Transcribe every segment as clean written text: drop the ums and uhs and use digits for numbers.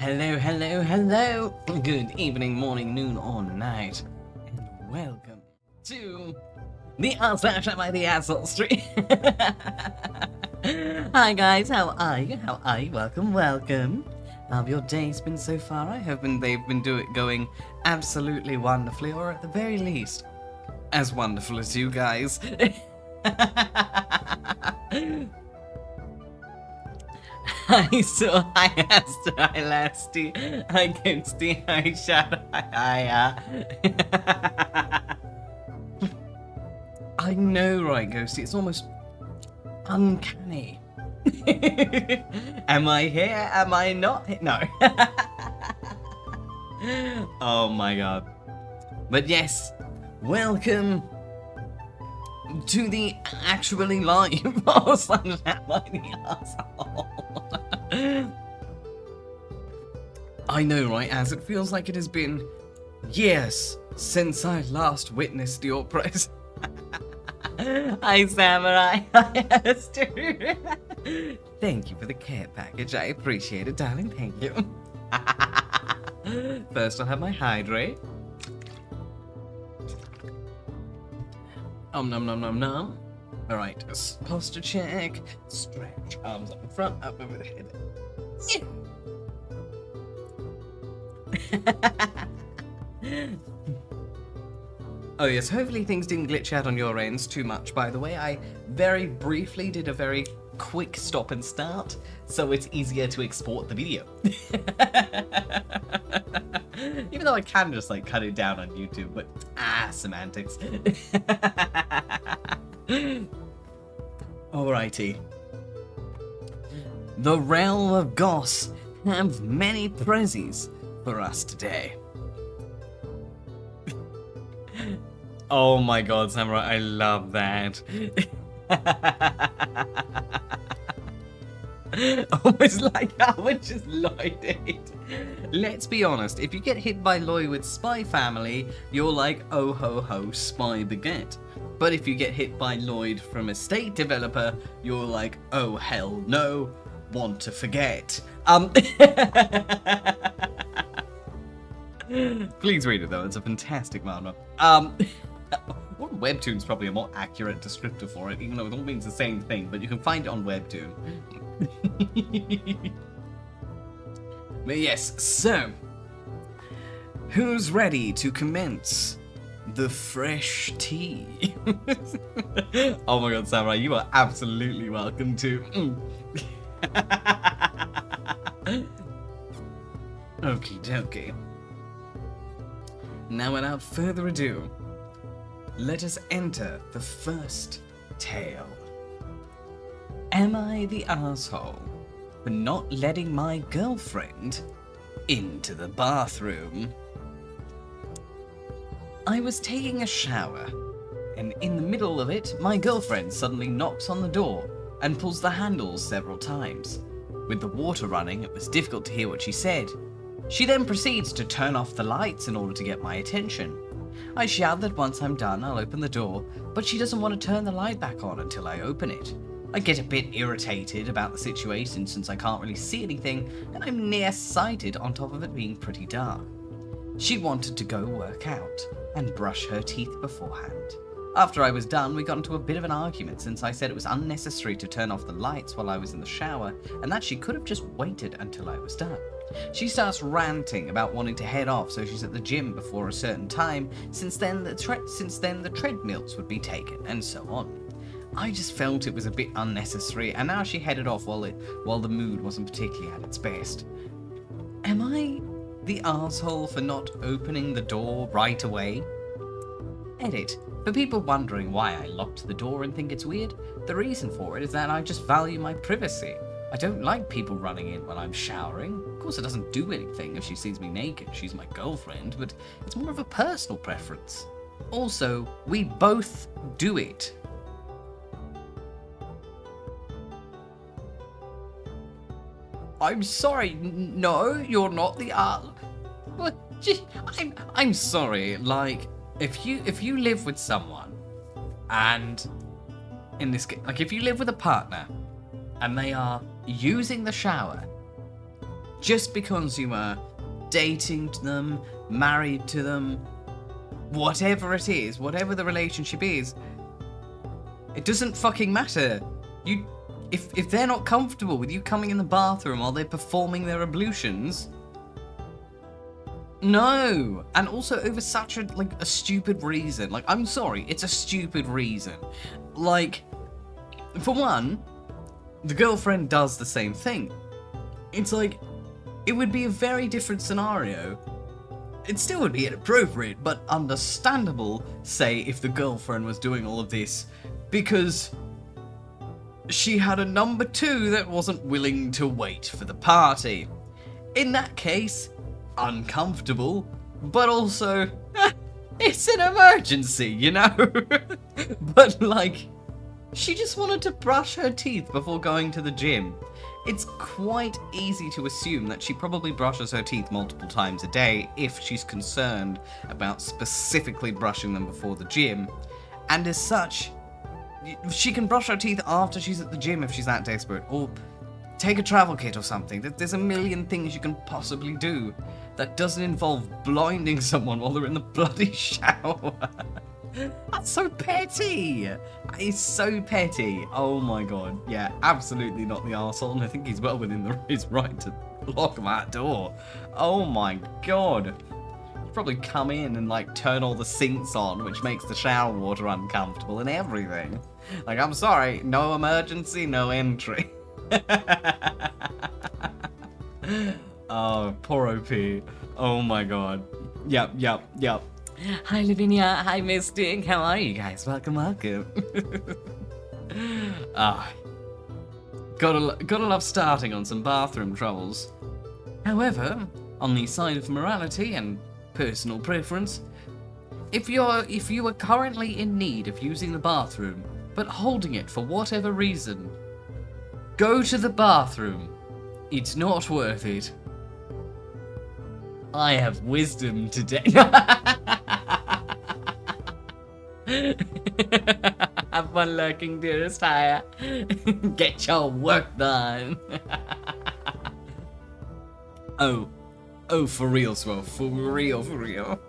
Hello, hello, hello. Good evening, morning, noon, or night. And welcome to the 𝐄𝐍𝐕𝐓𝐮𝐞𝐫 stream. Hi guys, how are you? How are you? Welcome, welcome. How have your days been so far? I hope they've been going absolutely wonderfly, or at the very least, as wonderful as you guys. Hi, so hi, Aster, hi, Lasty, hi, Ghosty, hi, Shadow, hi. I know, right, Ghosty? It's almost uncanny. Am I here? Am I not here? No. Oh my god. But yes, welcome to the actually live Am I the asshole? I know, right, as it feels like it has been years since I last witnessed your presence. Hi, Samurai. Hi, Aster. Thank you for the care package. I appreciate it, darling. Thank you. First, I'll have my hydrate. Nom nom nom nom. Alright, posture check. Stretch. Arms up in front, up over the head. Yeah. Oh yes, hopefully things didn't glitch out on your ends too much, by the way. I very briefly did a very quick stop and start, so it's easier to export the video. Even though I can just like cut it down on YouTube, but semantics. Alrighty. The realm of Goss have many prezzies for us today. Oh my god, Samurai, I love that. Almost like how it just Lloyd did. Let's be honest, if you get hit by Lloyd with Spy Family, you're like, oh ho ho, Spy Baguette. But if you get hit by Lloyd from Estate Developer, you're like, oh hell no, want to forget. Please read it though, it's a fantastic manga. Webtoon's probably a more accurate descriptor for it, even though it all means the same thing, but you can find it on Webtoon. But yes, so, who's ready to commence the fresh tea? Oh my god, Samurai, you are absolutely welcome to. Okie dokie. Now, without further ado, let us enter the first tale. Am I the asshole for not letting my girlfriend into the bathroom? I was taking a shower, and in the middle of it, my girlfriend suddenly knocks on the door and pulls the handles several times. With the water running, it was difficult to hear what she said. She then proceeds to turn off the lights in order to get my attention. I shout that once I'm done, I'll open the door, but she doesn't want to turn the light back on until I open it. I get a bit irritated about the situation since I can't really see anything, and I'm nearsighted on top of it being pretty dark. She wanted to go work out and brush her teeth beforehand. After I was done, we got into a bit of an argument since I said it was unnecessary to turn off the lights while I was in the shower, and that she could have just waited until I was done. She starts ranting about wanting to head off, so she's at the gym before a certain time, since then the treadmills would be taken, and so on. I just felt it was a bit unnecessary, and now she headed off while the mood wasn't particularly at its best. Am I the asshole for not opening the door right away? Edit. For people wondering why I locked the door and think it's weird, the reason for it is that I just value my privacy. I don't like people running in when I'm showering. Of course, it doesn't do anything if she sees me naked. She's my girlfriend, but it's more of a personal preference. Also, we both do it. I'm sorry. No, you're not the What? I'm sorry. Like, if you live with someone, and in this case, like if you live with a partner, and they are using the shower, just because you are dating them, married to them, whatever it is, whatever the relationship is, it doesn't fucking matter. If they're not comfortable with you coming in the bathroom while they're performing their ablutions, no. And also over such a stupid reason. Like, I'm sorry, it's a stupid reason. Like, for one, the girlfriend does the same thing. It's like, it would be a very different scenario. It still would be inappropriate, but understandable, say, if the girlfriend was doing all of this because she had a number 2 that wasn't willing to wait for the party. In that case, uncomfortable, but also, it's an emergency, you know? But like, she just wanted to brush her teeth before going to the gym. It's quite easy to assume that she probably brushes her teeth multiple times a day if she's concerned about specifically brushing them before the gym. And as such, she can brush her teeth after she's at the gym if she's that desperate, or take a travel kit or something. There's a million things you can possibly do that doesn't involve blinding someone while they're in the bloody shower. That's so petty! It's so petty. Oh my god. Yeah, absolutely not the arsehole, and I think he's well within his right to lock that door. Oh my god. He'd probably come in and like turn all the sinks on, which makes the shower water uncomfortable and everything. Like, I'm sorry, no emergency, no entry. Oh, poor OP. Oh my god. Yep. Hi Lavinia, hi Mystic, how are you guys? Welcome. Gotta love starting on some bathroom troubles. However, on the side of morality and personal preference, if you are currently in need of using the bathroom, but holding it for whatever reason, go to the bathroom. It's not worth it. I have wisdom today. Have fun lurking, dearest Haya. Get your work done. Oh, for real, Swell. For real.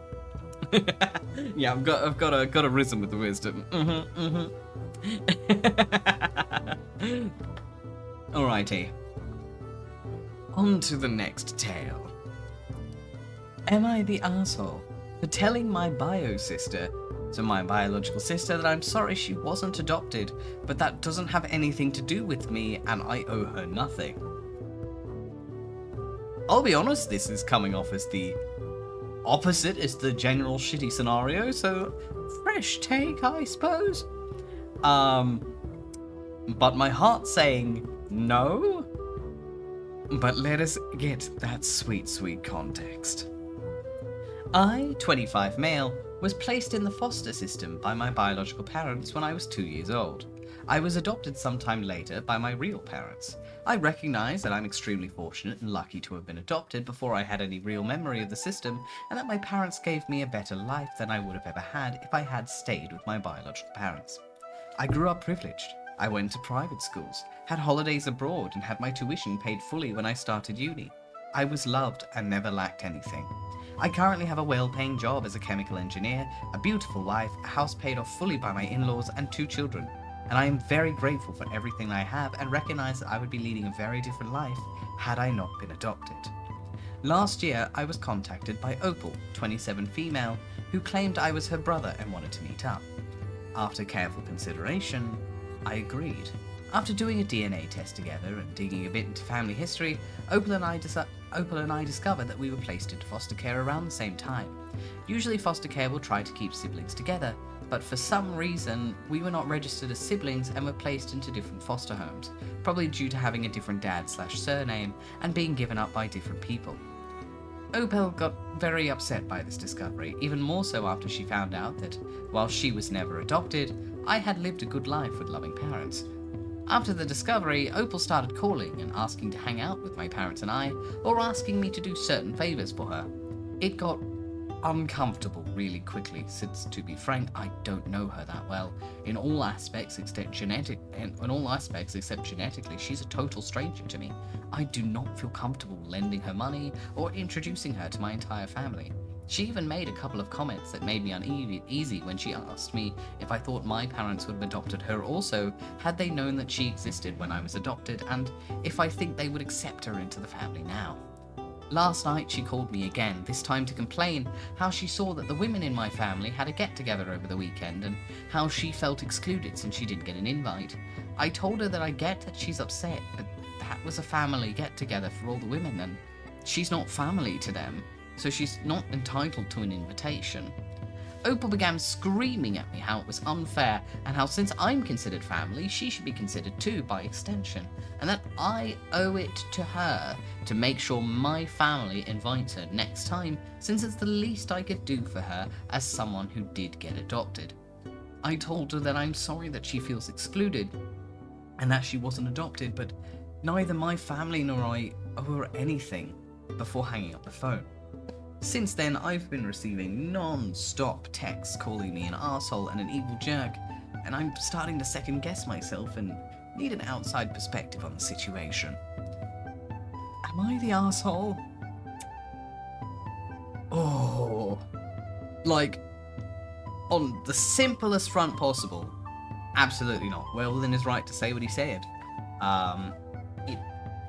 Yeah, I've got a rhythm with the wisdom. Alrighty. On to the next tale. Am I the asshole for telling my bio sister, so my biological sister, that I'm sorry she wasn't adopted, but that doesn't have anything to do with me and I owe her nothing? I'll be honest, this is coming off as the opposite as the general shitty scenario, so fresh take, I suppose. But my heart's saying no. But let us get that sweet context. I, 25 male, was placed in the foster system by my biological parents when I was 2 years old. I was adopted sometime later by my real parents. I recognize that I'm extremely fortunate and lucky to have been adopted before I had any real memory of the system, and that my parents gave me a better life than I would have ever had if I had stayed with my biological parents. I grew up privileged. I went to private schools, had holidays abroad, and had my tuition paid fully when I started uni. I was loved and never lacked anything. I currently have a well-paying job as a chemical engineer, a beautiful wife, a house paid off fully by my in-laws, and 2 children. And I am very grateful for everything I have and recognize that I would be leading a very different life had I not been adopted. Last year, I was contacted by Opal, 27 female, who claimed I was her brother and wanted to meet up. After careful consideration, I agreed. After doing a DNA test together and digging a bit into family history, Opal and I discovered that we were placed into foster care around the same time. Usually foster care will try to keep siblings together, but for some reason we were not registered as siblings and were placed into different foster homes, probably due to having a different dad/surname and being given up by different people. Opal got very upset by this discovery, even more so after she found out that, while she was never adopted, I had lived a good life with loving parents. After the discovery, Opal started calling and asking to hang out with my parents and I, or asking me to do certain favours for her. It got uncomfortable really quickly, since, to be frank, I don't know her that well. In all aspects except genetically, she's a total stranger to me. I do not feel comfortable lending her money or introducing her to my entire family. She even made a couple of comments that made me uneasy when she asked me if I thought my parents would have adopted her also, had they known that she existed when I was adopted, and if I think they would accept her into the family now. Last night she called me again, this time to complain how she saw that the women in my family had a get-together over the weekend and how she felt excluded since she didn't get an invite. I told her that I get that she's upset, but that was a family get-together for all the women and she's not family to them, so she's not entitled to an invitation. Opal began screaming at me how it was unfair and how since I'm considered family, she should be considered too by extension, and that I owe it to her to make sure my family invites her next time, since it's the least I could do for her as someone who did get adopted. I told her that I'm sorry that she feels excluded and that she wasn't adopted, but neither my family nor I owe her anything, before hanging up the phone. Since then, I've been receiving non-stop texts calling me an arsehole and an evil jerk, and I'm starting to second-guess myself and need an outside perspective on the situation. Am I the arsehole? Oh, like, on the simplest front possible, absolutely not. Well within his right to say what he said. It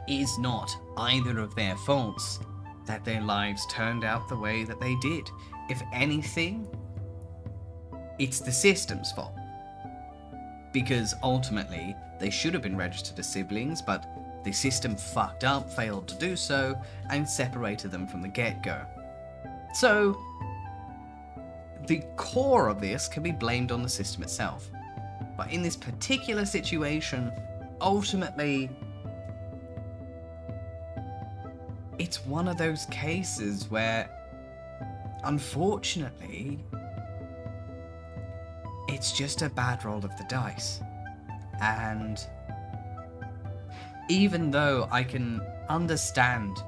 is not either of their faults that their lives turned out the way that they did. If anything, it's the system's fault. Because ultimately, they should have been registered as siblings, but the system fucked up, failed to do so, and separated them from the get-go. So, the core of this can be blamed on the system itself. But in this particular situation, ultimately, it's one of those cases where, unfortunately, it's just a bad roll of the dice. And even though I can understand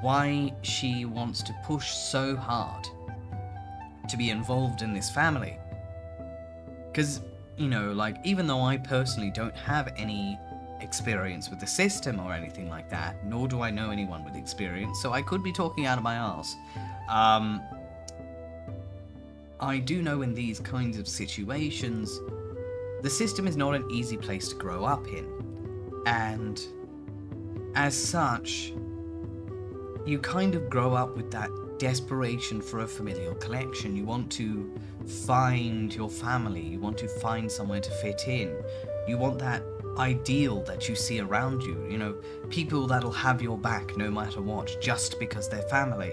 why she wants to push so hard to be involved in this family, because, you know, like, even though I personally don't have any experience with the system or anything like that, nor do I know anyone with experience, so I could be talking out of my arse. I do know in these kinds of situations, the system is not an easy place to grow up in, and as such, you kind of grow up with that desperation for a familial connection. You want to find your family, you want to find somewhere to fit in, you want that ideal that you see around you, you know, people that'll have your back no matter what, just because they're family.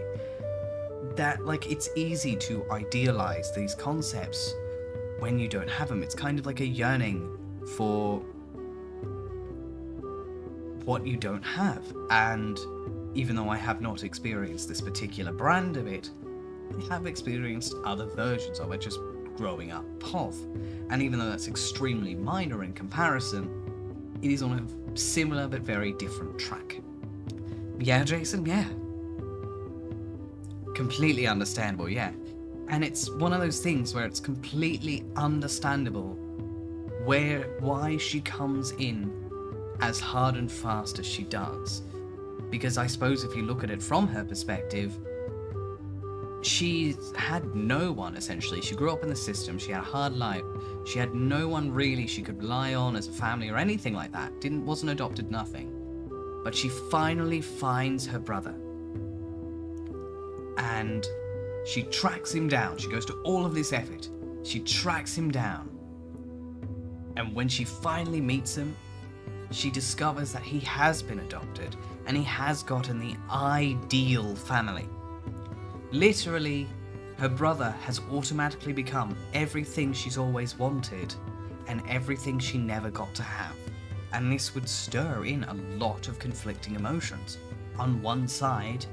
That, like, it's easy to idealize these concepts when you don't have them. It's kind of like a yearning for what you don't have. And even though I have not experienced this particular brand of it, I have experienced other versions of it just growing up of. And even though that's extremely minor in comparison, it is on a similar but very different track. Yeah, Jason, yeah. Completely understandable, yeah. And it's one of those things where it's completely understandable why she comes in as hard and fast as she does. Because I suppose if you look at it from her perspective, she's had no one, essentially. She grew up in the system, she had a hard life, she had no one really she could rely on as a family or anything like that. Wasn't adopted, nothing. But she finally finds her brother. And she tracks him down. She goes to all of this effort. She tracks him down. And when she finally meets him, she discovers that he has been adopted and he has gotten the ideal family. Literally, her brother has automatically become everything she's always wanted and everything she never got to have. And this would stir in a lot of conflicting emotions. On one side,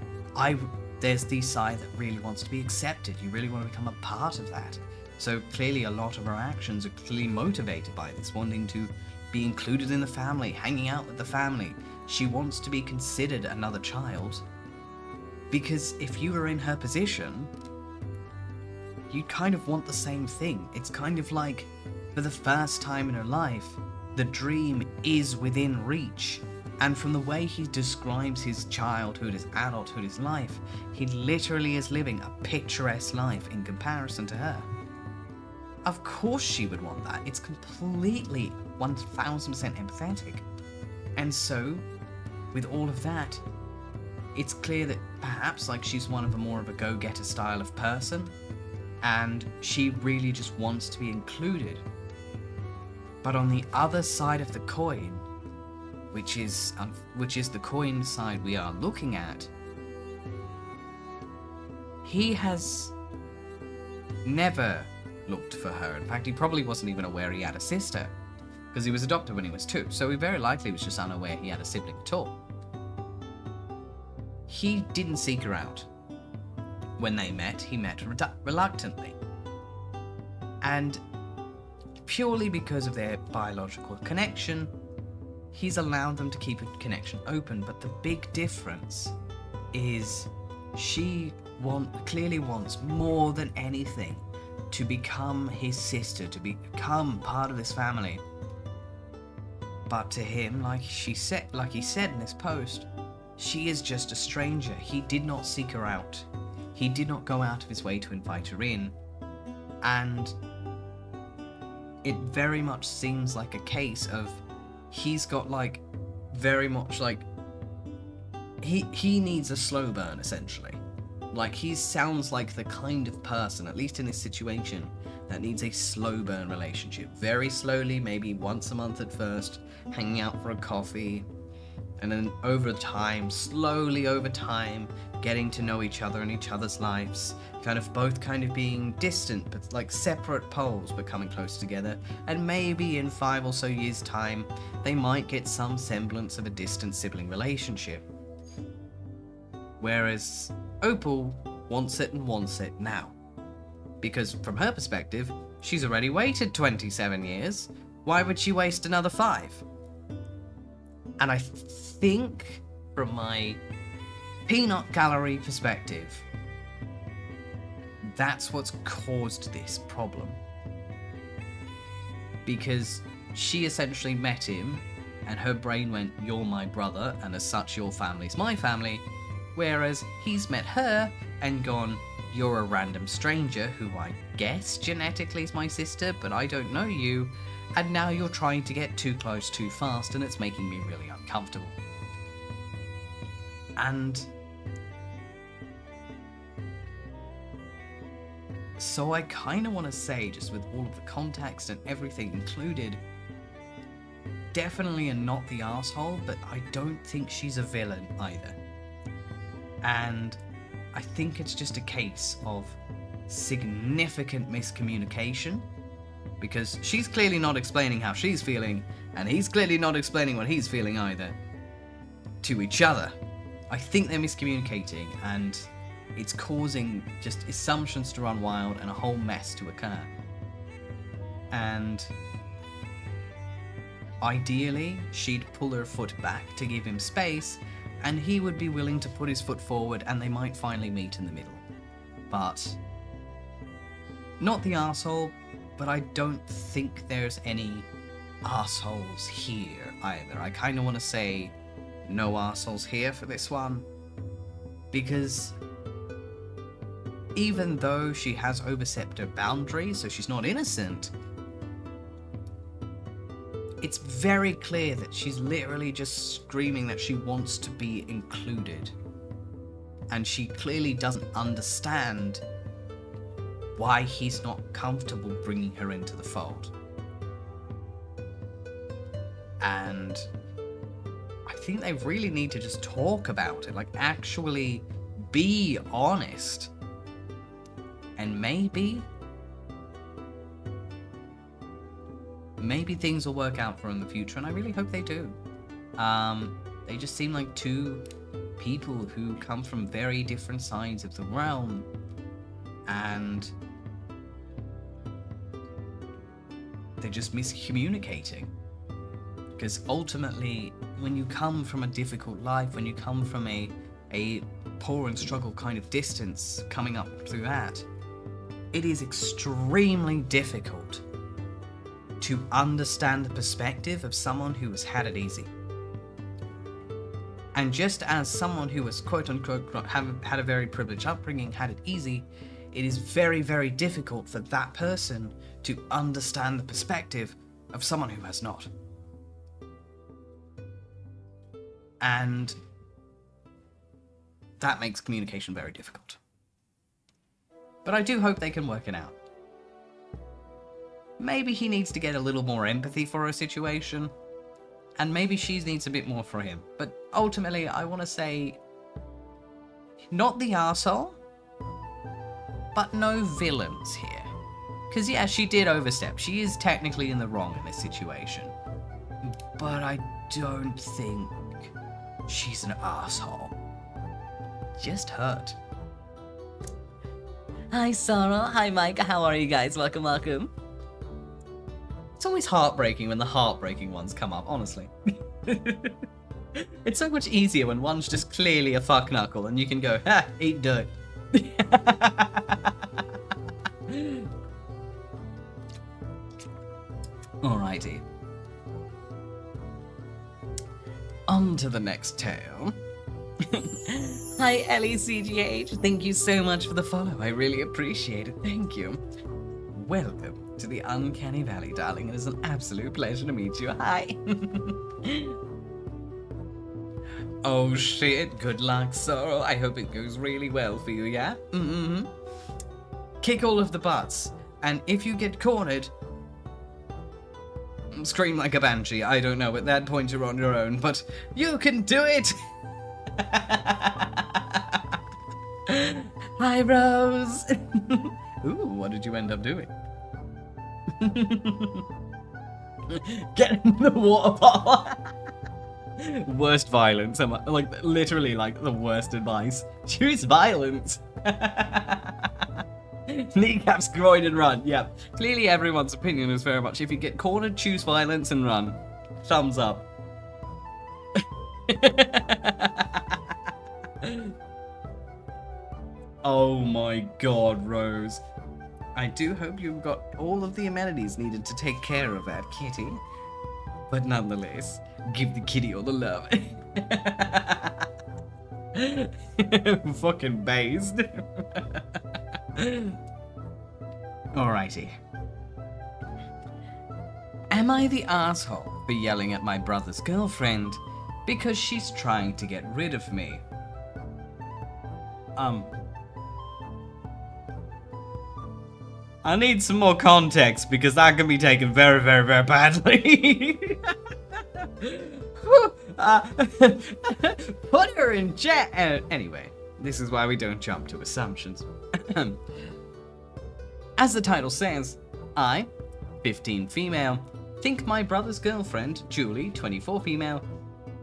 there's the side that really wants to be accepted. You really want to become a part of that. So clearly a lot of her actions are clearly motivated by this, wanting to be included in the family, hanging out with the family. She wants to be considered another child. Because if you were in her position, you'd kind of want the same thing. It's kind of like, for the first time in her life, the dream is within reach. And from the way he describes his childhood, his adulthood, his life, he literally is living a picturesque life in comparison to her. Of course she would want that. It's completely 1000% empathetic. And so, with all of that, it's clear that perhaps like she's one of more of a go-getter style of person, and she really just wants to be included. But on the other side of the coin, which is the coin side we are looking at, he has never looked for her. In fact, he probably wasn't even aware he had a sister, because he was adopted when he was 2, so he very likely was just unaware he had a sibling at all. He didn't seek her out. When they met, he met reluctantly. And purely because of their biological connection, he's allowed them to keep a connection open. But the big difference is she clearly wants more than anything to become his sister, to become part of this family. But to him, like he said in this post, she is just a stranger. He did not seek her out. He did not go out of his way to invite her in. And it very much seems like a case of he's got like very much like he needs a slow burn, essentially. Like, he sounds like the kind of person, at least in this situation, that needs a slow burn relationship. Very slowly, maybe once a month at first, hanging out for a coffee, and then over time, slowly over time, getting to know each other and each other's lives, both being distant, but like separate poles, but coming close together. And maybe in 5 or so years' time, they might get some semblance of a distant sibling relationship. Whereas Opal wants it and wants it now. Because from her perspective, she's already waited 27 years. Why would she waste another 5? And I think, from my peanut gallery perspective, that's what's caused this problem. Because she essentially met him, and her brain went, "You're my brother, and as such your family's my family." Whereas he's met her and gone, "You're a random stranger who I guess genetically is my sister, but I don't know you, and now you're trying to get too close too fast, and it's making me really uncomfortable." And so I kind of want to say, just with all of the context and everything included, definitely a not the asshole, but I don't think she's a villain either. And I think it's just a case of significant miscommunication, because she's clearly not explaining how she's feeling, and he's clearly not explaining what he's feeling either to each other. I think they're miscommunicating, and it's causing just assumptions to run wild and a whole mess to occur. And ideally, she'd pull her foot back to give him space, and he would be willing to put his foot forward, and they might finally meet in the middle. But not the arsehole, but I don't think there's any arseholes here either. I kind of want to say no arseholes here for this one, because even though she has overstepped her boundaries, so she's not innocent, it's very clear that she's literally just screaming that she wants to be included. And she clearly doesn't understand why he's not comfortable bringing her into the fold. And I think they really need to just talk about it, like actually be honest. And maybe things will work out for her in the future, and I really hope they do. They just seem like two people who come from very different sides of the realm, and they're just miscommunicating. Because ultimately, when you come from a difficult life, when you come from a poor and struggle kind of distance coming up through that, it is extremely difficult to understand the perspective of someone who has had it easy. And just as someone who was quote-unquote had a very privileged upbringing had it easy, it is very, very difficult for that person to understand the perspective of someone who has not. And that makes communication very difficult. But I do hope they can work it out. Maybe he needs to get a little more empathy for her situation, and maybe she needs a bit more for him. But ultimately, I want to say, not the arsehole, but no villains here. Because yeah, she did overstep. She is technically in the wrong in this situation. But I don't think she's an arsehole. Just hurt. Hi Sarah, hi Mike, how are you guys? Welcome, welcome. It's always heartbreaking when the heartbreaking ones come up, honestly. It's so much easier when one's just clearly a fuck knuckle and you can go, ha, eat dirt. Alrighty. On to the next tale. Hi LECGH, thank you so much for the follow, I really appreciate it, thank you. Welcome to the Uncanny Valley, darling, it is an absolute pleasure to meet you, hi. Oh shit, good luck, Sorrow, I hope it goes really well for you, yeah? Kick all of the butts, and if you get cornered, scream like a banshee, I don't know, at that point you're on your own, but you can do it! Hi, Rose! Ooh, what did you end up doing? Get in the water bottle! Worst violence, like, literally, like, the worst advice. Choose violence! Kneecaps, groin, and run. Yeah, clearly everyone's opinion is very much, if you get cornered, choose violence and run. Thumbs up. Oh my god, Rose. I do hope you've got all of the amenities needed to take care of that kitty. But nonetheless, give the kitty all the love. Fucking based. Alrighty. Am I the asshole for yelling at my brother's girlfriend because she's trying to get rid of me? I need some more context because that can be taken very, very, very badly. Put her in jail. Anyway, this is why we don't jump to assumptions. As the title says, I, 15 female, think my brother's girlfriend, Julie, 24 female,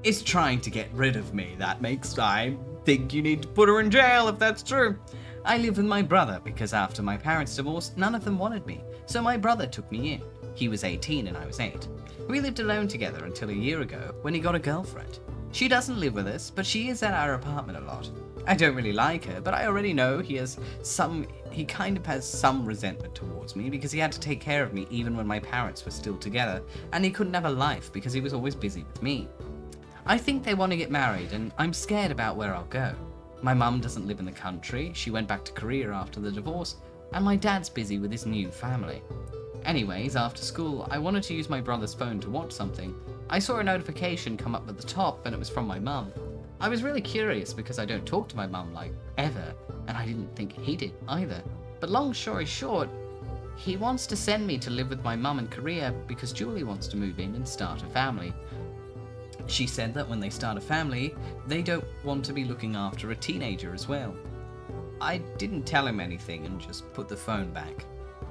is trying to get rid of me. That makes I think you need to put her in jail if that's true. I live with my brother because after my parents' divorce, none of them wanted me, so my brother took me in. He was 18 and I was 8. We lived alone together until a year ago when he got a girlfriend. She doesn't live with us, but she is at our apartment a lot. I don't really like her, but I already know he kind of has some resentment towards me because he had to take care of me even when my parents were still together, and he couldn't have a life because he was always busy with me. I think they want to get married, and I'm scared about where I'll go. My mum doesn't live in the country, she went back to Korea after the divorce, and my dad's busy with his new family. Anyways, after school, I wanted to use my brother's phone to watch something. I saw a notification come up at the top, and it was from my mum. I was really curious because I don't talk to my mum, like, ever, and I didn't think he did either. But long story short, he wants to send me to live with my mum in Korea because Julie wants to move in and start a family. She said that when they start a family, they don't want to be looking after a teenager as well. I didn't tell him anything and just put the phone back.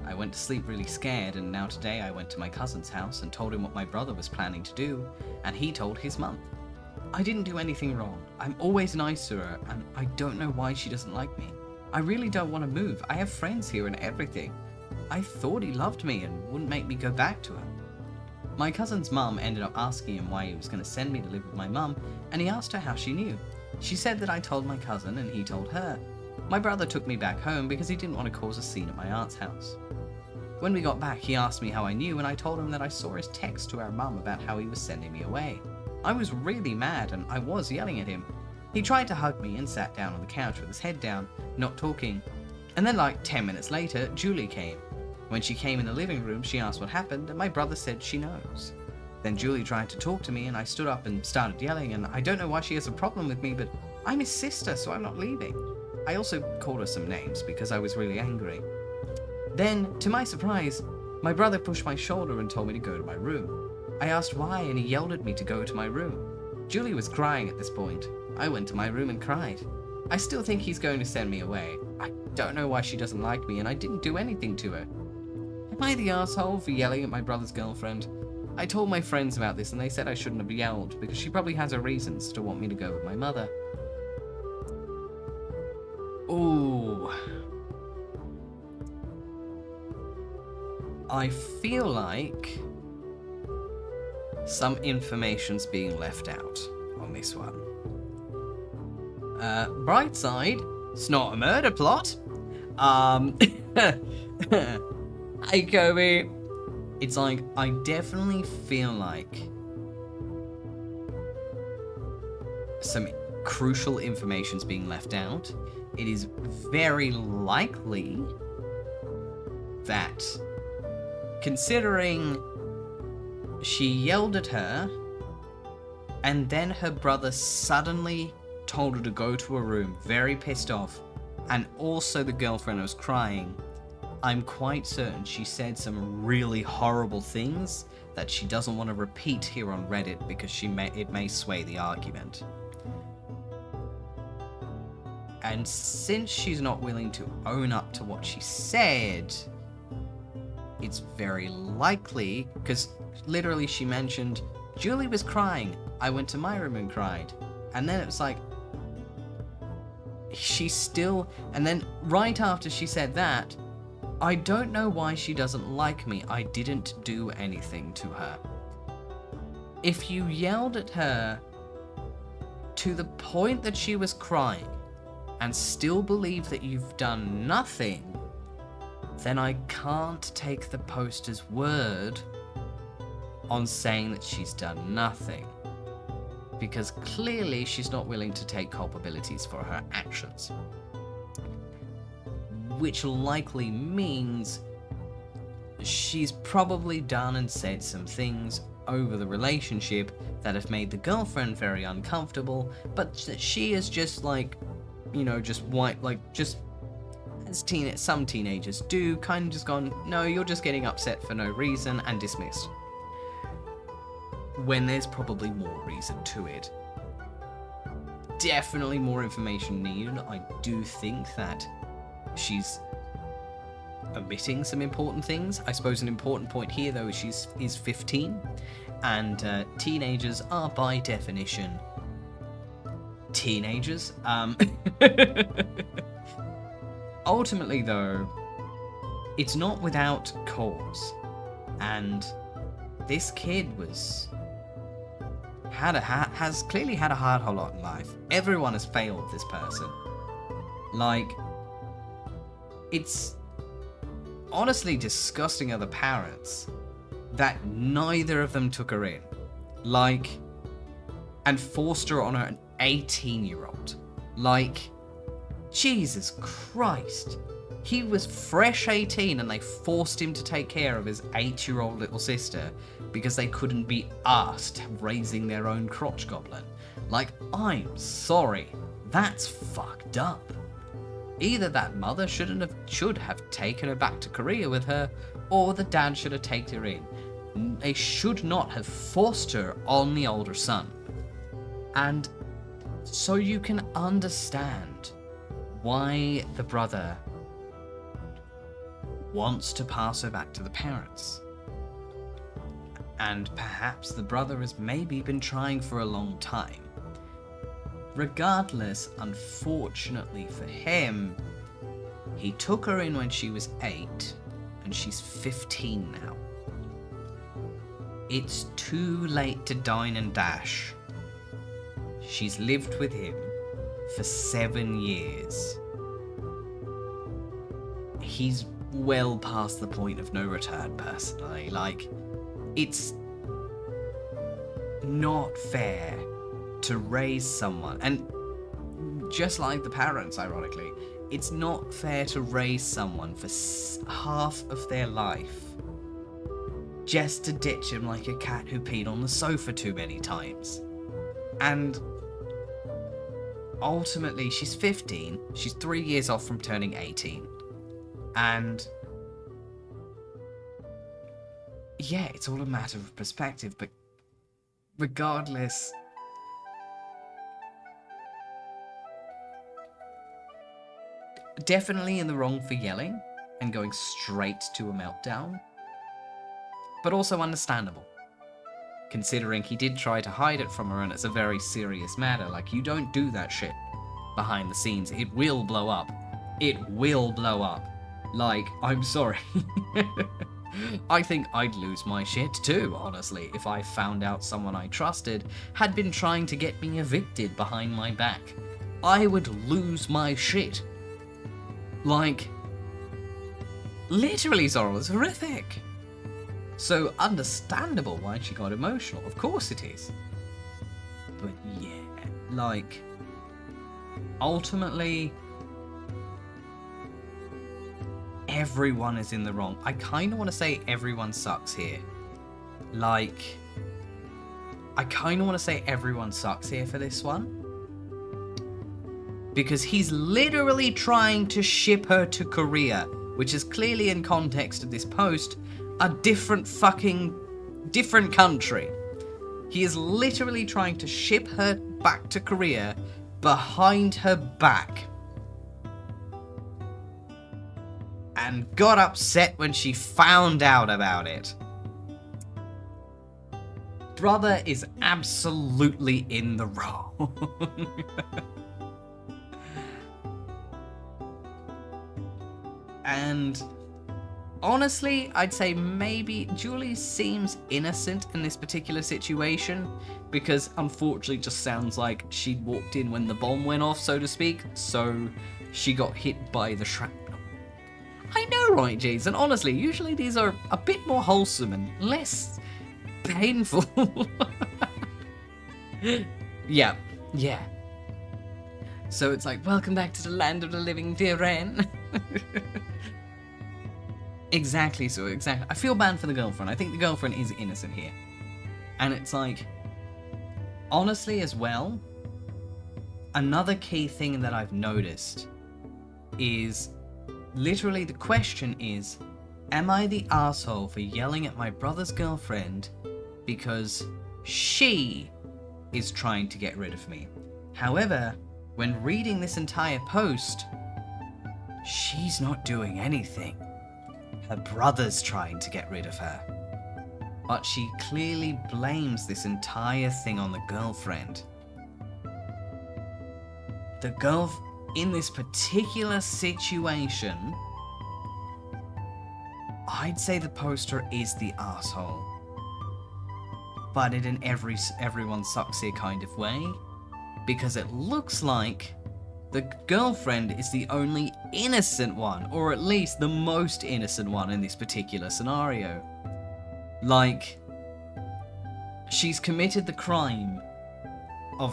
I went to sleep really scared, and now today I went to my cousin's house and told him what my brother was planning to do, and he told his mum. I didn't do anything wrong. I'm always nice to her, and I don't know why she doesn't like me. I really don't want to move. I have friends here and everything. I thought he loved me and wouldn't make me go back to her. My cousin's mum ended up asking him why he was going to send me to live with my mum, and he asked her how she knew. She said that I told my cousin and he told her. My brother took me back home because he didn't want to cause a scene at my aunt's house. When we got back, he asked me how I knew, and I told him that I saw his text to our mum about how he was sending me away. I was really mad, and I was yelling at him. He tried to hug me and sat down on the couch with his head down, not talking. And then like 10 minutes later, Julie came. When she came in the living room, she asked what happened, and my brother said she knows. Then Julie tried to talk to me, and I stood up and started yelling, and I don't know why she has a problem with me, but I'm his sister, so I'm not leaving. I also called her some names because I was really angry. Then, to my surprise, my brother pushed my shoulder and told me to go to my room. I asked why, and he yelled at me to go to my room. Julie was crying at this point. I went to my room and cried. I still think he's going to send me away. I don't know why she doesn't like me, and I didn't do anything to her. Am I the asshole for yelling at my brother's girlfriend? I told my friends about this, and they said I shouldn't have yelled, because she probably has her reasons to want me to go with my mother. Ooh. I feel like some information's being left out on this one. Bright side, it's not a murder plot. Hey 𝐄𝐬𝐕, it's like, I definitely feel like some crucial information's being left out. It is very likely that, considering she yelled at her, and then her brother suddenly told her to go to her room, very pissed off, and also the girlfriend was crying, I'm quite certain she said some really horrible things that she doesn't want to repeat here on Reddit because it may sway the argument. And since she's not willing to own up to what she said, it's very likely, because literally she mentioned, Julie was crying, I went to my room and cried. And then it's like, she still, and then right after she said that, I don't know why she doesn't like me, I didn't do anything to her. If you yelled at her to the point that she was crying, and still believe that you've done nothing, then I can't take the poster's word on saying that she's done nothing. Because clearly she's not willing to take culpabilities for her actions. Which likely means she's probably done and said some things over the relationship that have made the girlfriend very uncomfortable, but that she is just like, you know, just white, like, just as some teenagers do, kind of just gone, no, you're just getting upset for no reason, and dismissed. When there's probably more reason to it. Definitely more information needed. I do think that she's omitting some important things. I suppose an important point here, though, is she's 15, and teenagers are by definition teenagers. Ultimately, though, it's not without cause, and this kid has clearly had a hard whole lot in life. Everyone has failed this person. Like, it's honestly disgusting of the parents that neither of them took her in, like, and forced her on an 18-year-old. Like, Jesus Christ. He was fresh 18 and they forced him to take care of his 8-year-old little sister because they couldn't be arsed raising their own crotch goblin. Like, I'm sorry. That's fucked up. Either that mother should have taken her back to Korea with her, or the dad should have taken her in. They should not have forced her on the older son. And so you can understand why the brother wants to pass her back to the parents. And perhaps the brother has maybe been trying for a long time. Regardless, unfortunately for him, he took her in when she was 8, and she's 15 now. It's too late to dine and dash. She's lived with him for 7 years. He's well past the point of no return, personally. Like, it's not fair to raise someone, and just like the parents, ironically, it's not fair to raise someone for half of their life just to ditch him like a cat who peed on the sofa too many times. And ultimately, she's 15, she's 3 years off from turning 18, and yeah, it's all a matter of perspective, but regardless, definitely in the wrong for yelling and going straight to a meltdown, but also understandable, considering he did try to hide it from her and it's a very serious matter. Like, you don't do that shit behind the scenes. It will blow up. It will blow up. Like, I'm sorry. I think I'd lose my shit too, honestly, if I found out someone I trusted had been trying to get me evicted behind my back. I would lose my shit. Like, literally, Zorro, it's horrific. So, understandable why she got emotional. Of course it is. But yeah, like, ultimately, everyone is in the wrong. I kind of want to say everyone sucks here. Like, I kind of want to say everyone sucks here for this one. Because he's literally trying to ship her to Korea, which is clearly, in context of this post, a different country. He is literally trying to ship her back to Korea behind her back. And got upset when she found out about it. Brother is absolutely in the wrong. And honestly, I'd say maybe Julie seems innocent in this particular situation, because unfortunately it just sounds like she walked in when the bomb went off, so to speak, so she got hit by the shrapnel. I know, right, Jason? Honestly, usually these are a bit more wholesome and less painful. Yeah. So it's like, welcome back to the land of the living, dear Ren. Exactly. I feel bad for the girlfriend. I think the girlfriend is innocent here. And it's like, honestly as well, another key thing that I've noticed is, literally the question is, am I the asshole for yelling at my brother's girlfriend because she is trying to get rid of me? However, when reading this entire post, she's not doing anything. Her brother's trying to get rid of her. But she clearly blames this entire thing on the girlfriend. The girl, in this particular situation, I'd say the poster is the asshole. But in an everyone sucks here kind of way. Because it looks like the girlfriend is the only innocent one, or at least the most innocent one in this particular scenario. Like, she's committed the crime of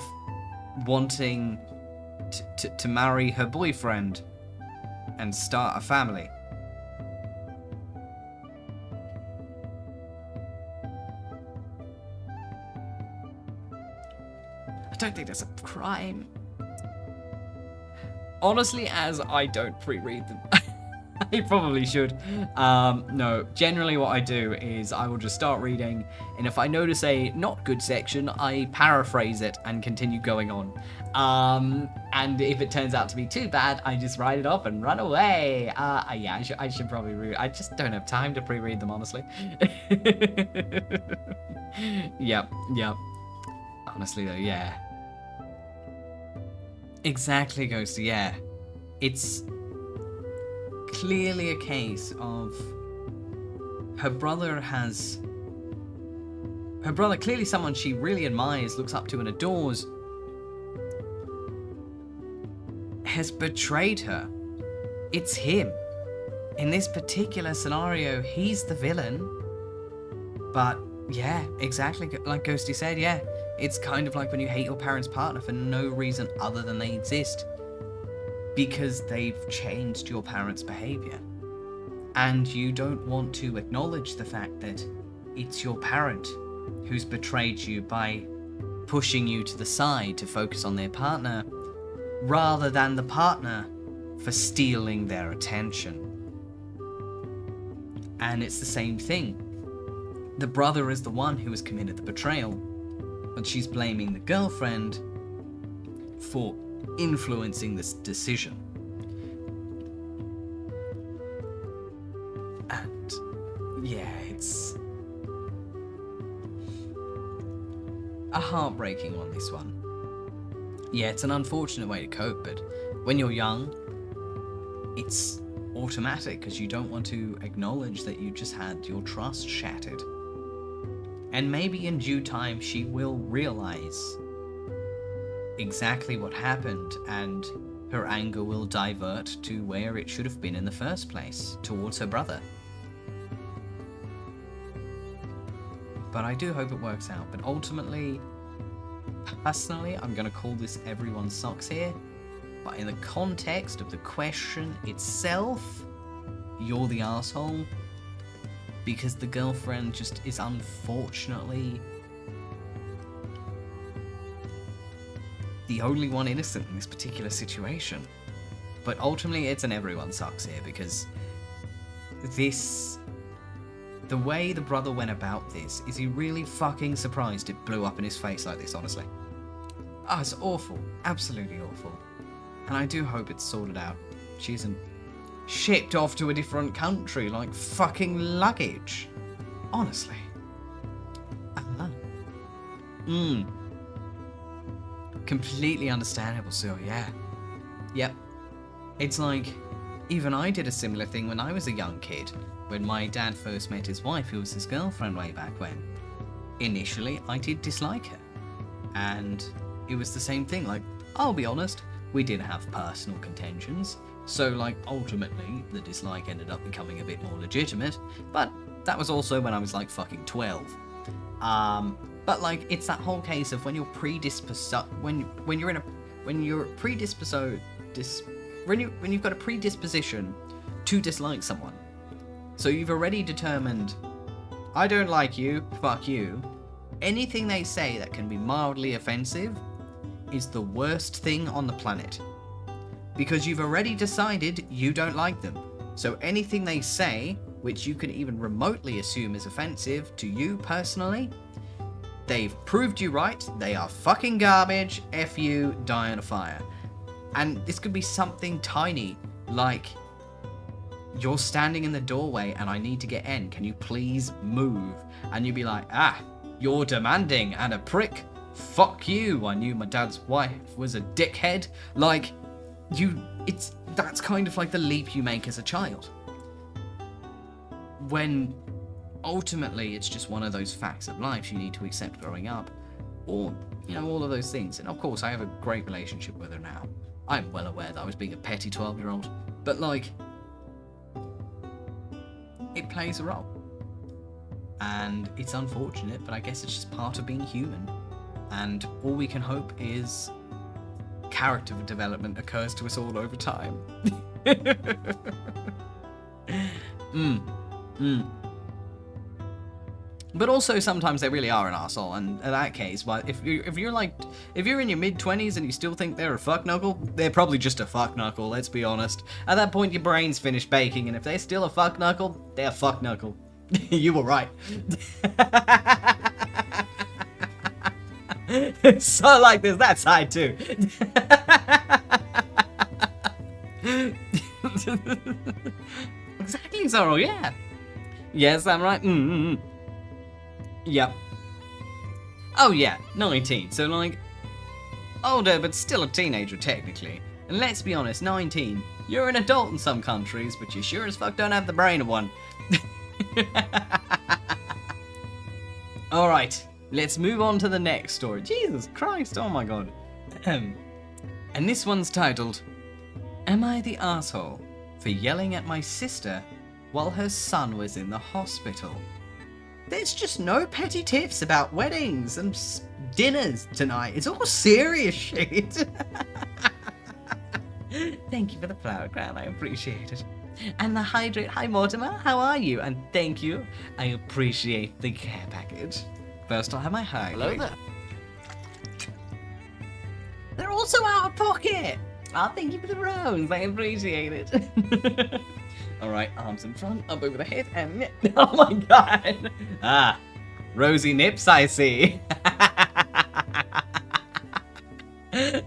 wanting to marry her boyfriend and start a family. I don't think that's a crime. Honestly, as I don't pre-read them. I probably should. No, generally what I do is I will just start reading, and if I notice a not good section, I paraphrase it and continue going on. And if it turns out to be too bad, I just write it off and run away. Yeah, I should probably read. I just don't have time to pre-read them, honestly. Yep. Honestly though, yeah. Exactly, Ghosty, yeah. It's clearly a case of her brother, clearly someone she really admires, looks up to and adores, has betrayed her. It's him. In this particular scenario, he's the villain. But yeah, exactly like Ghosty said, yeah. It's kind of like when you hate your parents' partner for no reason other than they exist. Because they've changed your parents' behavior. And you don't want to acknowledge the fact that it's your parent who's betrayed you by pushing you to the side to focus on their partner, rather than the partner for stealing their attention. And it's the same thing. The brother is the one who has committed the betrayal, but she's blaming the girlfriend for influencing this decision. And yeah, it's a heartbreaking one, this one. Yeah, it's an unfortunate way to cope, but when you're young, it's automatic because you don't want to acknowledge that you just had your trust shattered. And maybe in due time she will realize exactly what happened and her anger will divert to where it should have been in the first place, towards her brother. But I do hope it works out. But ultimately, personally, I'm going to call this everyone sucks here. But in the context of the question itself, you're the asshole. Because the girlfriend just is unfortunately the only one innocent in this particular situation. But ultimately, it's an everyone sucks here, because the way the brother went about this, is he really fucking surprised it blew up in his face like this, honestly? Oh, it's awful. Absolutely awful. And I do hope it's sorted out. She isn't shipped off to a different country like fucking luggage. Honestly. Completely understandable, so yeah. Yep. It's like, even I did a similar thing when I was a young kid, when my dad first met his wife, who was his girlfriend way back when. Initially, I did dislike her. And it was the same thing, like, I'll be honest, we did have personal contentions, so like, ultimately, the dislike ended up becoming a bit more legitimate, but that was also when I was like fucking 12. But like, it's that whole case of when you're when you've got a predisposition to dislike someone. So you've already determined, I don't like you, fuck you. Anything they say that can be mildly offensive is the worst thing on the planet. Because you've already decided you don't like them. So anything they say, which you can even remotely assume is offensive to you personally, they've proved you right, they are fucking garbage, F you, die on a fire. And this could be something tiny, like, you're standing in the doorway and I need to get in, can you please move? And you'd be like, you're demanding and a prick, fuck you, I knew my dad's wife was a dickhead. Like, that's kind of like the leap you make as a child. When ultimately it's just one of those facts of life you need to accept growing up. Or, all of those things. And of course, I have a great relationship with her now. I'm well aware that I was being a petty 12-year-old. But like, it plays a role. And it's unfortunate, but I guess it's just part of being human. And all we can hope is character development occurs to us all over time. But also sometimes they really are an arsehole, and in that case, well, if you're in your mid-20s and you still think they're a fuckknuckle, they're probably just a fuckknuckle, let's be honest. At that point, your brain's finished baking, and if they're still a fuckknuckle, they're a fuckknuckle. You were right. So, like, there's that side, too. Exactly, Zorro, yeah. Yes, I'm right. Yep. Oh, yeah, 19. So, like, older, but still a teenager, technically. And let's be honest, 19, you're an adult in some countries, but you sure as fuck don't have the brain of one. Alright, let's move on to the next story. Jesus Christ, oh my god. And this one's titled, Am I the asshole for yelling at my sister while her son was in the hospital? There's just no petty tiffs about weddings and dinners tonight. It's all serious shit. Thank you for the flower crown. I appreciate it. And the hydrate. Hi, Mortimer. How are you? And thank you. I appreciate the care package. First, I'll have my hydrate. Hello there. They're also out of pocket. Oh, thank you for the rose. I appreciate it. Alright, arms in front, up over the head, and oh my god! Ah, rosy nips, I see. I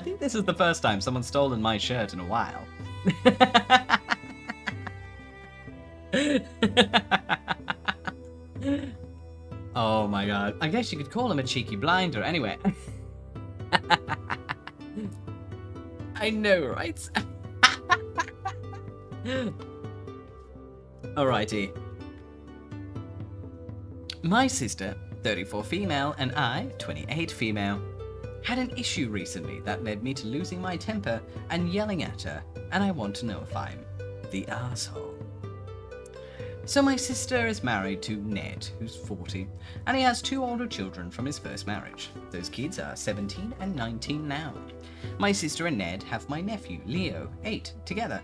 think this is the first time someone's stolen my shirt in a while. Oh my god. I guess you could call him a cheeky blinder. Anyway. I know, right? Alrighty. My sister, 34 female, and I, 28 female, had an issue recently that led me to losing my temper and yelling at her, and I want to know if I'm the asshole. So my sister is married to Ned, who's 40, and he has 2 older children from his first marriage. Those kids are 17 and 19 now. My sister and Ned have my nephew, Leo, 8, together.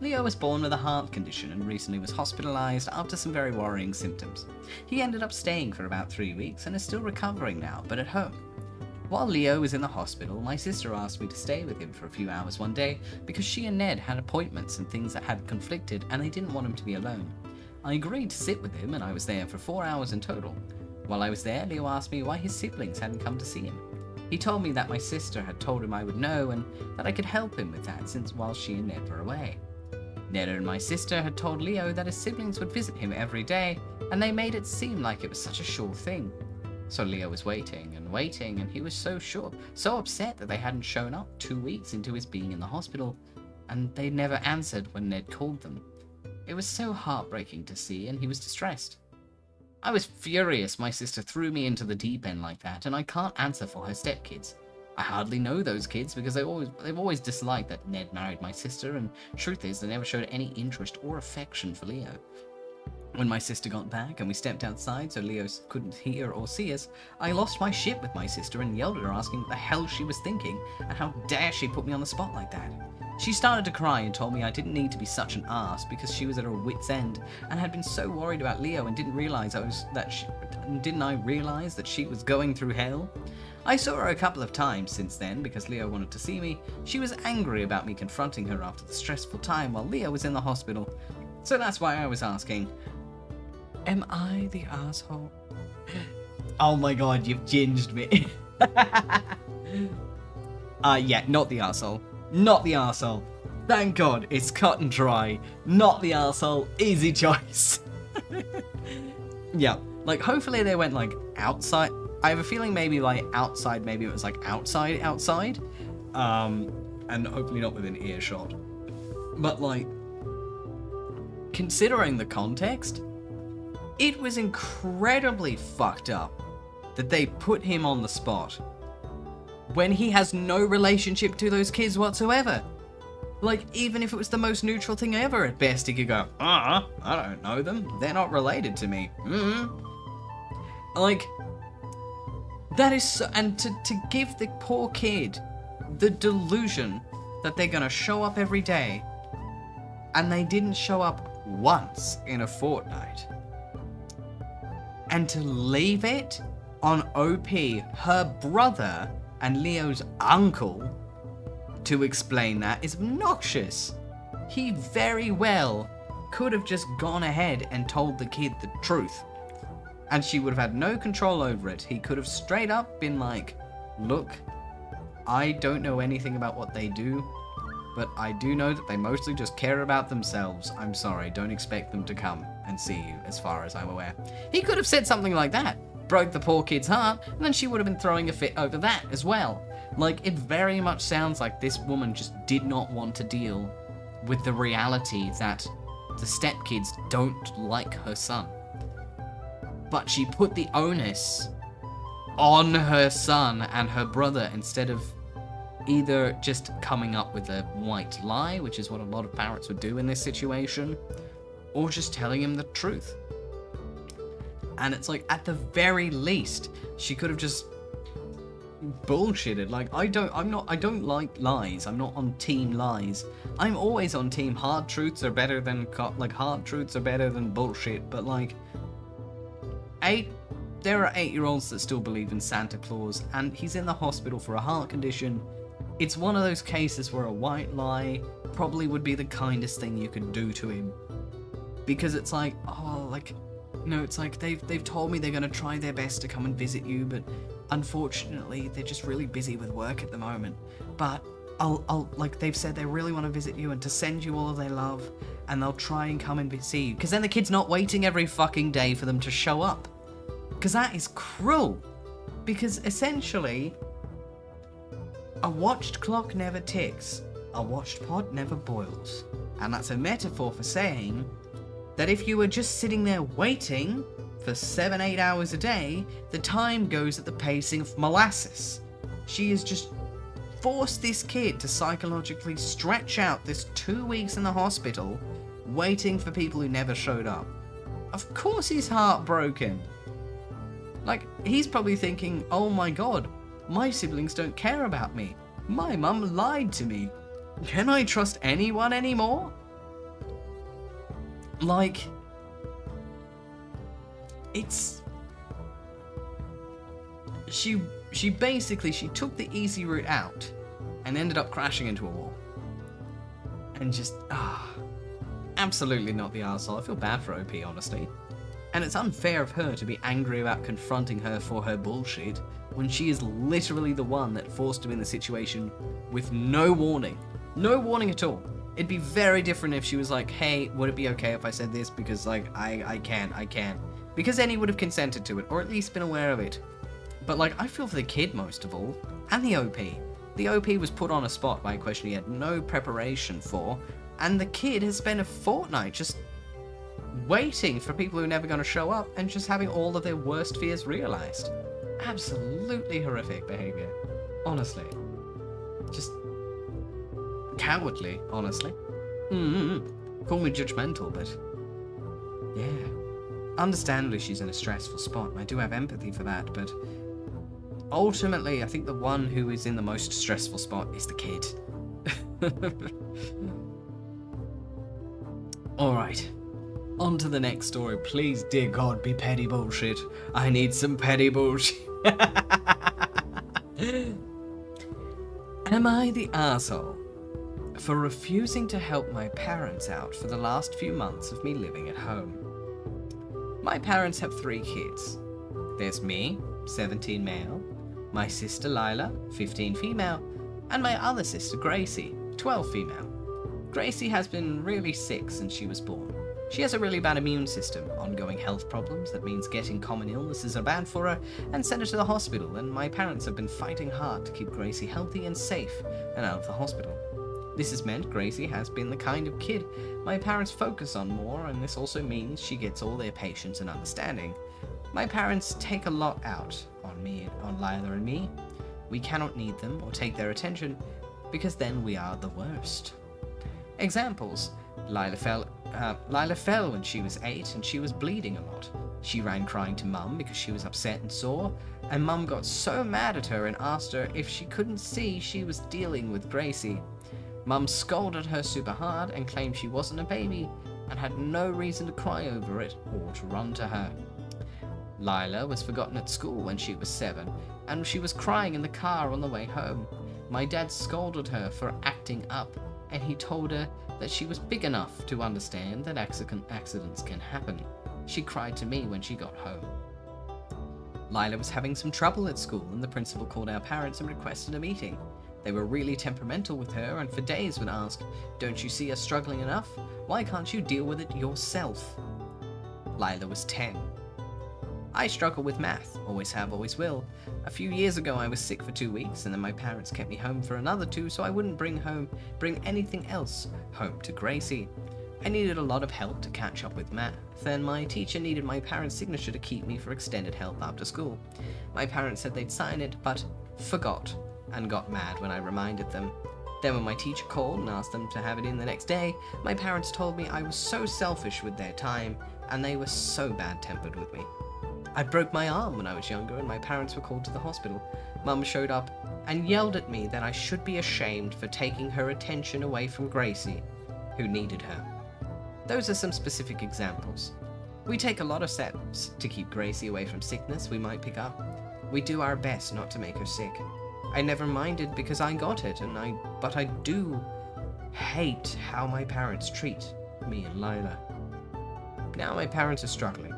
Leo was born with a heart condition and recently was hospitalized after some very worrying symptoms. He ended up staying for about 3 weeks and is still recovering now, but at home. While Leo was in the hospital, my sister asked me to stay with him for a few hours one day because she and Ned had appointments and things that had conflicted and they didn't want him to be alone. I agreed to sit with him and I was there for 4 hours in total. While I was there, Leo asked me why his siblings hadn't come to see him. He told me that my sister had told him I would know and that I could help him with that since while she and Ned were away. Ned and my sister had told Leo that his siblings would visit him every day and they made it seem like it was such a sure thing. So Leo was waiting and he was so upset that they hadn't shown up 2 weeks into his being in the hospital and they never answered when Ned called them. It was so heartbreaking to see and he was distressed. I was furious my sister threw me into the deep end like that and I can't answer for her stepkids. I hardly know those kids because they've always disliked that Ned married my sister and truth is they never showed any interest or affection for Leo. When my sister got back and we stepped outside so Leo couldn't hear or see us, I lost my shit with my sister and yelled at her asking what the hell she was thinking and how dare she put me on the spot like that. She started to cry and told me I didn't need to be such an ass because she was at her wit's end and had been so worried about Leo and didn't I realize that she was going through hell? I saw her a couple of times since then because Leo wanted to see me. She was angry about me confronting her after the stressful time while Leo was in the hospital. So that's why I was asking, am I the asshole? Oh my god, you've ginged me. Yeah, not the asshole. Not the arsehole. Thank God, it's cut and dry. Not the arsehole. Easy choice. Yeah, like hopefully they went like outside. I have a feeling maybe like outside, maybe it was like outside. And hopefully not within earshot. But like, considering the context, it was incredibly fucked up that they put him on the spot when he has no relationship to those kids whatsoever. Like, even if it was the most neutral thing ever, at best he could go, I don't know them, they're not related to me. Like, that is so, and to give the poor kid the delusion that they're gonna show up every day, and they didn't show up once in a fortnight. And to leave it on OP, her brother, and Leo's uncle to explain that is obnoxious. He very well could have just gone ahead and told the kid the truth and she would have had no control over it. He could have straight up been like, look, I don't know anything about what they do, but I do know that they mostly just care about themselves. I'm sorry, don't expect them to come and see you as far as I'm aware. He could have said something like that. Broke the poor kid's heart, and then she would have been throwing a fit over that as well. Like, it very much sounds like this woman just did not want to deal with the reality that the stepkids don't like her son. But she put the onus on her son and her brother instead of either just coming up with a white lie, which is what a lot of parents would do in this situation, or just telling him the truth. And it's like, at the very least, she could have just bullshitted. Like, I don't like lies. I'm not on team lies. I'm always on team hard truths are better than bullshit. But like, there are 8-year-olds that still believe in Santa Claus, and he's in the hospital for a heart condition. It's one of those cases where a white lie probably would be the kindest thing you could do to him. Because it's like, oh, like, no, it's like they've told me they're going to try their best to come and visit you, but unfortunately they're just really busy with work at the moment. But I'll like, they've said they really want to visit you and to send you all of their love, and they'll try and come and see you. Because then the kid's not waiting every fucking day for them to show up. Because that is cruel. Because essentially, a watched clock never ticks, a watched pot never boils. And that's a metaphor for saying that if you were just sitting there waiting for 7-8 hours a day, the time goes at the pacing of molasses. She has just forced this kid to psychologically stretch out this 2 weeks in the hospital, waiting for people who never showed up. Of course he's heartbroken. Like, he's probably thinking, oh my god, my siblings don't care about me. My mum lied to me. Can I trust anyone anymore? Like, it's... She basically took the easy route out and ended up crashing into a wall. And just, absolutely not the arsehole. I feel bad for OP, honestly. And it's unfair of her to be angry about confronting her for her bullshit when she is literally the one that forced him in the situation with no warning. No warning at all. It'd be very different if she was like, hey, would it be okay if I said this? Because, like, I can. Because then he would have consented to it, or at least been aware of it. But, like, I feel for the kid most of all, and the OP. The OP was put on a spot by a question he had no preparation for, and the kid has spent a fortnight just waiting for people who are never going to show up and just having all of their worst fears realized. Absolutely horrific behavior. Honestly. Just cowardly, honestly. Call me judgmental, but yeah. Understandably, she's in a stressful spot, and I do have empathy for that, but ultimately, I think the one who is in the most stressful spot is the kid. Alright. On to the next story. Please, dear God, be petty bullshit. I need some petty bullshit. Am I the asshole for refusing to help my parents out for the last few months of me living at home? My parents have 3 kids. There's me, 17 male, my sister Lila, 15 female, and my other sister Gracie, 12 female. Gracie has been really sick since she was born. She has a really bad immune system, ongoing health problems, that means getting common illnesses are bad for her, and sent her to the hospital, and my parents have been fighting hard to keep Gracie healthy and safe and out of the hospital. This has meant Gracie has been the kind of kid my parents focus on more, and this also means she gets all their patience and understanding. My parents take a lot out on me, on Lila and me. We cannot need them or take their attention, because then we are the worst. Examples. Lila fell when she was 8 and she was bleeding a lot. She ran crying to Mum because she was upset and sore, and Mum got so mad at her and asked her if she couldn't see she was dealing with Gracie. Mum scolded her super hard and claimed she wasn't a baby and had no reason to cry over it or to run to her. Lila was forgotten at school when she was 7, and she was crying in the car on the way home. My dad scolded her for acting up, and he told her that she was big enough to understand that accidents can happen. She cried to me when she got home. Lila was having some trouble at school, and the principal called our parents and requested a meeting. They were really temperamental with her, and for days would ask, "Don't you see us struggling enough? Why can't you deal with it yourself?" Lila was 10. I struggle with math, always have, always will. A few years ago I was sick for 2 weeks, and then my parents kept me home for another 2 so I wouldn't bring anything else home to Gracie. I needed a lot of help to catch up with math, and my teacher needed my parents' signature to keep me for extended help after school. My parents said they'd sign it, but forgot, and got mad when I reminded them. Then when my teacher called and asked them to have it in the next day, my parents told me I was so selfish with their time, and they were so bad-tempered with me. I broke my arm when I was younger, and my parents were called to the hospital. Mum showed up and yelled at me that I should be ashamed for taking her attention away from Gracie, who needed her. Those are some specific examples. We take a lot of steps to keep Gracie away from sickness we might pick up. We do our best not to make her sick. I never minded because I got it, but I do hate how my parents treat me and Lila. Now my parents are struggling.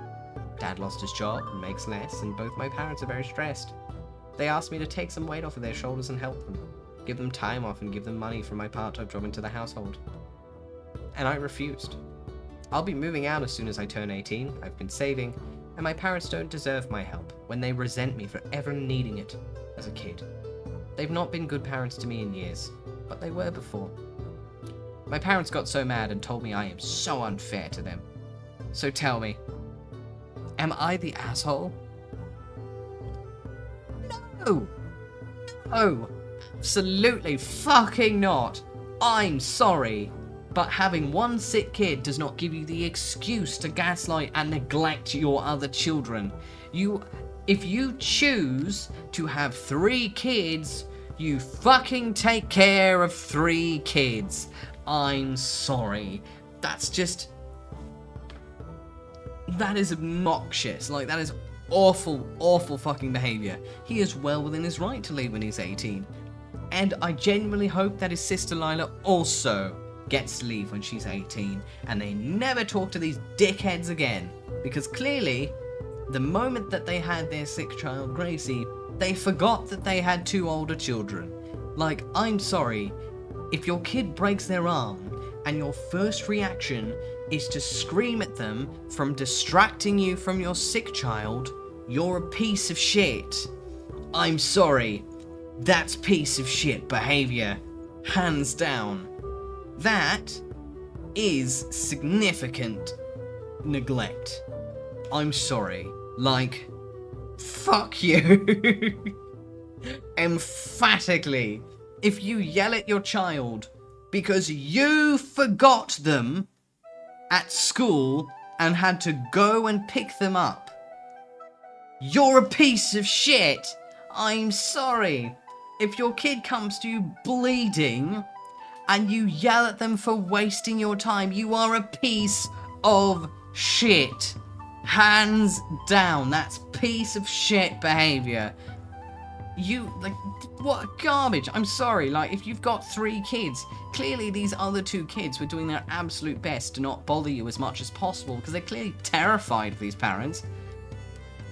Dad lost his job and makes less, and both my parents are very stressed. They asked me to take some weight off of their shoulders and help them, give them time off and give them money from my part-time job into the household. And I refused. I'll be moving out as soon as I turn 18, I've been saving, and my parents don't deserve my help when they resent me for ever needing it as a kid. They've not been good parents to me in years, but they were before. My parents got so mad and told me I am so unfair to them. So tell me, am I the asshole? No! No! Absolutely fucking not! I'm sorry, but having one sick kid does not give you the excuse to gaslight and neglect your other children. If you choose to have 3 kids, you fucking take care of 3 kids. I'm sorry. That is obnoxious. Like, that is awful, awful fucking behaviour. He is well within his right to leave when he's 18. And I genuinely hope that his sister Lila also gets to leave when she's 18. And they never talk to these dickheads again. Because clearly, the moment that they had their sick child, Gracie, they forgot that they had 2 older children. Like, I'm sorry, if your kid breaks their arm and your first reaction is to scream at them from distracting you from your sick child, you're a piece of shit. I'm sorry, that's piece of shit behaviour, hands down. That is significant neglect. I'm sorry, like, fuck you. Emphatically, if you yell at your child because you forgot them at school and had to go and pick them up, you're a piece of shit. I'm sorry. If your kid comes to you bleeding and you yell at them for wasting your time, you are a piece of shit. Hands down, that's piece of shit behaviour. What garbage. I'm sorry, like, if you've got 3 kids, clearly these other 2 kids were doing their absolute best to not bother you as much as possible, because they're clearly terrified of these parents.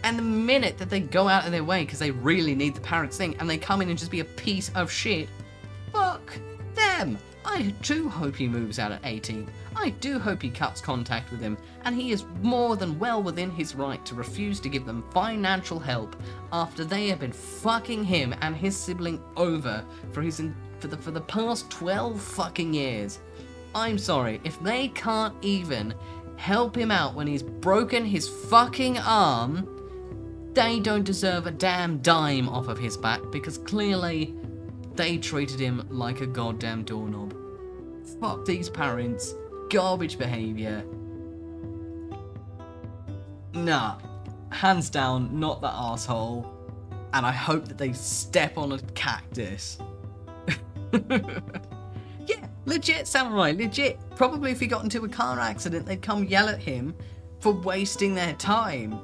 And the minute that they go out of their way because they really need the parents thing, and they come in and just be a piece of shit, fuck them. I do hope he moves out at 18. I do hope he cuts contact with him, and he is more than well within his right to refuse to give them financial help after they have been fucking him and his sibling over for the past 12 fucking years. I'm sorry, if they can't even help him out when he's broken his fucking arm, they don't deserve a damn dime off of his back, because clearly they treated him like a goddamn doorknob. Fuck these parents. Garbage behaviour. Nah. Hands down, not that arsehole. And I hope that they step on a cactus. Yeah, legit samurai, legit. Probably if he got into a car accident, they'd come yell at him for wasting their time.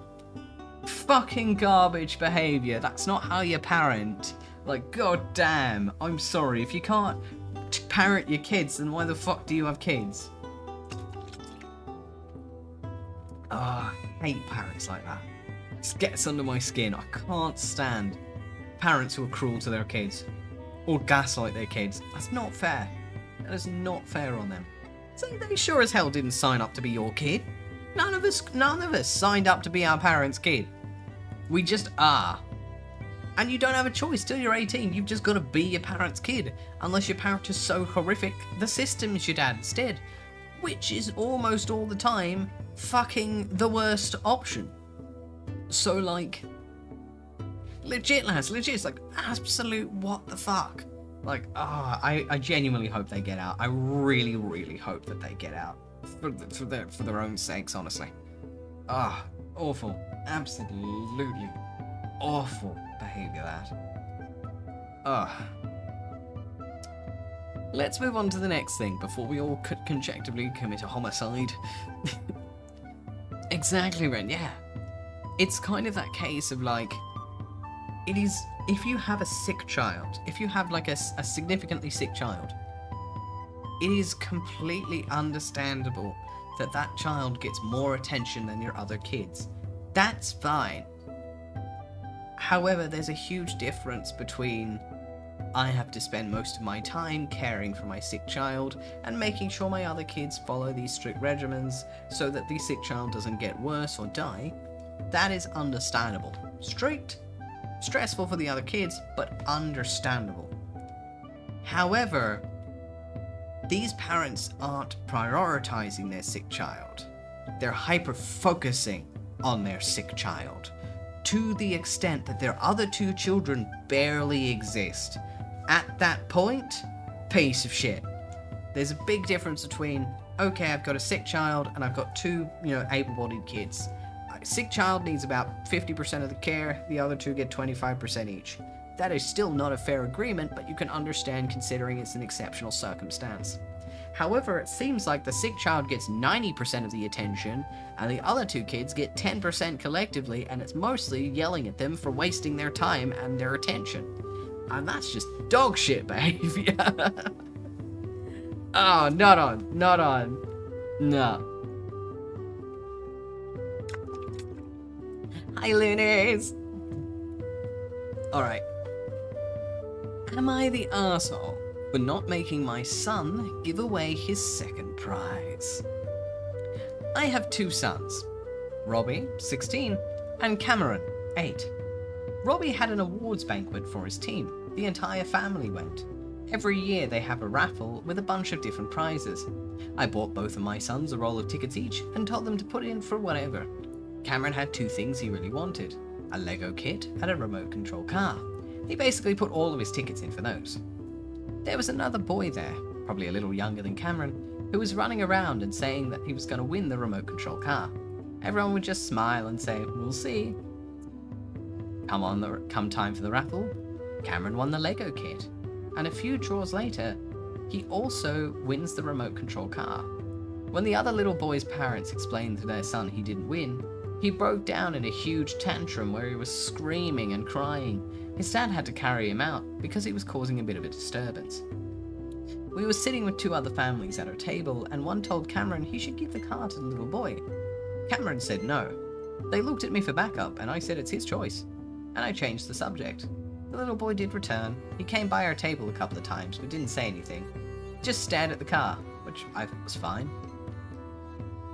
Fucking garbage behaviour. That's not how you parent. Like, goddamn. I'm sorry. If you can't parent your kids, then why the fuck do you have kids? I hate parents like that. It gets under my skin. I can't stand parents who are cruel to their kids or gaslight their kids. That's not fair. That is not fair on them. So they sure as hell didn't sign up to be your kid. None of us signed up to be our parents' kid. We just are. And you don't have a choice till you're 18. You've just got to be your parents' kid. Unless your parent is so horrific, the system's your dad instead. Which is almost all the time fucking the worst option. So, like, Legit, lads, legit. It's like absolute what the fuck. Like, I genuinely hope they get out. I really, really hope that they get out for their own sakes, honestly. Awful, absolutely awful behavior, that. Let's move on to the next thing before we all could conjectively commit a homicide. Exactly, Ren, yeah. It's kind of that case of like, it is, if you have a sick child, if you have like a significantly sick child, it is completely understandable that that child gets more attention than your other kids. That's fine. However, there's a huge difference between I have to spend most of my time caring for my sick child and making sure my other kids follow these strict regimens so that the sick child doesn't get worse or die. That is understandable. Strict, stressful for the other kids, but understandable. However, these parents aren't prioritizing their sick child. They're hyper-focusing on their sick child to the extent that their other two children barely exist. At that point, piece of shit. There's a big difference between, okay, I've got a sick child and I've got two, able-bodied kids. A sick child needs about 50% of the care, the other two get 25% each. That is still not a fair agreement, but you can understand considering it's an exceptional circumstance. However, it seems like the sick child gets 90% of the attention, and the other two kids get 10% collectively, and it's mostly yelling at them for wasting their time and their attention. And that's just dog shit behavior. Oh, not on. No. Hi, loonies. Alright. Am I the arsehole for not making my son give away his second prize? I have two sons, Robbie, 16, and Cameron, 8. Robbie had an awards banquet for his team. The entire family went. Every year they have a raffle with a bunch of different prizes. I bought both of my sons a roll of tickets each and told them to put in for whatever. Cameron had two things he really wanted, a Lego kit and a remote control car. He basically put all of his tickets in for those. There was another boy there, probably a little younger than Cameron, who was running around and saying that he was going to win the remote control car. Everyone would just smile and say, "We'll see." Come time for the raffle, Cameron won the Lego kit, and a few draws later, he also wins the remote control car. When the other little boy's parents explained to their son he didn't win, he broke down in a huge tantrum where he was screaming and crying. His dad had to carry him out because he was causing a bit of a disturbance. We were sitting with two other families at our table, and one told Cameron he should give the car to the little boy. Cameron said no. They looked at me for backup, and I said it's his choice. And I changed the subject. The little boy did return. He came by our table a couple of times, but didn't say anything. Just stared at the car, which I thought was fine.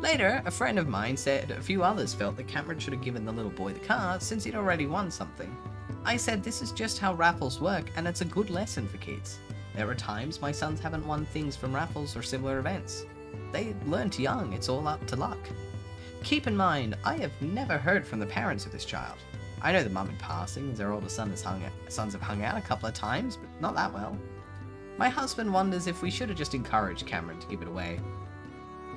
Later, a friend of mine said a few others felt that Cameron should have given the little boy the car since he'd already won something. I said this is just how raffles work, and it's a good lesson for kids. There are times my sons haven't won things from raffles or similar events. They learnt young, it's all up to luck. Keep in mind, I have never heard from the parents of this child. I know the mum in passing, as their older sons have hung out a couple of times, but not that well. My husband wonders if we should have just encouraged Cameron to give it away.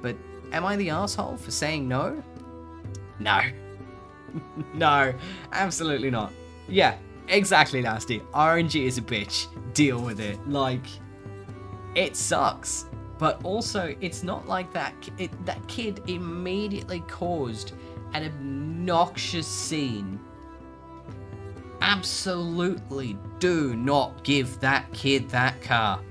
But am I the asshole for saying no? No. No, absolutely not. Yeah, exactly, Nasty. RNG is a bitch. Deal with it. Like, it sucks. But also, it's not like that kid immediately caused an obnoxious scene. Absolutely do not give that kid that car.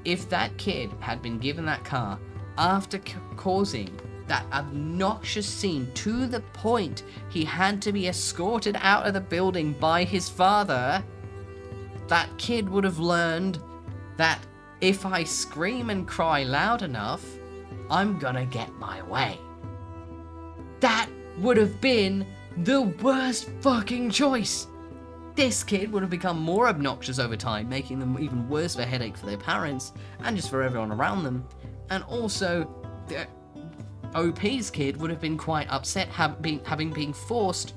If that kid had been given that car after causing that obnoxious scene to the point he had to be escorted out of the building by his father, that kid would have learned that if I scream and cry loud enough, I'm gonna get my way. That would have been the worst fucking choice. This kid would have become more obnoxious over time, making them even worse of a headache for their parents and just for everyone around them. And also, the OP's kid would have been quite upset having been forced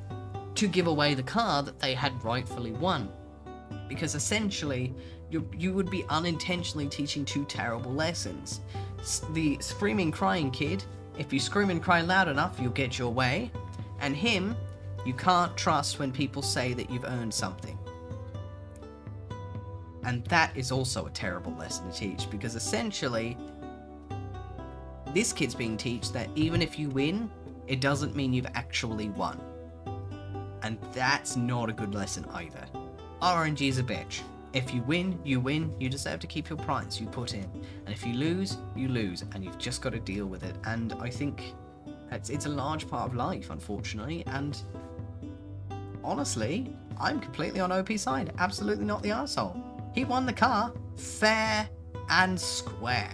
to give away the car that they had rightfully won. Because essentially, you would be unintentionally teaching two terrible lessons. The screaming, crying kid, if you scream and cry loud enough, you'll get your way. And him, you can't trust when people say that you've earned something. And that is also a terrible lesson to teach, because essentially, this kid's being taught that even if you win, it doesn't mean you've actually won. And that's not a good lesson either. RNG's a bitch. If you win, you win. You deserve to keep your prize you put in. And if you lose, you lose. And you've just got to deal with it. And I think it's a large part of life, unfortunately. And honestly, I'm completely on OP's side. Absolutely not the arsehole. He won the car fair and square.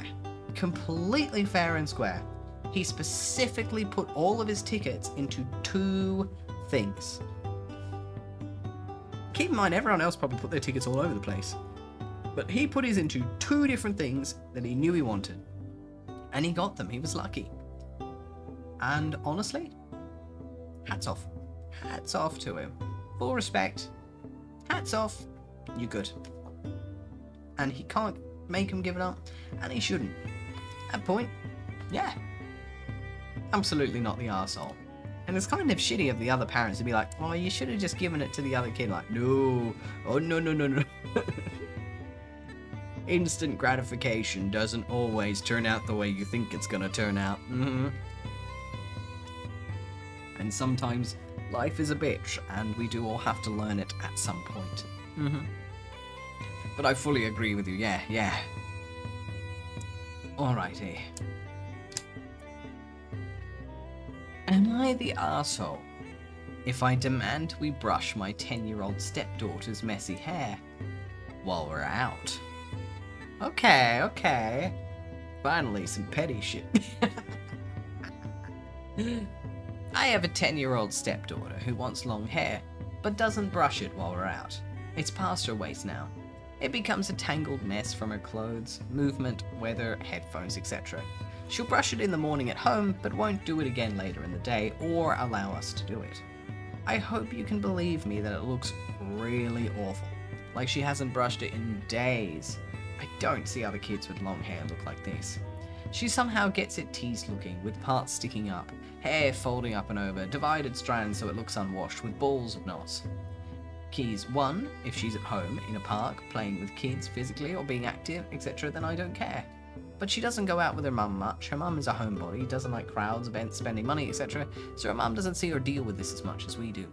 Completely fair and square. He specifically put all of his tickets into 2 things. Keep in mind, everyone else probably put their tickets all over the place. But he put his into 2 different things that he knew he wanted. And he got them. He was lucky. And honestly, hats off. Hats off to him. Full respect. Hats off. You're good. And he can't make him give it up. And he shouldn't. At that point, yeah. Absolutely not the arsehole. And it's kind of shitty of the other parents to be like, oh, you should have just given it to the other kid. Like, no. Oh, no. Instant gratification doesn't always turn out the way you think it's gonna turn out. And sometimes life is a bitch, and we do all have to learn it at some point. But I fully agree with you, yeah. Alrighty. Am I the arsehole if I demand we brush my 10-year-old stepdaughter's messy hair while we're out? Okay. Finally, some petty shit. I have a 10-year-old stepdaughter who wants long hair, but doesn't brush it while we're out. It's past her waist now. It becomes a tangled mess from her clothes, movement, weather, headphones, etc. She'll brush it in the morning at home, but won't do it again later in the day, or allow us to do it. I hope you can believe me that it looks really awful, like she hasn't brushed it in days. I don't see other kids with long hair look like this. She somehow gets it teased looking, with parts sticking up, hair folding up and over, divided strands so it looks unwashed, with balls of knots. Keys 1, if she's at home, in a park, playing with kids physically or being active, etc., then I don't care. But she doesn't go out with her mum much. Her mum is a homebody, doesn't like crowds, events, spending money, etc., so her mum doesn't see or deal with this as much as we do.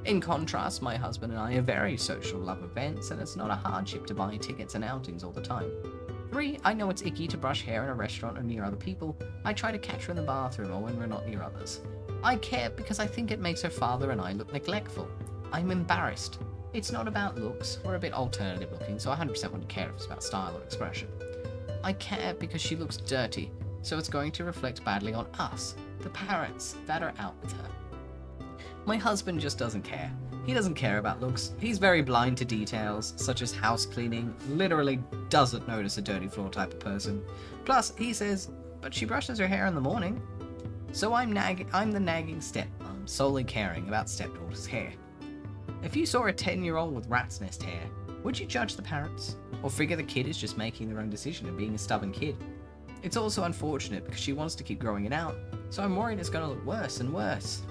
In contrast, my husband and I are very social, love events, and it's not a hardship to buy tickets and outings all the time. 3, I know it's icky to brush hair in a restaurant or near other people. I try to catch her in the bathroom or when we're not near others. I care because I think it makes her father and I look neglectful. I'm embarrassed. It's not about looks. We're a bit alternative looking, so I 100% wouldn't care if it's about style or expression. I care because she looks dirty, so it's going to reflect badly on us, the parents that are out with her. My husband just doesn't care. He doesn't care about looks. He's very blind to details, such as house cleaning, literally doesn't notice a dirty floor type of person. Plus, he says, but she brushes her hair in the morning. So I'm the nagging stepmom, solely caring about stepdaughter's hair. If you saw a 10-year-old with rat's nest hair, would you judge the parents? Or figure the kid is just making their own decision and being a stubborn kid? It's also unfortunate because she wants to keep growing it out, so I'm worried it's going to look worse and worse.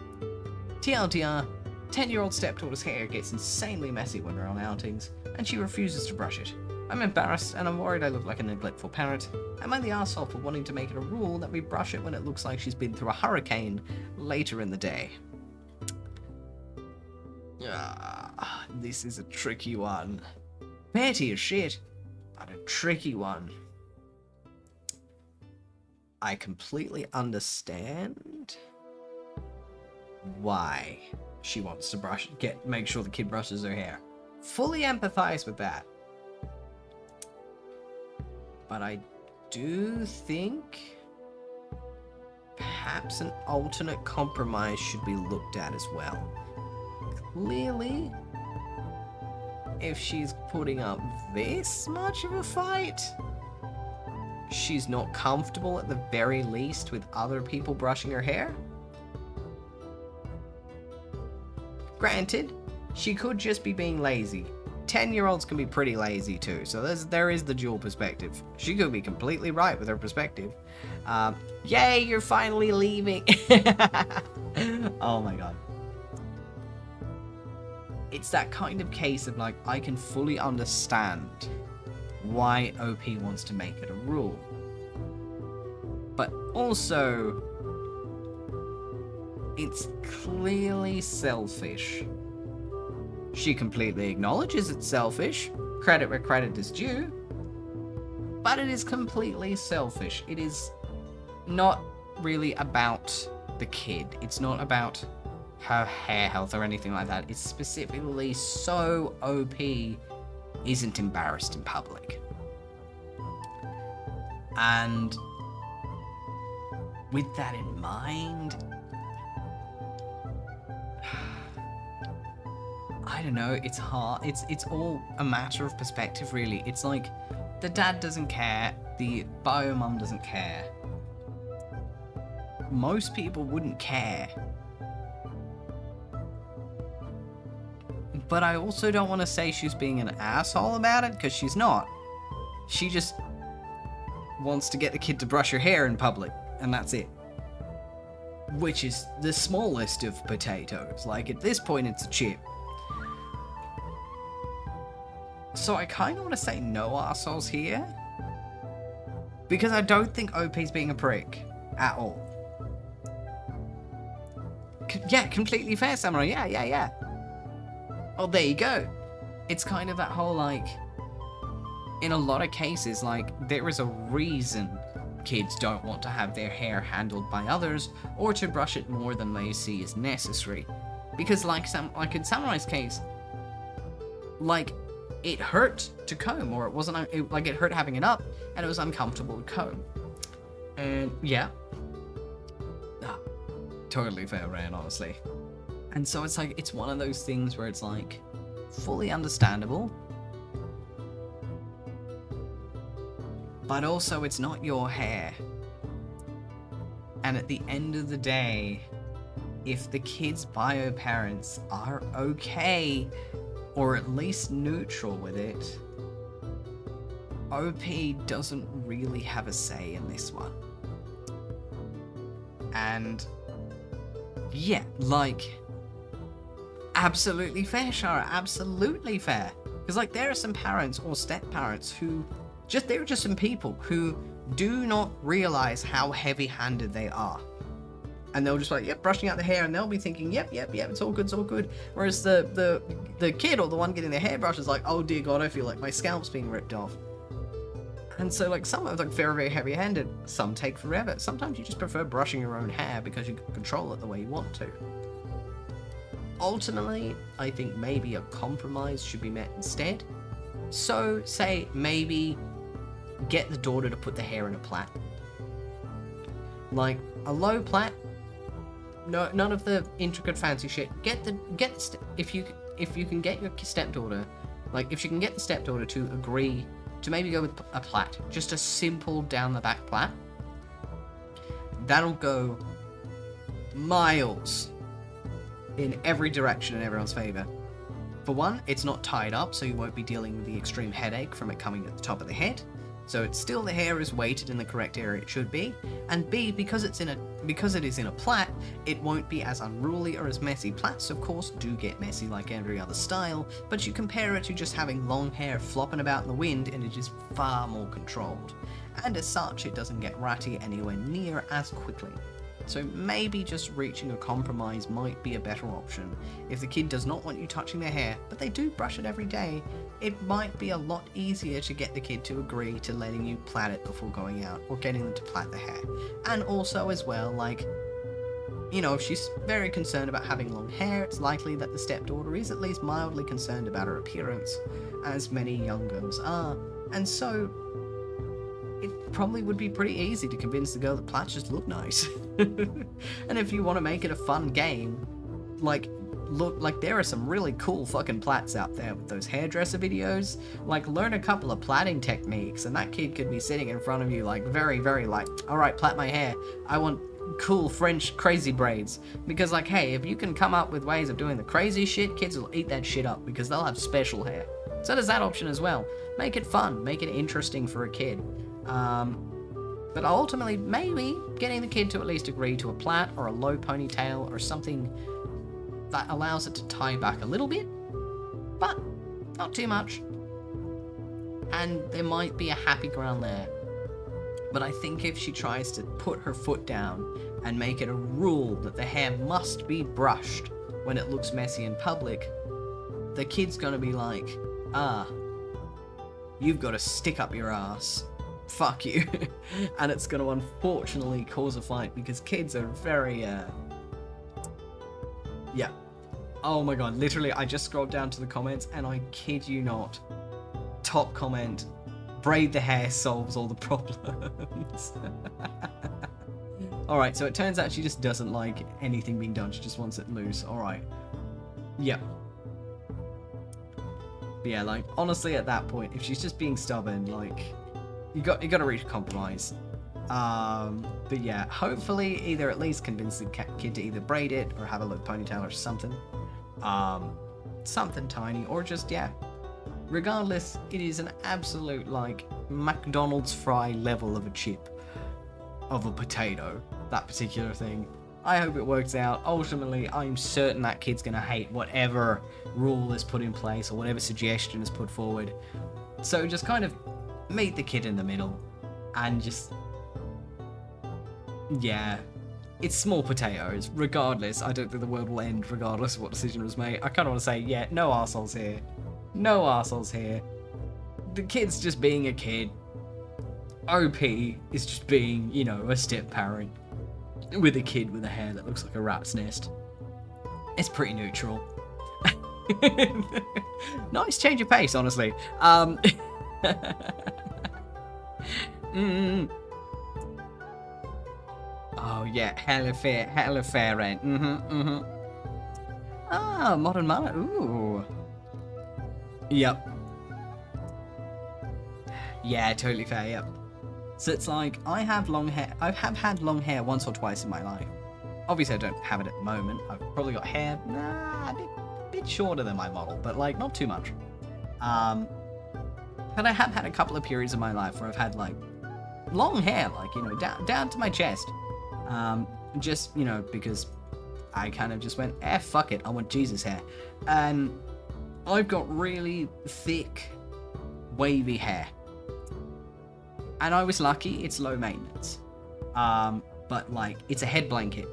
TLDR, 10-year-old stepdaughter's hair gets insanely messy when we're on outings, and she refuses to brush it. I'm embarrassed and I'm worried I look like a neglectful parent. Am I the arsehole for wanting to make it a rule that we brush it when it looks like she's been through a hurricane later in the day? This is a tricky one. Petty as shit, but a tricky one. I completely understand why she wants to make sure the kid brushes her hair. Fully empathize with that. But I do think perhaps an alternate compromise should be looked at as well. Clearly, if she's putting up this much of a fight, she's not comfortable at the very least with other people brushing her hair. Granted, she could just be being lazy. 10-year-olds can be pretty lazy too, so there is the dual perspective. She could be completely right with her perspective. Yay, you're finally leaving. Oh my god. It's that kind of case of like, I can fully understand why OP wants to make it a rule. But also, it's clearly selfish. She completely acknowledges it's selfish. Credit where credit is due. But it is completely selfish. It is not really about the kid. It's not about her hair health or anything like that. It's specifically so OP isn't embarrassed in public. And with that in mind, I don't know, it's hard. It's all a matter of perspective, really. It's like, the dad doesn't care, the bio mum doesn't care. Most people wouldn't care. But I also don't want to say she's being an asshole about it, because she's not. She just wants to get the kid to brush her hair in public, and that's it. Which is the smallest of potatoes. Like, at this point, it's a chip. So I kind of want to say no assholes here. Because I don't think OP's being a prick. At all. Yeah, completely fair, Samurai. Yeah. Oh, there you go. It's kind of that whole, like... In a lot of cases, like, there is a reason kids don't want to have their hair handled by others, or to brush it more than they see as necessary. Because, like in Samurai's case, like... it hurt to comb, or it wasn't, it hurt having it up, and it was uncomfortable to comb. And yeah, totally fair, Ryan, honestly. And so it's like, it's one of those things where it's like, fully understandable, but also it's not your hair. And at the end of the day, if the kid's bio parents are okay, or at least neutral with it, OP doesn't really have a say in this one. And yeah, like, absolutely fair, Shara, absolutely fair. Because like, there are some parents or step-parents who they're just some people who do not realize how heavy-handed they are. And they'll just be like, yep, brushing out the hair, and they'll be thinking, yep, it's all good. Whereas the kid or the one getting their hair brushed is like, oh dear God, I feel like my scalp's being ripped off. And so like, some are like very, very heavy-handed, some take forever. Sometimes you just prefer brushing your own hair because you can control it the way you want to. Ultimately, I think maybe a compromise should be met instead. So, say, maybe get the daughter to put the hair in a plait. Like, a low plait. No, none of the intricate fancy shit. If you can get your stepdaughter, like if she can get the stepdaughter to agree to maybe go with a plait, just a simple down the back plait, that'll go miles in every direction in everyone's favor. For one, it's not tied up, so you won't be dealing with the extreme headache from it coming at the top of the head. So it's still, the hair is weighted in the correct area it should be. And B, because it is in a plait, it won't be as unruly or as messy. Plaits, of course, do get messy like every other style, but you compare it to just having long hair flopping about in the wind, and it is far more controlled. And as such, it doesn't get ratty anywhere near as quickly. So maybe just reaching a compromise might be a better option. If the kid does not want you touching their hair, but they do brush it every day, it might be a lot easier to get the kid to agree to letting you plait it before going out, or getting them to plait the hair. And also as well, like, you know, if she's very concerned about having long hair, it's likely that the stepdaughter is at least mildly concerned about her appearance, as many young girls are. And so it probably would be pretty easy to convince the girl that plaits just look nice. And if you want to make it a fun game, like, look, like, there are some really cool fucking plaits out there with those hairdresser videos. Like, learn a couple of plaiting techniques, and that kid could be sitting in front of you, like, very, very, like, alright, plait my hair. I want cool French crazy braids. Because, like, hey, if you can come up with ways of doing the crazy shit, kids will eat that shit up because they'll have special hair. So there's that option as well. Make it fun, make it interesting for a kid. But ultimately, maybe getting the kid to at least agree to a plait or a low ponytail or something that allows it to tie back a little bit, but not too much. And there might be a happy ground there. But I think if she tries to put her foot down and make it a rule that the hair must be brushed when it looks messy in public, the kid's gonna be like, you've got to stick up your ass. Fuck you. And it's gonna unfortunately cause a fight because kids are very, yeah. Oh my god, literally, I just scrolled down to the comments and I kid you not. Top comment, braid the hair solves all the problems. Alright, so it turns out she just doesn't like anything being done, she just wants it loose. Alright. Yep. But yeah, like, honestly at that point, if she's just being stubborn, like, you got to reach a compromise. But yeah, hopefully either at least convince the kid to either braid it or have a low ponytail or something. Something tiny, or just, yeah. Regardless, it is an absolute, like, McDonald's fry level of a chip. Of a potato. That particular thing. I hope it works out. Ultimately, I'm certain that kid's gonna hate whatever rule is put in place or whatever suggestion is put forward. So just kind of meet the kid in the middle. And just... yeah. It's small potatoes. Regardless, I don't think the world will end regardless of what decision was made. I kind of want to say, yeah, no arseholes here. No arseholes here. The kid's just being a kid. OP is just being, you know, a step parent. With a kid with a hair that looks like a rat's nest. It's pretty neutral. Nice change of pace, honestly. Oh yeah, hella fair rent. Ah, modern mama. Ooh. Yep. Yeah, totally fair. Yep. So it's like, I have long hair. I have had long hair once or twice in my life. Obviously, I don't have it at the moment. I've probably got hair, a bit shorter than my model, but like not too much. But I have had a couple of periods in my life where I've had like long hair, like, you know, down to my chest. Just, you know, because I kind of just went, fuck it, I want Jesus hair. And I've got really thick, wavy hair. And I was lucky, it's low maintenance. But like, it's a head blanket.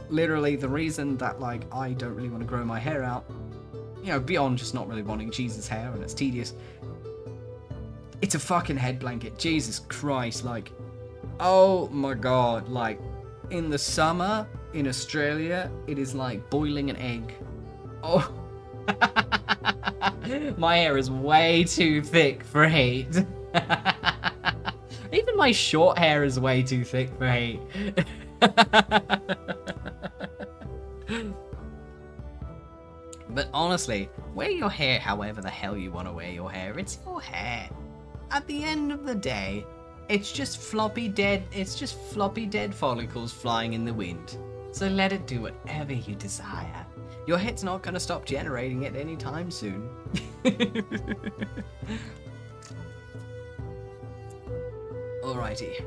Literally, the reason that like, I don't really want to grow my hair out, you know, beyond just not really wanting Jesus hair and it's tedious, it's a fucking head blanket. Jesus Christ, like, oh my god, like, in the summer in Australia, it is like boiling an egg. Oh. My hair is way too thick for heat. Even my short hair is way too thick for heat. But honestly, wear your hair however the hell you want to wear your hair. It's your hair. At the end of the day, it's just floppy dead follicles flying in the wind. So let it do whatever you desire. Your head's not going to stop generating it anytime soon. Alrighty.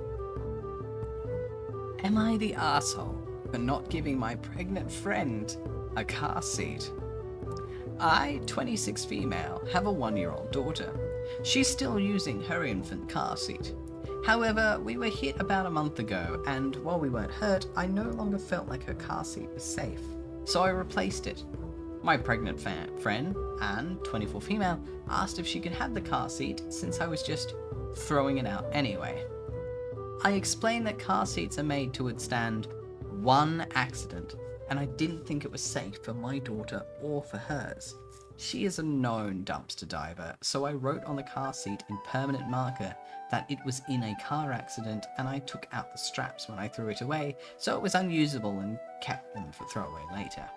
Am I the asshole for not giving my pregnant friend a car seat? I, 26 female, have a 1-year-old daughter. She's still using her infant car seat. However, we were hit about a month ago, and while we weren't hurt, I no longer felt like her car seat was safe. So I replaced it. My pregnant friend, and 24 female, asked if she could have the car seat since I was just throwing it out anyway. I explained that car seats are made to withstand one accident, and I didn't think it was safe for my daughter or for hers. She is a known dumpster diver, so I wrote on the car seat in permanent marker that it was in a car accident, and I took out the straps when I threw it away, so it was unusable and kept them for throwaway later.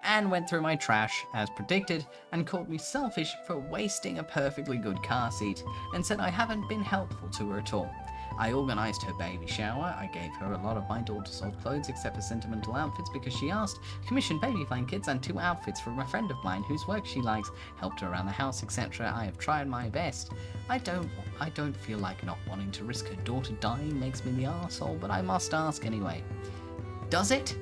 Anne went through my trash, as predicted, and called me selfish for wasting a perfectly good car seat, and said I haven't been helpful to her at all. I organised her baby shower. I gave her a lot of my daughter's old clothes except for sentimental outfits because she asked. Commissioned baby blankets and 2 outfits from a friend of mine whose work she likes. Helped her around the house, etc. I have tried my best. I don't feel like not wanting to risk her daughter dying makes me the arsehole, but I must ask anyway. Does it?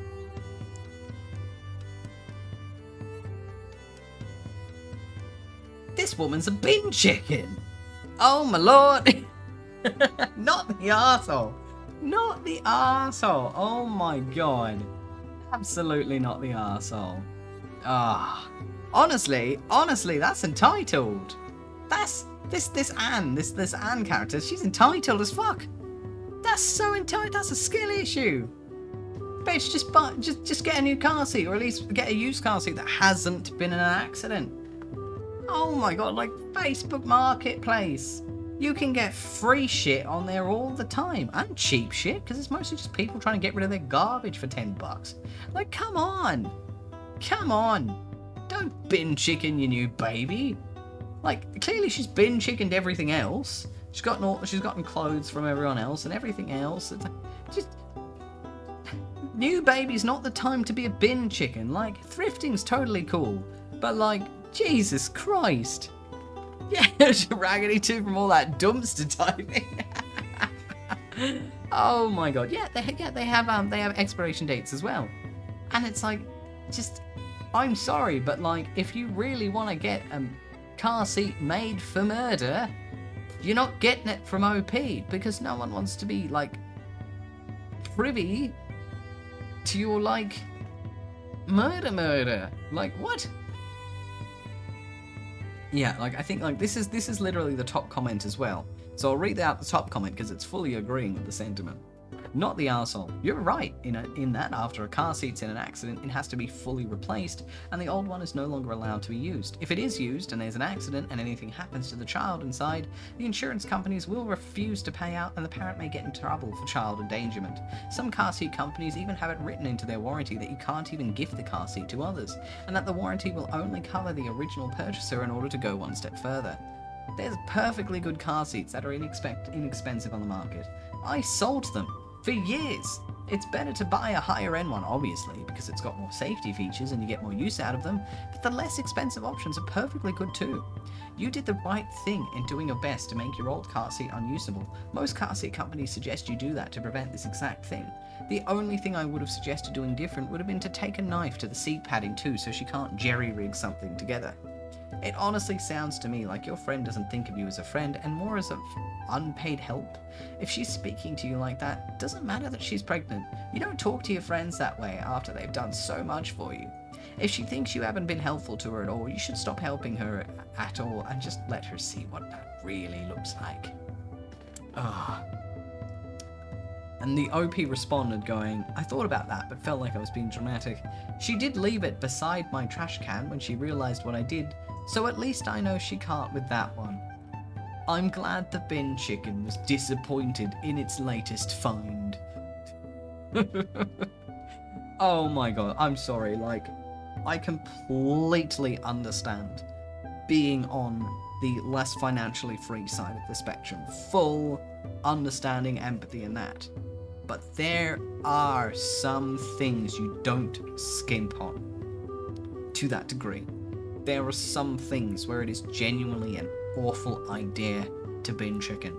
This woman's a bin chicken! Oh my lord! Not the arsehole! Not the arsehole! Oh my god. Absolutely not the arsehole. Ah. Honestly, that's entitled. That's this Anne character, she's entitled as fuck. That's so entitled, that's a skill issue. Bitch, just get a new car seat, or at least get a used car seat that hasn't been in an accident. Oh my god, like Facebook Marketplace. You can get free shit on there all the time. And cheap shit, because it's mostly just people trying to get rid of their garbage for $10. Like, come on. Come on. Don't bin chicken your new baby. Like, clearly she's bin chickened everything else. She's gotten clothes from everyone else and everything else. It's like, just... New baby's not the time to be a bin chicken. Like, thrifting's totally cool. But like, Jesus Christ. Yeah, Raggedy 2 from all that dumpster typing. Oh my god. Yeah, they have expiration dates as well. And it's like, just, I'm sorry, but like, if you really want to get a car seat made for murder, you're not getting it from OP, because no one wants to be like privy to your like murder. Like, what? Yeah, like, I think, like, this is literally the top comment as well. So I'll read out the top comment because it's fully agreeing with the sentiment. Not the arsehole. You're right in that after a car seat's in an accident, it has to be fully replaced, and the old one is no longer allowed to be used. If it is used and there's an accident and anything happens to the child inside, the insurance companies will refuse to pay out and the parent may get in trouble for child endangerment. Some car seat companies even have it written into their warranty that you can't even gift the car seat to others, and that the warranty will only cover the original purchaser in order to go one step further. There's perfectly good car seats that are inexpensive on the market. I sold them for years. It's better to buy a higher end one, obviously, because it's got more safety features and you get more use out of them, but the less expensive options are perfectly good too. You did the right thing in doing your best to make your old car seat unusable. Most car seat companies suggest you do that to prevent this exact thing. The only thing I would have suggested doing different would have been to take a knife to the seat padding too, so she can't jerry-rig something together. It honestly sounds to me like your friend doesn't think of you as a friend and more as of unpaid help. If she's speaking to you like that, it doesn't matter that she's pregnant. You don't talk to your friends that way after they've done so much for you. If she thinks you haven't been helpful to her at all, you should stop helping her at all and just let her see what that really looks like. Ugh. And the OP responded going, I thought about that but felt like I was being dramatic. She did leave it beside my trash can when she realised what I did, so at least I know she can't with that one. I'm glad the bin chicken was disappointed in its latest find. Oh my god, I'm sorry, like, I completely understand being on the less financially free side of the spectrum. Full understanding, empathy in that. But there are some things you don't skimp on to that degree. There are some things where it is genuinely an awful idea to bin chicken.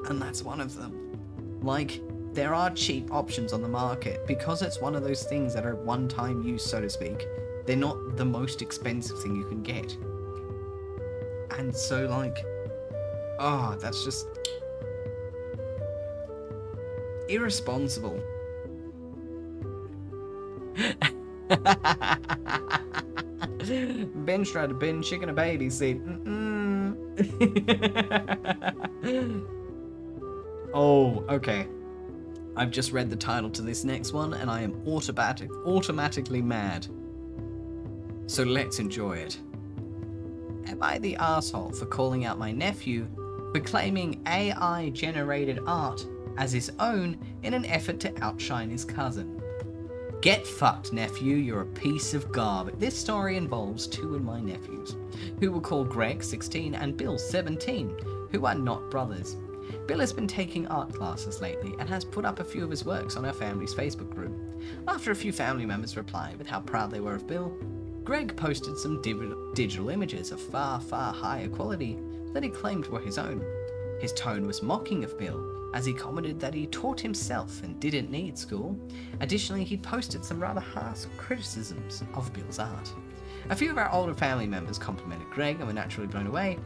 And that's one of them. Like, there are cheap options on the market because it's one of those things that are one-time use, so to speak. They're not the most expensive thing you can get. And so, like, oh, that's just irresponsible. Ben's tried to bin chicken a baby seat. Oh, okay. I've just read the title to this next one and I am automatically mad. So let's enjoy it. Am I the arsehole for calling out my nephew for claiming AI-generated art as his own in an effort to outshine his cousin? Get fucked, nephew, you're a piece of garbage. This story involves two of my nephews, who were called Greg, 16, and Bill, 17, who are not brothers. Bill has been taking art classes lately and has put up a few of his works on our family's Facebook group. After a few family members replied with how proud they were of Bill, Greg posted some digital images of far, far higher quality that he claimed were his own. His tone was mocking of Bill, as he commented that he taught himself and didn't need school. Additionally, he posted some rather harsh criticisms of Bill's art. A few of our older family members complimented Greg and were naturally blown away,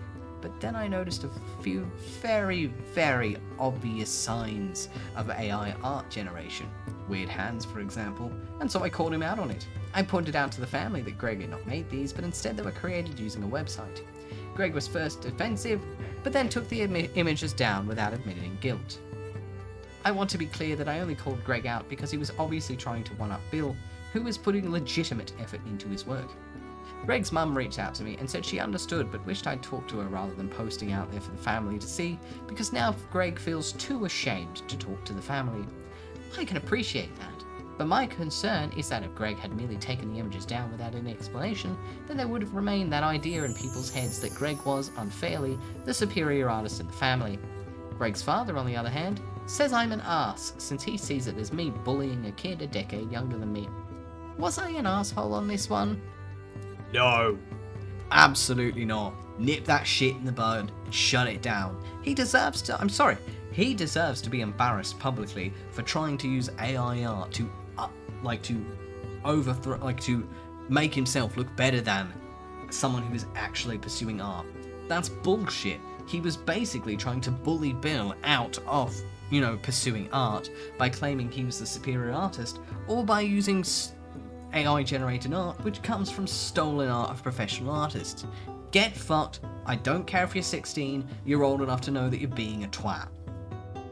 but then I noticed a few very, very obvious signs of AI art generation. Weird hands, for example, and so I called him out on it. I pointed out to the family that Greg had not made these, but instead they were created using a website. Greg was first defensive, but then took the images down without admitting guilt. I want to be clear that I only called Greg out because he was obviously trying to one-up Bill, who was putting legitimate effort into his work. Greg's mum reached out to me and said she understood but wished I'd talked to her rather than posting out there for the family to see, because now Greg feels too ashamed to talk to the family. I can appreciate that, but my concern is that if Greg had merely taken the images down without any explanation, then there would have remained that idea in people's heads that Greg was, unfairly, the superior artist in the family. Greg's father, on the other hand, says I'm an arse, since he sees it as me bullying a kid a decade younger than me. Was I an asshole on this one? No. Absolutely not. Nip that shit in the bud. Shut it down. He deserves to be embarrassed publicly for trying to use AI art to to make himself look better than someone who is actually pursuing art. That's bullshit. He was basically trying to bully Bill out of, pursuing art by claiming he was the superior artist, or by using AI generated art, which comes from stolen art of professional artists. Get fucked. I don't care if you're 16, you're old enough to know that you're being a twat.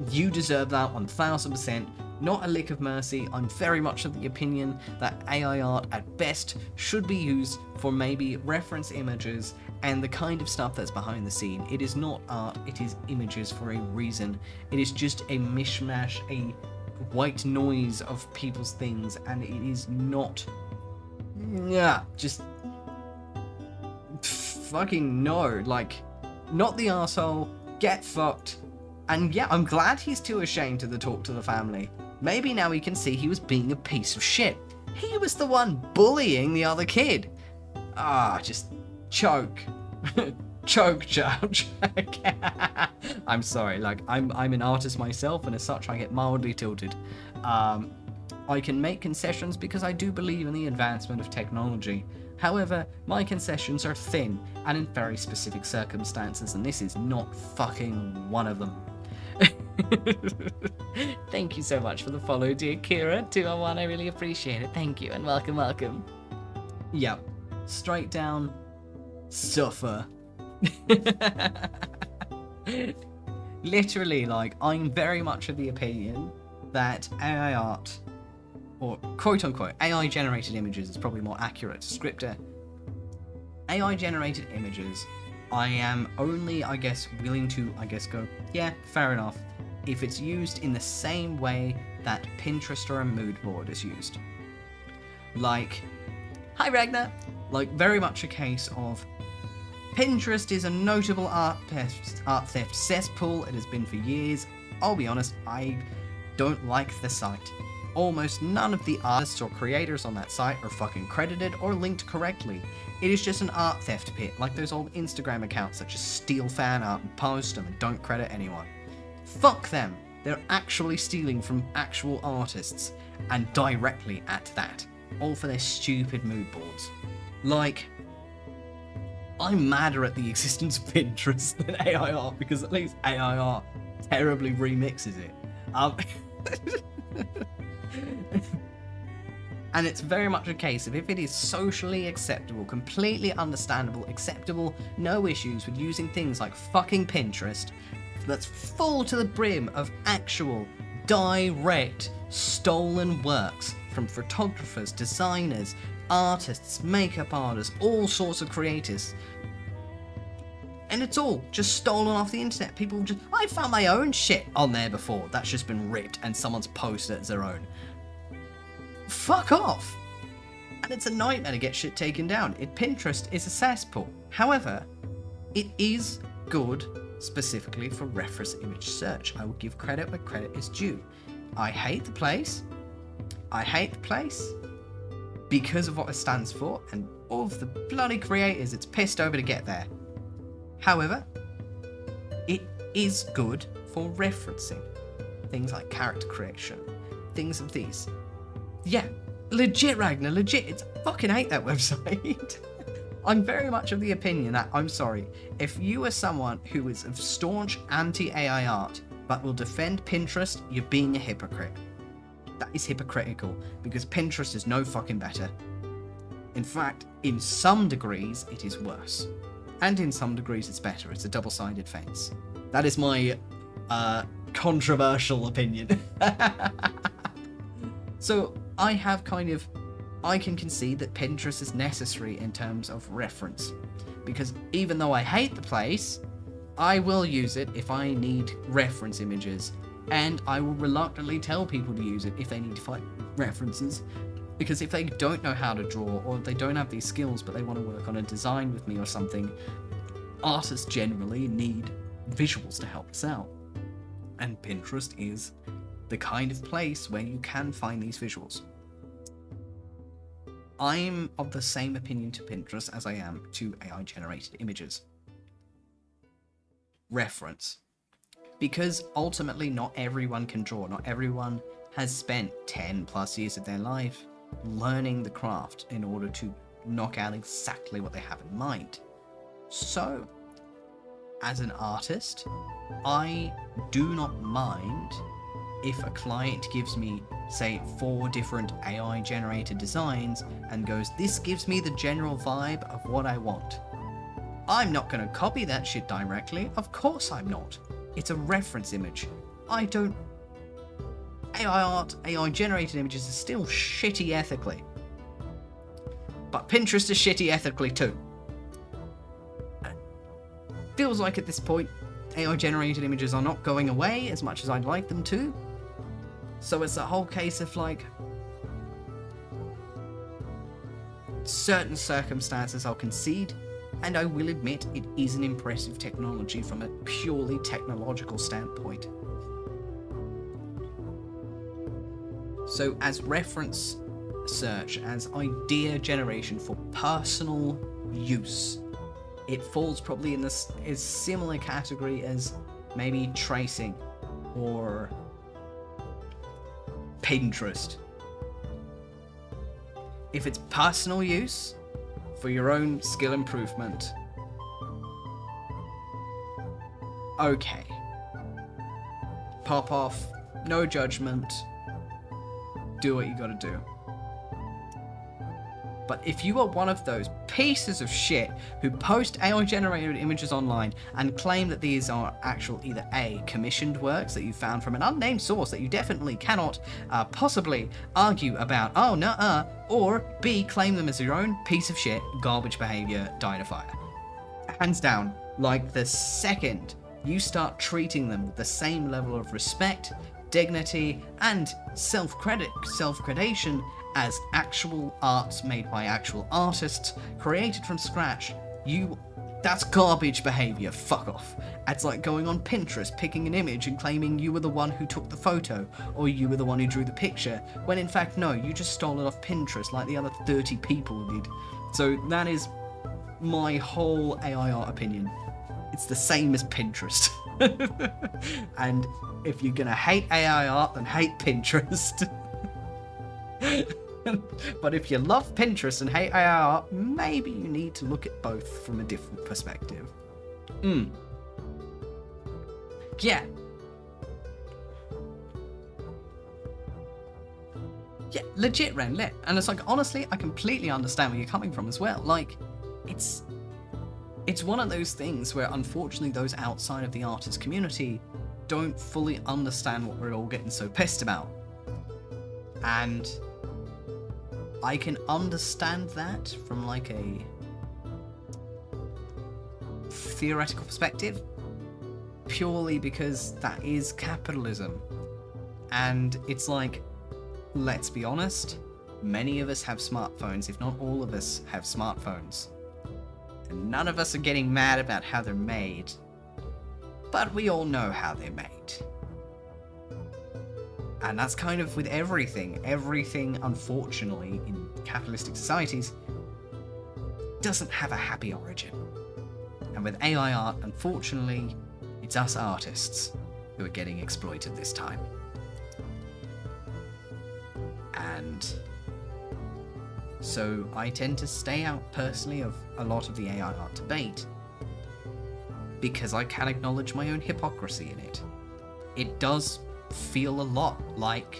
You deserve that 1000%. Not a lick of mercy. I'm very much of the opinion that AI art at best should be used for maybe reference images and the kind of stuff that's behind the scene. It is not art, it is images for a reason. It is just a mishmash, a white noise of people's things, and it is not... just... fucking no. Not the arsehole. Get fucked. And yeah, I'm glad he's too ashamed to talk to the family. Maybe now he can see he was being a piece of shit. He was the one bullying the other kid. Just choke. Choke, Judge. I'm sorry, I'm an artist myself, and as such I get mildly tilted. I can make concessions because I do believe in the advancement of technology. However, my concessions are thin and in very specific circumstances, and this is not fucking one of them. Thank you so much for the follow, dear Kira201. I really appreciate it. Thank you, and welcome. Yep. Straight down. Suffer. Literally, I'm very much of the opinion that AI art, or quote-unquote, AI-generated images is probably more accurate descriptor. AI-generated images, I am only, willing to, go, yeah, fair enough, if it's used in the same way that Pinterest or a mood board is used. Hi Ragnar! Very much a case of Pinterest is a notable art theft cesspool. It has been for years. I'll be honest, I don't like the site. Almost none of the artists or creators on that site are fucking credited or linked correctly. It is just an art theft pit, like those old Instagram accounts that just steal fan art and post them and don't credit anyone. Fuck them! They're actually stealing from actual artists, and directly at that. All for their stupid mood boards. I'm madder at the existence of Pinterest than AI art, because at least AI art terribly remixes it. And it's very much a case of if it is socially acceptable, completely understandable, acceptable, no issues with using things like fucking Pinterest, that's full to the brim of actual, direct, stolen works from photographers, designers, artists, makeup artists, all sorts of creators. And it's all just stolen off the internet. I found my own shit on there before that's just been ripped and someone's posted it as their own. Fuck off! And it's a nightmare to get shit taken down. Pinterest is a cesspool. However, it is good specifically for reference image search. I will give credit where credit is due. I hate the place. Because of what it stands for and all of the bloody creators it's pissed over to get there. However, it is good for referencing things like character creation, things of these. Yeah, legit, Ragnar, legit. I fucking hate that website. I'm very much of the opinion that, I'm sorry, if you are someone who is of staunch anti-AI art but will defend Pinterest, you're being a hypocrite. That is hypocritical, because Pinterest is no fucking better. In fact, in some degrees, it is worse. And in some degrees, it's better. It's a double-sided fence. That is my controversial opinion. So, I can concede that Pinterest is necessary in terms of reference. Because even though I hate the place, I will use it if I need reference images. And I will reluctantly tell people to use it if they need to find references. Because if they don't know how to draw, or if they don't have these skills but they want to work on a design with me or something, artists generally need visuals to help us out. And Pinterest is the kind of place where you can find these visuals. I'm of the same opinion to Pinterest as I am to AI-generated images. Reference. Because ultimately not everyone can draw, not everyone has spent 10 plus years of their life learning the craft in order to knock out exactly what they have in mind. So, as an artist, I do not mind if a client gives me, say, 4 different AI-generated designs and goes, this gives me the general vibe of what I want. I'm not going to copy that shit directly. Of course I'm not. It's a reference image. AI art, AI-generated images are still shitty ethically. But Pinterest is shitty ethically too. Feels like at this point, AI-generated images are not going away as much as I'd like them to. So it's a whole case of like, certain circumstances I'll concede, and I will admit it is an impressive technology from a purely technological standpoint. So as reference search, as idea generation for personal use, it falls probably in this similar category as maybe tracing or Pinterest. If it's personal use, for your own skill improvement, okay. Pop off, no judgment, do what you gotta do. But if you are one of those pieces of shit who post AI-generated images online and claim that these are actual either A, commissioned works that you found from an unnamed source that you definitely cannot possibly argue about, or B, claim them as your own piece of shit, garbage behavior, die in a fire. Hands down, like the second you start treating them with the same level of respect, dignity, and self-credation as actual arts made by actual artists, created from scratch, that's garbage behavior, fuck off. It's like going on Pinterest, picking an image and claiming you were the one who took the photo, or you were the one who drew the picture, when in fact no, you just stole it off Pinterest like the other 30 people did. So that is my whole AI art opinion. It's the same as Pinterest. And if you're gonna hate AI art, then hate Pinterest. But if you love Pinterest and hate AI art, maybe you need to look at both from a different perspective. Yeah. Yeah, legit, Ren, lit. And it's like, honestly, I completely understand where you're coming from as well. Like, it's one of those things where, unfortunately, those outside of the artist community don't fully understand what we're all getting so pissed about. And I can understand that from like a theoretical perspective, purely because that is capitalism. And it's like, let's be honest, many of us have smartphones, if not all of us have smartphones. And none of us are getting mad about how they're made. but we all know how they're made. And that's kind of with everything. Everything, unfortunately, in capitalistic societies, doesn't have a happy origin. And with AI art, unfortunately, it's us artists who are getting exploited this time. And so I tend to stay out personally of a lot of the AI art debate because I can acknowledge my own hypocrisy in it. It does feel a lot like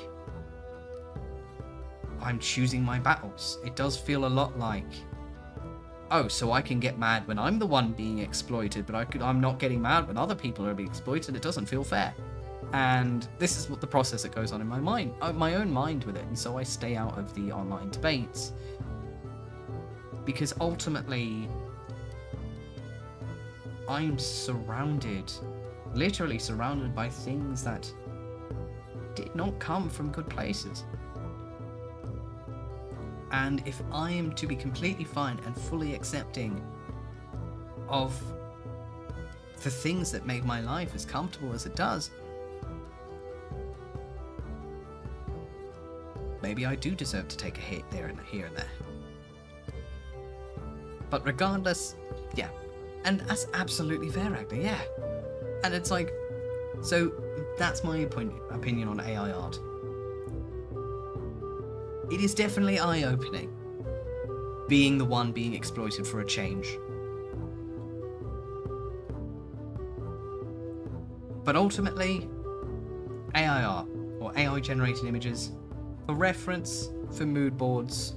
I'm choosing my battles. It does feel a lot like, oh, so I can get mad when I'm the one being exploited, but I'm not getting mad when other people are being exploited. It doesn't feel fair. And this is what the process that goes on in my mind, my own mind with it. And so I stay out of the online debates because ultimately I'm literally surrounded by things that did not come from good places. And if I am to be completely fine and fully accepting of the things that make my life as comfortable as it does, maybe I do deserve to take a hit here and there. But regardless, yeah. And that's absolutely fair, actually, yeah. And it's like, so that's my opinion on AI art. It is definitely eye-opening, being the one being exploited for a change. But ultimately, AI art, or AI-generated images, for reference, for mood boards,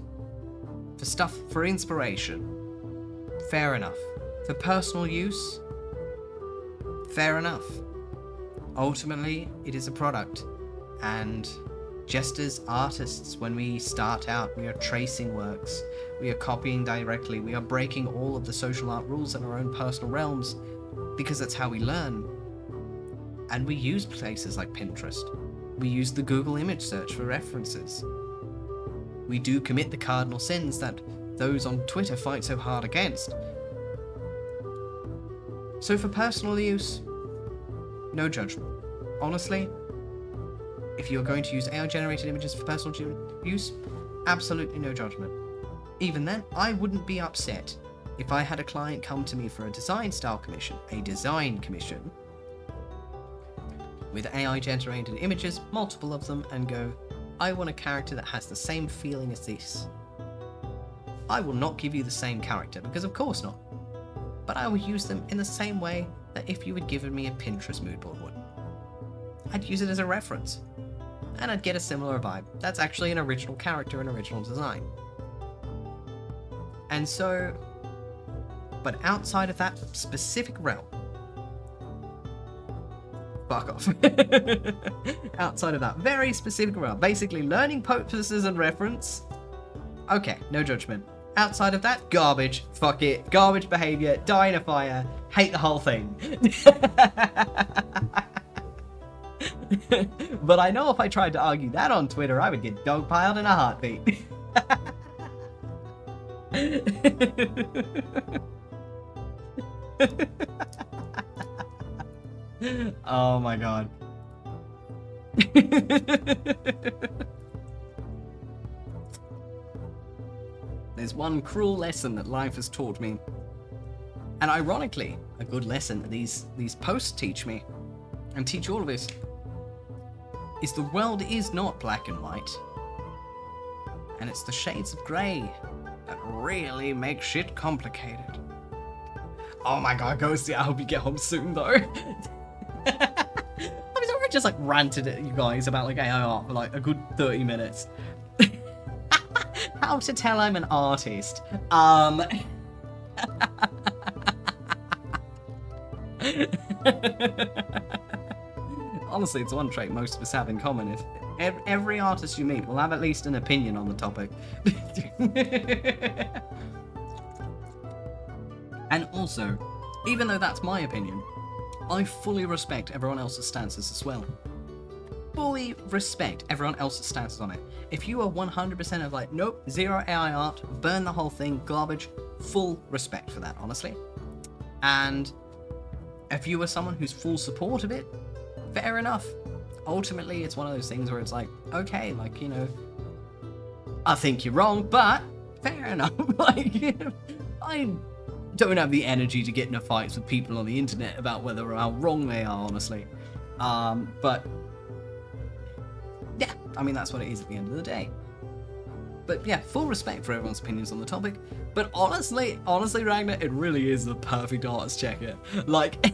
for stuff, for inspiration, fair enough. For personal use, fair enough. Ultimately, it is a product, and just as artists, when we start out, we are tracing works, we are copying directly, we are breaking all of the social art rules in our own personal realms, because that's how we learn. And we use places like Pinterest. We use the Google image search for references. We do commit the cardinal sins that those on Twitter fight so hard against. So for personal use, no judgment. Honestly, if you're going to use AI-generated images for personal use, absolutely no judgment. Even then, I wouldn't be upset if I had a client come to me for a design commission, with AI-generated images, multiple of them, and go, I want a character that has the same feeling as this. I will not give you the same character, because of course not. But I would use them in the same way that if you had given me a Pinterest mood board would. I'd use it as a reference. And I'd get a similar vibe. That's actually an original character, an original design. And so, but outside of that specific realm, fuck off. Outside of that very specific realm, basically learning purposes and reference, okay, no judgment. Outside of that, garbage, fuck it, garbage behavior, die in a fire, hate the whole thing. But I know if I tried to argue that on Twitter, I would get dogpiled in a heartbeat. Oh my god. There's one cruel lesson that life has taught me, and ironically, a good lesson that these posts teach me, and teach all of us, is the world is not black and white, and it's the shades of grey that really make shit complicated. Oh my god, Ghosty, I hope you get home soon though. I'm sorry, I just like ranted at you guys about like AI art for like a good 30 minutes. How to tell I'm an artist. Honestly, it's one trait most of us have in common. If every artist you meet will have at least an opinion on the topic. And also, even though that's my opinion, I fully respect everyone else's stances as well. Fully respect everyone else's stances on it. If you are 100% of like, nope, zero AI art, burn the whole thing, garbage, full respect for that, honestly. And If you are someone who's full support of it, fair enough. Ultimately, it's one of those things where it's like, okay, like, you know, I think you're wrong, but fair enough. Like, I don't have the energy to get into fights with people on the internet about whether or how wrong they are, honestly. But yeah, I mean, that's what it is at the end of the day. But yeah, full respect for everyone's opinions on the topic. But honestly, Ragnar, it really is the perfect artist checker. Like,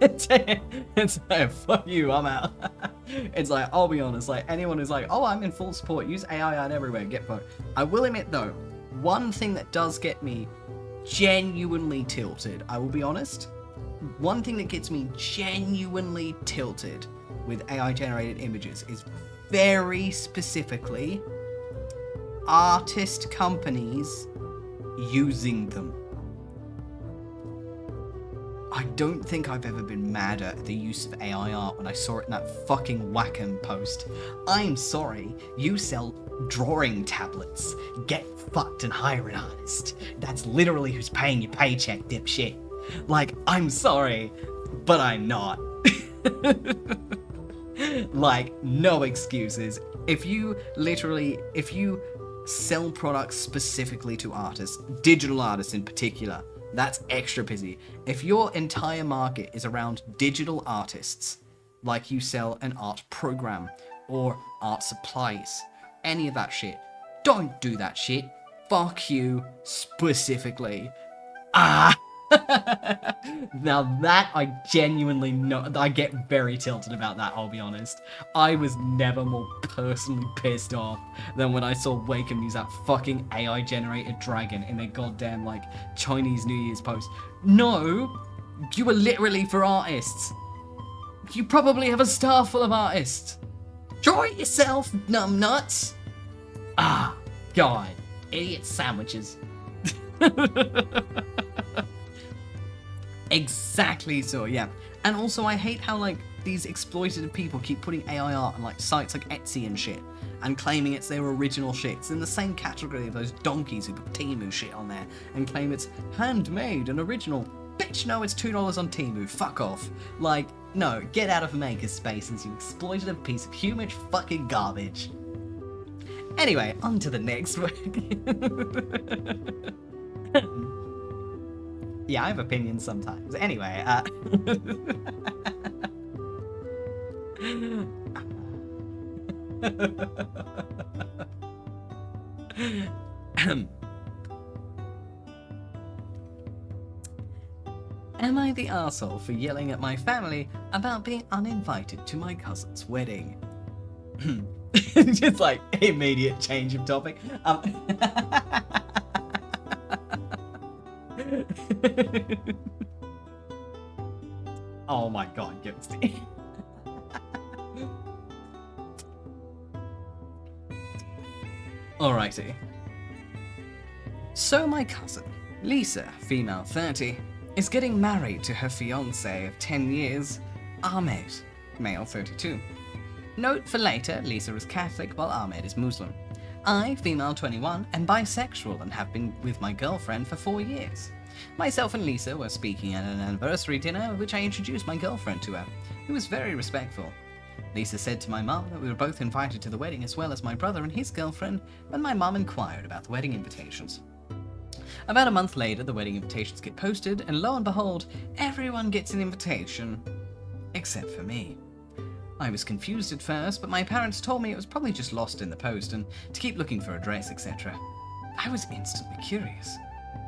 it's like, fuck you, I'm out. It's like, I'll be honest, like, anyone who's like, oh, I'm in full support, use AI art everywhere, get fucked. I will admit, though, one thing that does get me genuinely tilted, I will be honest, one thing that gets me genuinely tilted with AI-generated images is very specifically artist companies using them. I don't think I've ever been madder at the use of AI art when I saw it in that fucking Wacom post. I'm sorry, you sell drawing tablets. Get fucked and hire an artist. That's literally who's paying your paycheck, dipshit. Like, I'm sorry, but I'm not. Like, no excuses. If you sell products specifically to artists, digital artists in particular, that's extra busy. If your entire market is around digital artists, like you sell an art program or art supplies, any of that shit, don't do that shit. Fuck you specifically. Now that I genuinely know, I get very tilted about that, I'll be honest. I was never more personally pissed off than when I saw Wacom use that fucking AI generated dragon in their goddamn, like, Chinese New Year's post. No, you were literally for artists. You probably have a staff full of artists. Draw it yourself, numbnuts. God, idiot sandwiches. Exactly so, yeah. And also, I hate how, like, these exploitative people keep putting AI art on, like, sites like Etsy and shit, and claiming it's their original shit. It's in the same category of those donkeys who put Temu shit on there and claim it's handmade and original. Bitch, no, it's $2 on Temu. Fuck off. Like, no, get out of makerspaces, you exploitative piece of human fucking garbage. Anyway, on to the next work. Yeah, I have opinions sometimes. Anyway, am I the arsehole for yelling at my family about being uninvited to my cousin's wedding? Just like immediate change of topic. Oh my god, give us the... Alrighty. So my cousin, Lisa, female 30, is getting married to her fiancé of 10 years, Ahmed, male 32. Note for later, Lisa is Catholic while Ahmed is Muslim. I, female 21, am bisexual and have been with my girlfriend for 4 years. Myself and Lisa were speaking at an anniversary dinner at which I introduced my girlfriend to her, who was very respectful. Lisa said to my mum that we were both invited to the wedding as well as my brother and his girlfriend when my mum inquired about the wedding invitations. About a month later, the wedding invitations get posted, and lo and behold, everyone gets an invitation, except for me. I was confused at first, but my parents told me it was probably just lost in the post and to keep looking for a dress, etc. I was instantly curious.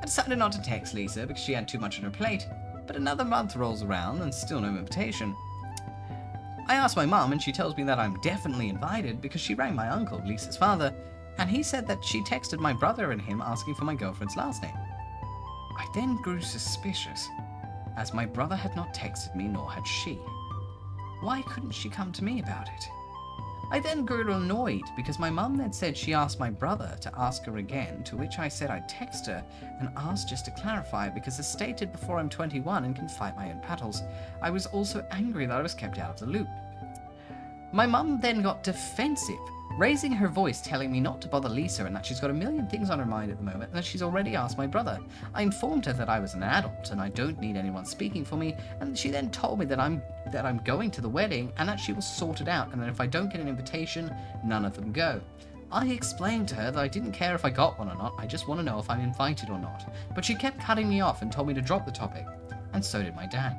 I decided not to text Lisa because she had too much on her plate, but another month rolls around and still no invitation. I asked my mum and she tells me that I'm definitely invited because she rang my uncle, Lisa's father, and he said that she texted my brother and him asking for my girlfriend's last name. I then grew suspicious, as my brother had not texted me nor had she. Why couldn't she come to me about it? I then grew annoyed because my mum then said she asked my brother to ask her again, to which I said I'd text her and asked just to clarify because as stated before I'm 21 and can fight my own battles, I was also angry that I was kept out of the loop. My mum then got defensive raising her voice, telling me not to bother Lisa and that she's got a million things on her mind at the moment and that she's already asked my brother. I informed her that I was an adult and I don't need anyone speaking for me, and she then told me that I'm going to the wedding and that she will sort it out, and that if I don't get an invitation, none of them go. I explained to her that I didn't care if I got one or not, I just want to know if I'm invited or not. But she kept cutting me off and told me to drop the topic, and so did my dad.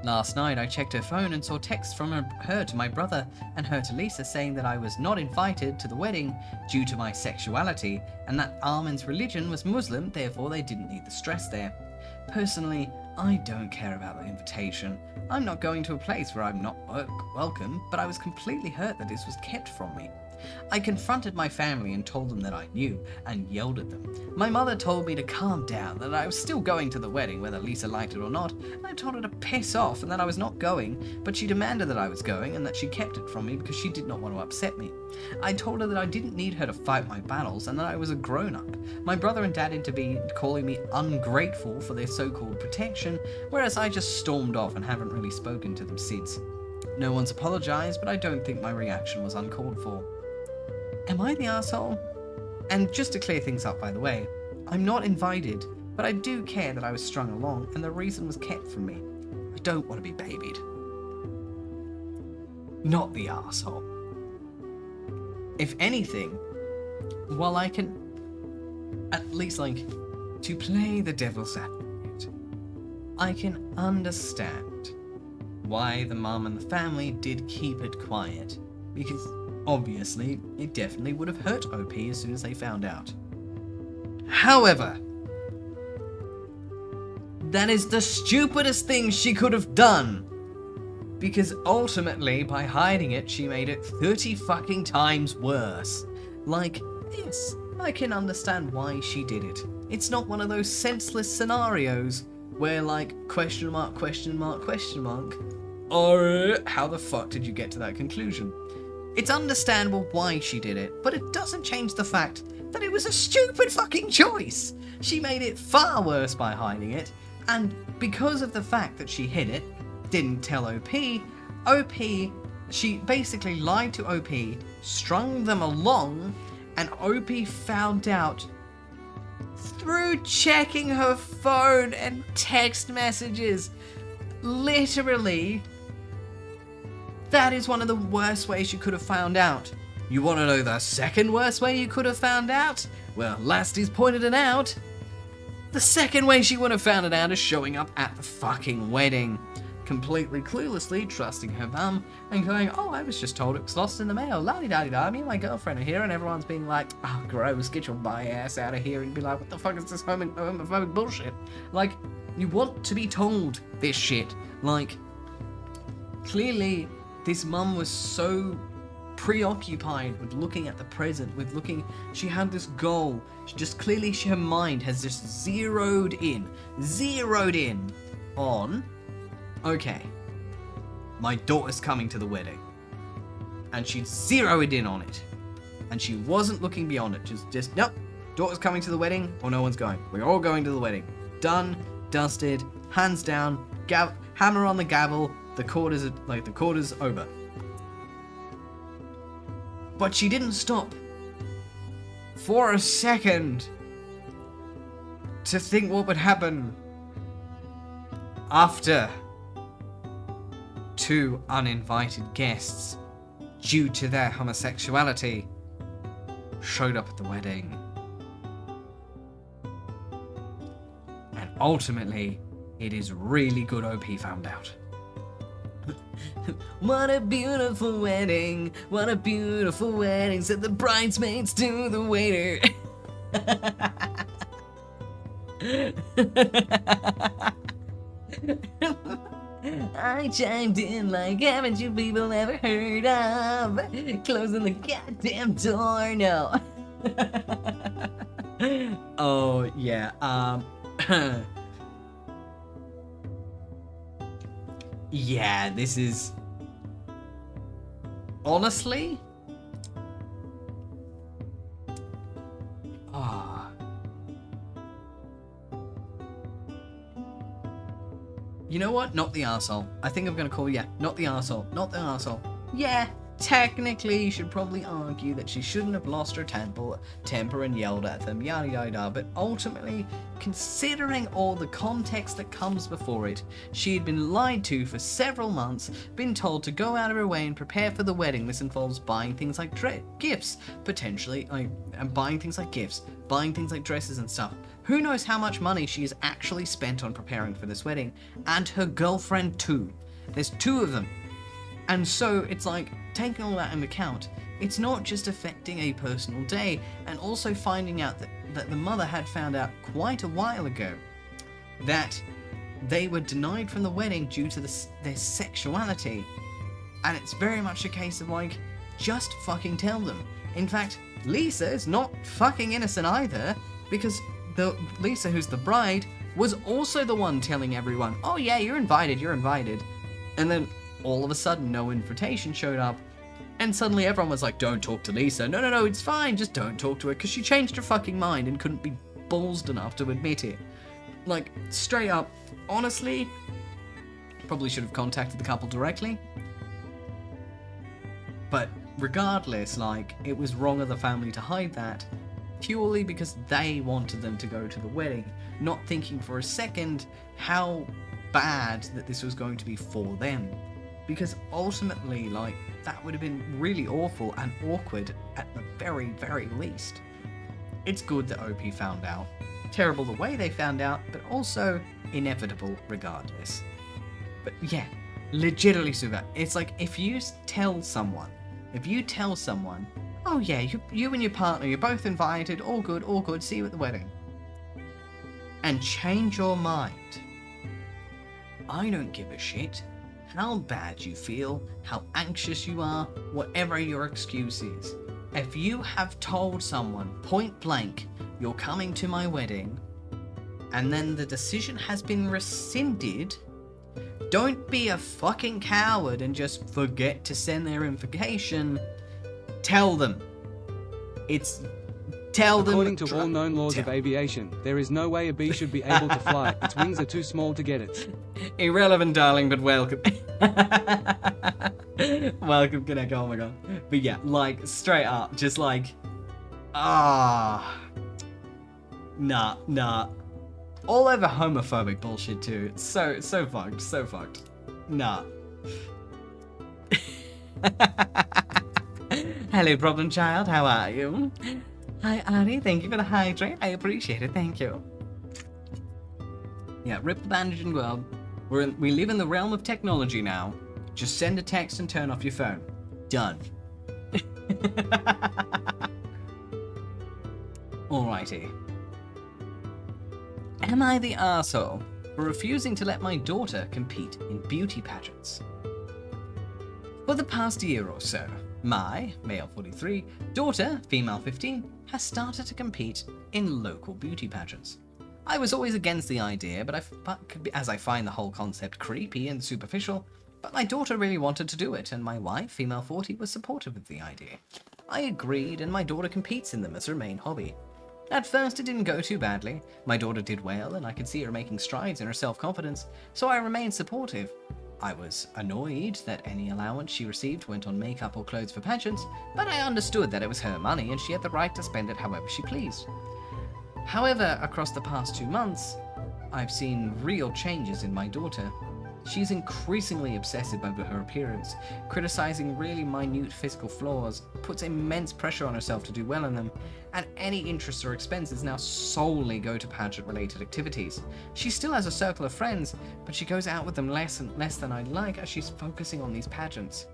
Last night I checked her phone and saw texts from her to my brother and her to Lisa saying that I was not invited to the wedding due to my sexuality, and that Armin's religion was Muslim, therefore they didn't need the stress there. Personally, I don't care about the invitation. I'm not going to a place where I'm not welcome, but I was completely hurt that this was kept from me. I confronted my family and told them that I knew, and yelled at them. My mother told me to calm down, that I was still going to the wedding whether Lisa liked it or not, and I told her to piss off and that I was not going, but she demanded that I was going and that she kept it from me because she did not want to upset me. I told her that I didn't need her to fight my battles and that I was a grown-up. My brother and dad intervened, calling me ungrateful for their so-called protection, whereas I just stormed off and haven't really spoken to them since. No one's apologized, but I don't think my reaction was uncalled for. Am I the asshole? And just to clear things up, by the way, I'm not invited, but I do care that I was strung along and the reason was kept from me. I don't want to be babied. Not the asshole. If anything, while I can at least to play the devil's advocate, I can understand why the mum and the family did keep it quiet, because obviously, it definitely would have hurt OP as soon as they found out. However, that is the stupidest thing she could have done. Because ultimately, by hiding it, she made it 30 fucking times worse. Yes, I can understand why she did it. It's not one of those senseless scenarios where question mark, question mark, question mark, or how the fuck did you get to that conclusion? It's understandable why she did it, but it doesn't change the fact that it was a stupid fucking choice. She made it far worse by hiding it, and because of the fact that she hid it, didn't tell OP, she basically lied to OP, strung them along, and OP found out through checking her phone and text messages. Literally, that is one of the worst ways you could have found out. You want to know the second worst way you could have found out? Well, Lasty's pointed it out. The second way she would have found it out is showing up at the fucking wedding, completely cluelessly trusting her mum and going, oh, I was just told it was lost in the mail, la-di-da-di-da, me and my girlfriend are here, and everyone's being like, oh, gross, get your bi ass out of here, and be like, what the fuck is this homophobic bullshit? You want to be told this shit. Clearly, this mum was so preoccupied with looking at the present, she had this goal. Her mind has just zeroed in on, okay, my daughter's coming to the wedding. And she zeroed in on it. And she wasn't looking beyond it. Just nope, daughter's coming to the wedding or no one's going. We're all going to the wedding. Done, dusted, hands down, hammer on the gavel, the quarter's over. But she didn't stop for a second to think what would happen after 2 uninvited guests, due to their homosexuality, showed up at the wedding. And ultimately, it is really good OP found out. What a beautiful wedding, said the bridesmaids to the waiter. I chimed in like, haven't you people ever heard of closing the goddamn door? No. Oh, yeah, yeah, this is... honestly? You know what? Not the arsehole. I think I'm gonna call, not the arsehole. Not the arsehole. Yeah, technically, you should probably argue that she shouldn't have lost her temper and yelled at them, yada yada yada, but ultimately, considering all the context that comes before it, she had been lied to for several months, been told to go out of her way and prepare for the wedding. This involves buying things like gifts, potentially, and buying things like gifts, buying things like dresses and stuff. Who knows how much money she has actually spent on preparing for this wedding, and her girlfriend too. There's two of them. And so it's like, taking all that into account, it's not just affecting a personal day, and also finding out that the mother had found out quite a while ago that they were denied from the wedding due to their sexuality. And it's very much a case of like, just fucking tell them. In fact, Lisa is not fucking innocent either, because Lisa, who's the bride, was also the one telling everyone, oh yeah, you're invited. And then all of a sudden, no invitation showed up, and suddenly everyone was like, don't talk to Lisa. No, it's fine, just don't talk to her, because she changed her fucking mind and couldn't be ballsed enough to admit it. Like, straight up, honestly, probably should have contacted the couple directly. But regardless, like, it was wrong of the family to hide that, purely because they wanted them to go to the wedding, not thinking for a second how bad that this was going to be for them. Because ultimately, like, that would have been really awful and awkward at the very, very least. It's good that OP found out. Terrible the way they found out, but also inevitable regardless. But yeah, legitimately super. It's like, if you tell someone, oh yeah, you and your partner, you're both invited, all good, see you at the wedding, and change your mind, I don't give a shit how bad you feel, how anxious you are, whatever your excuse is. If you have told someone point blank, you're coming to my wedding, and then the decision has been rescinded, don't be a fucking coward and just forget to send their invitation. Tell them. According to all known laws of aviation, there is no way a bee should be able to fly. Its wings are too small to get it. Irrelevant, darling, but welcome. Welcome, Connect. Oh my god. But yeah, like, straight up, just like, nah. All over homophobic bullshit too. It's so fucked. Nah. Hello, problem child. How are you? Hi, Ari. Thank you for the hydrate. I appreciate it. Thank you. Yeah, rip the bandage and glove. We live in the realm of technology now. Just send a text and turn off your phone. Done. Alrighty. Am I the arsehole for refusing to let my daughter compete in beauty pageants? For the past year or so, my, male 43, daughter, female 15, has started to compete in local beauty pageants. I was always against the idea, as I find the whole concept creepy and superficial, but my daughter really wanted to do it, and my wife, female 40, was supportive of the idea. I agreed, and my daughter competes in them as her main hobby. At first, it didn't go too badly. My daughter did well, and I could see her making strides in her self-confidence, so I remained supportive. I was annoyed that any allowance she received went on makeup or clothes for pageants, but I understood that it was her money and she had the right to spend it however she pleased. However, across the past 2 months, I've seen real changes in my daughter. She's increasingly obsessive over her appearance, criticizing really minute physical flaws, puts immense pressure on herself to do well in them, and any interests or expenses now solely go to pageant-related activities. She still has a circle of friends, but she goes out with them less than I'd like as she's focusing on these pageants.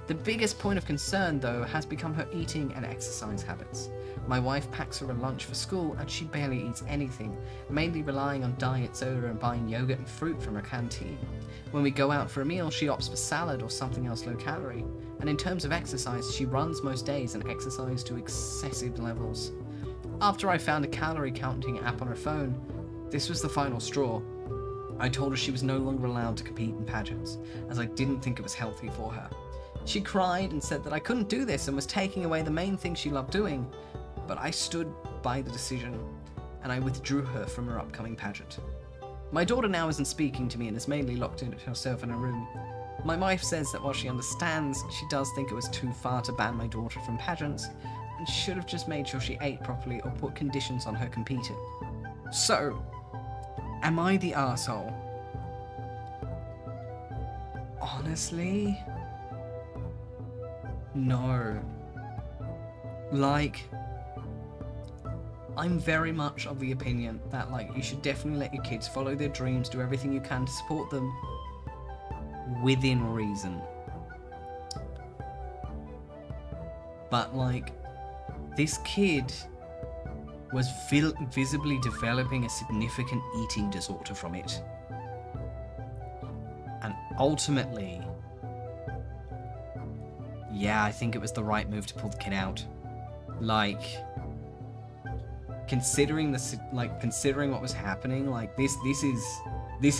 The biggest point of concern, though, has become her eating and exercise habits. My wife packs her a lunch for school and she barely eats anything, mainly relying on diet soda and buying yogurt and fruit from her canteen. When we go out for a meal, she opts for salad or something else low calorie. And in terms of exercise, she runs most days and exercises to excessive levels. After I found a calorie counting app on her phone, this was the final straw. I told her she was no longer allowed to compete in pageants, as I didn't think it was healthy for her. She cried and said that I couldn't do this and was taking away the main thing she loved doing, but I stood by the decision, and I withdrew her from her upcoming pageant. My daughter now isn't speaking to me and is mainly locked in herself in her room. My wife says that while she understands, she does think it was too far to ban my daughter from pageants, and should have just made sure she ate properly or put conditions on her competing. So, am I the arsehole? Honestly, no. Like, I'm very much of the opinion that, like, you should definitely let your kids follow their dreams, do everything you can to support them within reason. But, like, this kid was visibly developing a significant eating disorder from it. And ultimately, yeah, I think it was the right move to pull the kid out. Like, considering what was happening, like, this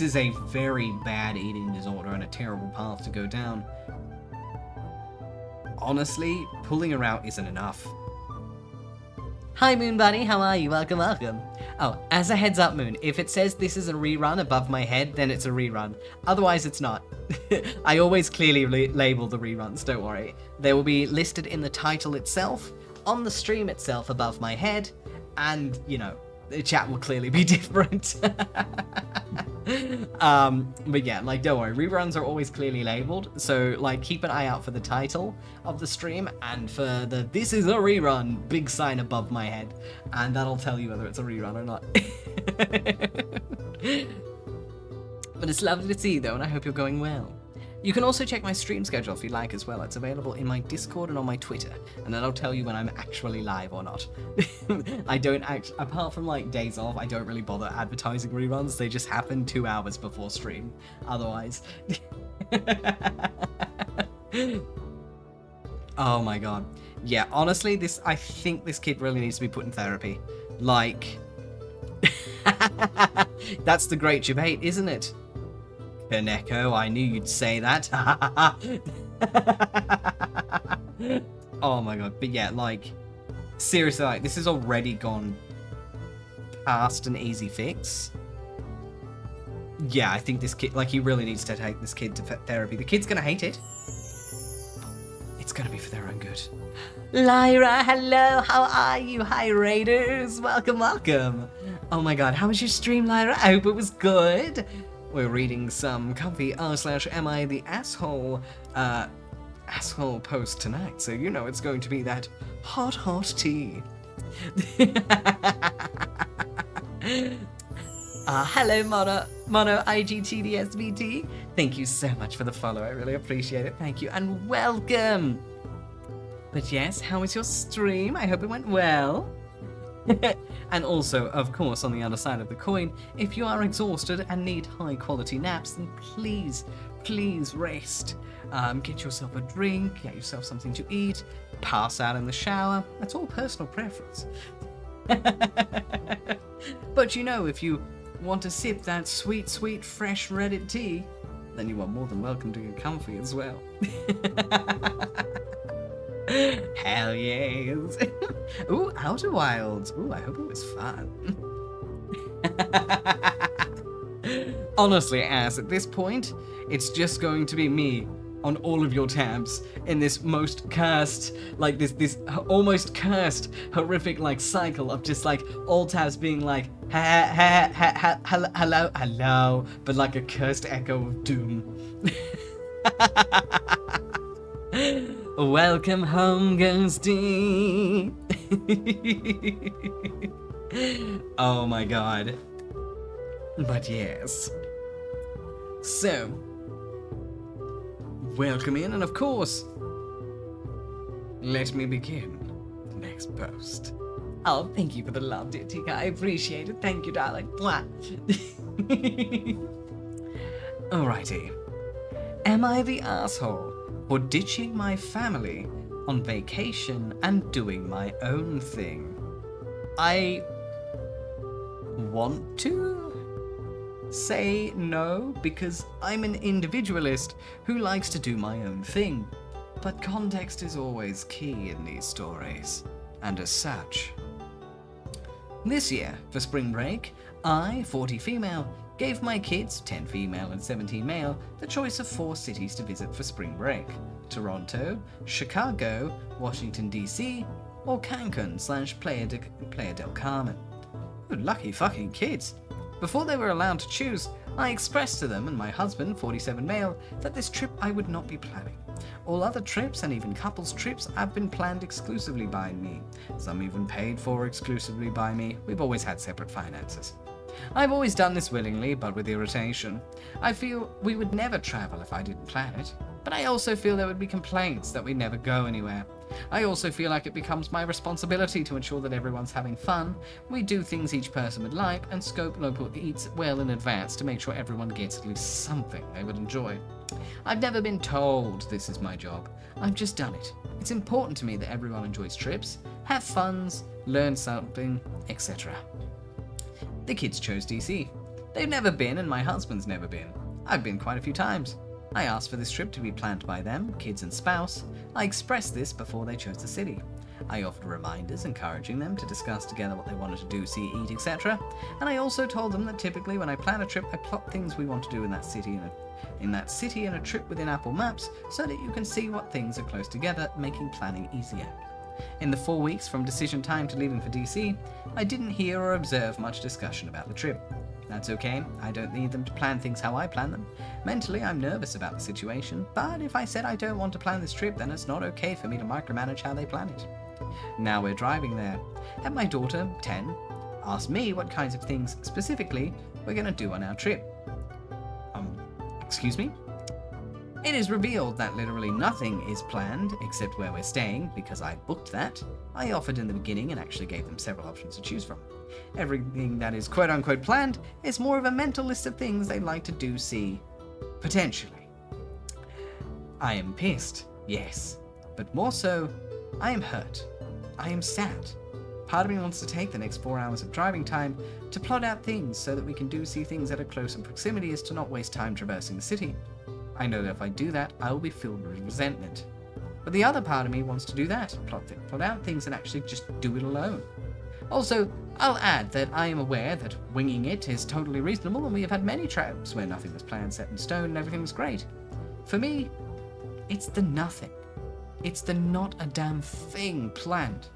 is a very bad eating disorder and a terrible path to go down. Honestly, pulling her out isn't enough. Hi Moon Bunny, how are you? Welcome, welcome. Oh, as a heads up, Moon, if it says this is a rerun above my head, then it's a rerun. Otherwise, it's not. I always clearly label the reruns, don't worry. They will be listed in the title itself, on the stream itself above my head, and, you know, the chat will clearly be different. But yeah, like, don't worry, reruns are always clearly labeled, so, like, keep an eye out for the title of the stream, and for the "this is a rerun" big sign above my head, and that'll tell you whether it's a rerun or not. But it's lovely to see you though, and I hope you're going well. You can also check my stream schedule if you like as well. It's available in my Discord and on my Twitter, and that'll tell you when I'm actually live or not. I don't apart from like days off, I don't really bother advertising reruns. They just happen 2 hours before stream. Otherwise. Oh my god. Yeah, honestly, I think this kid really needs to be put in therapy. Like, that's the great debate, isn't it? Kaneko, I knew you'd say that. Oh my god, but yeah, like, seriously, like, this has already gone past an easy fix. Yeah, I think this kid, like, he really needs to take this kid to therapy. The kid's gonna hate it. It's gonna be for their own good. Lyra, hello, how are you? Hi, Raiders, welcome, welcome. Oh my god, how was your stream, Lyra? I hope it was good. We're reading some comfy /AmItheAsshole asshole post tonight, so you know it's going to be that hot tea. Hello Mono IGTDSVT. Thank you so much for the follow, I really appreciate it. Thank you and welcome. But yes, how was your stream? I hope it went well. And also, of course, on the other side of the coin, if you are exhausted and need high-quality naps, then please rest. Get yourself a drink, get yourself something to eat, pass out in the shower. That's all personal preference. But you know, if you want to sip that sweet, fresh Reddit tea, then you are more than welcome to get comfy as well. Hell yes. Ooh, Outer Wilds. Ooh, I hope it was fun. Honestly, Ass, at this point, it's just going to be me on all of your tabs in this most cursed, like this almost cursed, horrific like cycle of just like all tabs being like hello, but like a cursed echo of doom. Welcome home, Ghosty. Oh my god. But yes. So, welcome in, and of course, let me begin the next post. Oh, thank you for the love, dear Tika. I appreciate it. Thank you, darling. Mwah. Alrighty. Am I the asshole for ditching my family on vacation and doing my own thing? I want to say no, because I'm an individualist who likes to do my own thing. But context is always key in these stories, and as such, This year, for spring break, I, 40 female, gave my kids, 10 female and 17 male, the choice of 4 cities to visit for spring break. Toronto, Chicago, Washington DC, or Cancun/Playa del Carmen. Oh, lucky fucking kids. Before they were allowed to choose, I expressed to them and my husband, 47 male, that this trip I would not be planning. All other trips and even couples trips have been planned exclusively by me. Some even paid for exclusively by me. We've always had separate finances. I've always done this willingly, but with irritation. I feel we would never travel if I didn't plan it, but I also feel there would be complaints that we never go anywhere. I also feel like it becomes my responsibility to ensure that everyone's having fun, we do things each person would like, and scope local eats well in advance to make sure everyone gets at least something they would enjoy. I've never been told this is my job. I've just done it. It's important to me that everyone enjoys trips, have funs, learn something, etc. The kids chose DC. They've never been, and my husband's never been. I've been quite a few times. I asked for this trip to be planned by them, kids and spouse. I expressed this before they chose the city. I offered reminders encouraging them to discuss together what they wanted to do, see, eat, etc. And I also told them that typically when I plan a trip, I plot things we want to do in that city and a trip within Apple Maps so that you can see what things are close together, making planning easier. In the 4 weeks from decision time to leaving for DC, I didn't hear or observe much discussion about the trip. That's okay, I don't need them to plan things how I plan them. Mentally, I'm nervous about the situation, but if I said I don't want to plan this trip, then it's not okay for me to micromanage how they plan it. Now we're driving there, and my daughter, 10, asked me what kinds of things, specifically, we're going to do on our trip. Excuse me? It is revealed that literally nothing is planned except where we're staying, because I booked that. I offered in the beginning and actually gave them several options to choose from. Everything that is quote-unquote planned is more of a mental list of things they'd like to do, see, potentially. I am pissed, yes, but more so, I am hurt. I am sad. Part of me wants to take the next 4 hours of driving time to plot out things so that we can see things that are close in proximity as to not waste time traversing the city. I know that if I do that, I will be filled with resentment. But the other part of me wants to do that, plot out things and actually just do it alone. Also, I'll add that I am aware that winging it is totally reasonable, and we have had many trips where nothing was planned, set in stone, and everything was great. For me, it's the nothing. It's the not a damn thing planned.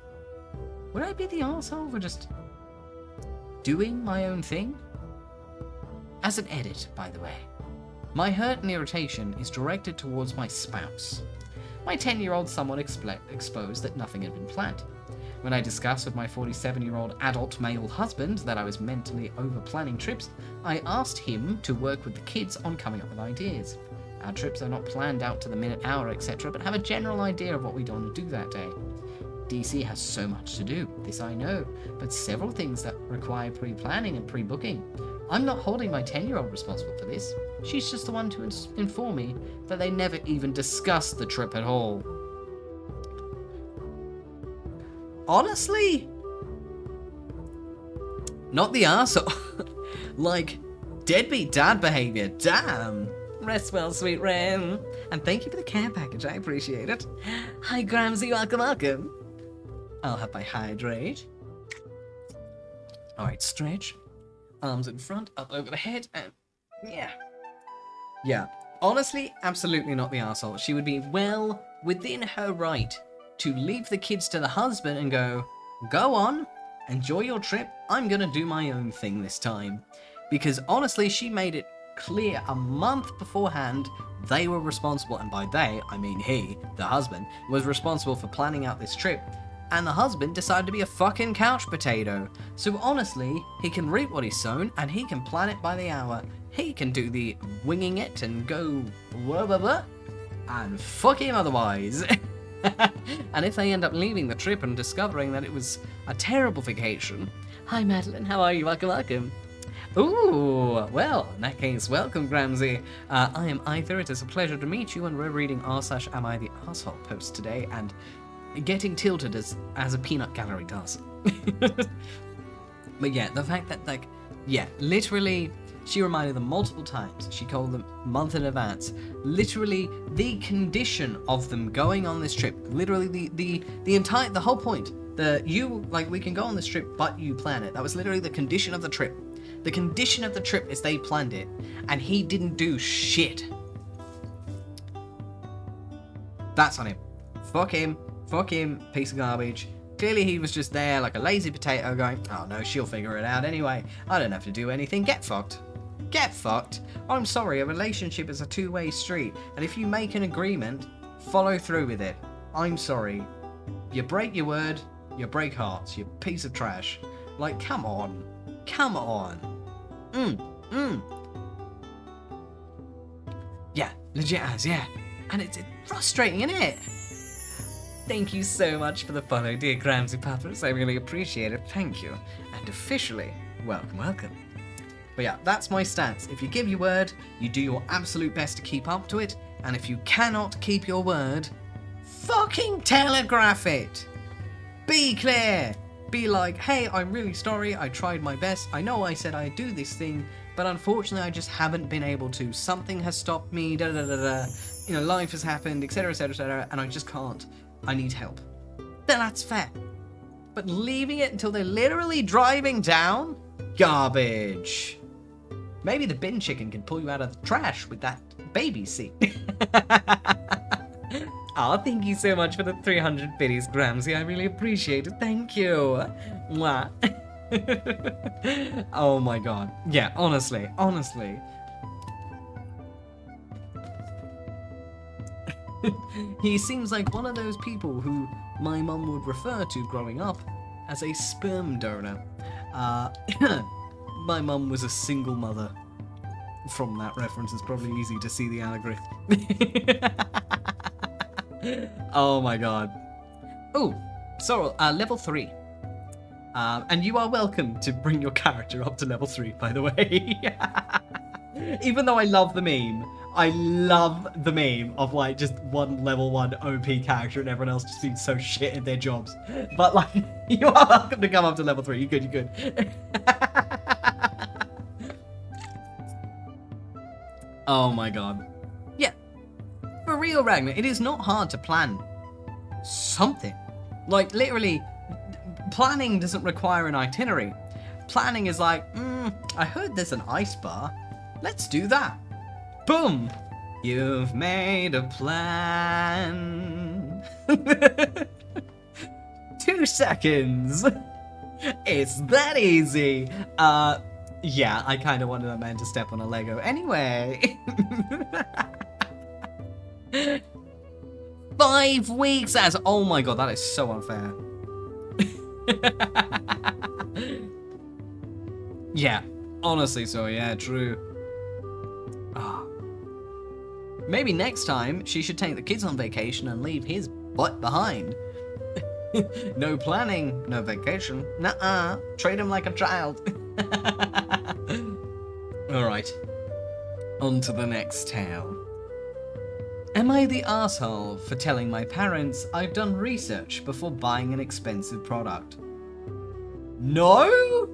Would I be the arsehole for just doing my own thing? As an edit, by the way, my hurt and irritation is directed towards my spouse. My 10-year-old somewhat exposed that nothing had been planned. When I discussed with my 47-year-old adult male husband that I was mentally over-planning trips, I asked him to work with the kids on coming up with ideas. Our trips are not planned out to the minute, hour, etc., but have a general idea of what we want to do that day. DC has so much to do, this I know, but several things that require pre-planning and pre-booking. I'm not holding my 10-year-old responsible for this. She's just the one to inform me that they never even discussed the trip at all. Honestly, not the arsehole. Like, deadbeat dad behavior, damn. Rest well, sweet Ren. And thank you for the care package, I appreciate it. Hi, Gramsy, welcome. I'll have my hydrate. Alright, stretch. Arms in front, up over the head, and yeah. Honestly, absolutely not the arsehole. She would be well within her right to leave the kids to the husband and go on, enjoy your trip, I'm gonna do my own thing this time. Because honestly, she made it clear a month beforehand they were responsible, and by they, I mean he, the husband, was responsible for planning out this trip. And the husband decided to be a fucking couch potato. So honestly, he can reap what he's sown, and he can plan it by the hour. He can do the winging it and go blah blah blah, and fuck him otherwise. And if they end up leaving the trip and discovering that it was a terrible vacation. Hi Madeline, how are you? Welcome. Ooh, well, in that case, welcome Gramsy. I am Either, it is a pleasure to meet you, and we're reading r/AmItheAsshole post today, and getting tilted as a peanut gallery does. But yeah, the fact that, literally, she reminded them multiple times. She told them a month in advance. Literally, the condition of them going on this trip, literally the whole point We can go on this trip, but you plan it. That was literally the condition of the trip. The condition of the trip is they planned it, and he didn't do shit. That's on him. Fuck him. Fuck him, piece of garbage. Clearly he was just there like a lazy potato going, oh no, she'll figure it out anyway. I don't have to do anything. Get fucked. Get fucked. I'm sorry, a relationship is a two-way street, and if you make an agreement, follow through with it. I'm sorry. You break your word, you break hearts, you piece of trash. Like, come on. Come on. Yeah, legit as, yeah. And it's frustrating, isn't it? Thank you so much for the follow, dear 𝐄𝐍𝐕𝐓𝐮. I really appreciate it. Thank you. And officially, welcome, welcome. But yeah, that's my stance. If you give your word, you do your absolute best to keep up to it. And if you cannot keep your word, fucking telegraph it. Be clear. Be like, hey, I'm really sorry. I tried my best. I know I said I'd do this thing, but unfortunately I just haven't been able to. Something has stopped me, You know, life has happened, etc., etc., etc., and I just can't. I need help. Then that's fair. But leaving it until they're literally driving down? Garbage. Maybe the bin chicken can pull you out of the trash with that baby seat. Oh, thank you so much for the 300 biddies, 𝐿𝐶𝐕𝐓𝐮. I really appreciate it. Thank you. Mwah. Oh my god. Yeah, honestly. He seems like one of those people who my mum would refer to growing up as a sperm donor. My mum was a single mother. From that reference, it's probably easy to see the allegory. Oh my god. Oh, so level 3. And you are welcome to bring your character up to level 3, by the way. Even though I love the meme. I love the meme of like just one level 1 OP character and everyone else just being so shit at their jobs. But like, you are welcome to come up to level 3. You good. Oh my god. Yeah. For real, Ragnar, it is not hard to plan something. Like, literally, planning doesn't require an itinerary. Planning is like, I heard there's an ice bar. Let's do that. Boom! You've made a plan. 2 seconds. It's that easy. Yeah, I kind of wanted that man to step on a Lego. Anyway. 5 weeks as... Oh my god, that is so unfair. Yeah, honestly so, yeah, true. Maybe next time she should take the kids on vacation and leave his butt behind. No planning, no vacation. Nuh-uh. Treat him like a child. Alright. On to the next tale. Am I the asshole for telling my parents I've done research before buying an expensive product? No?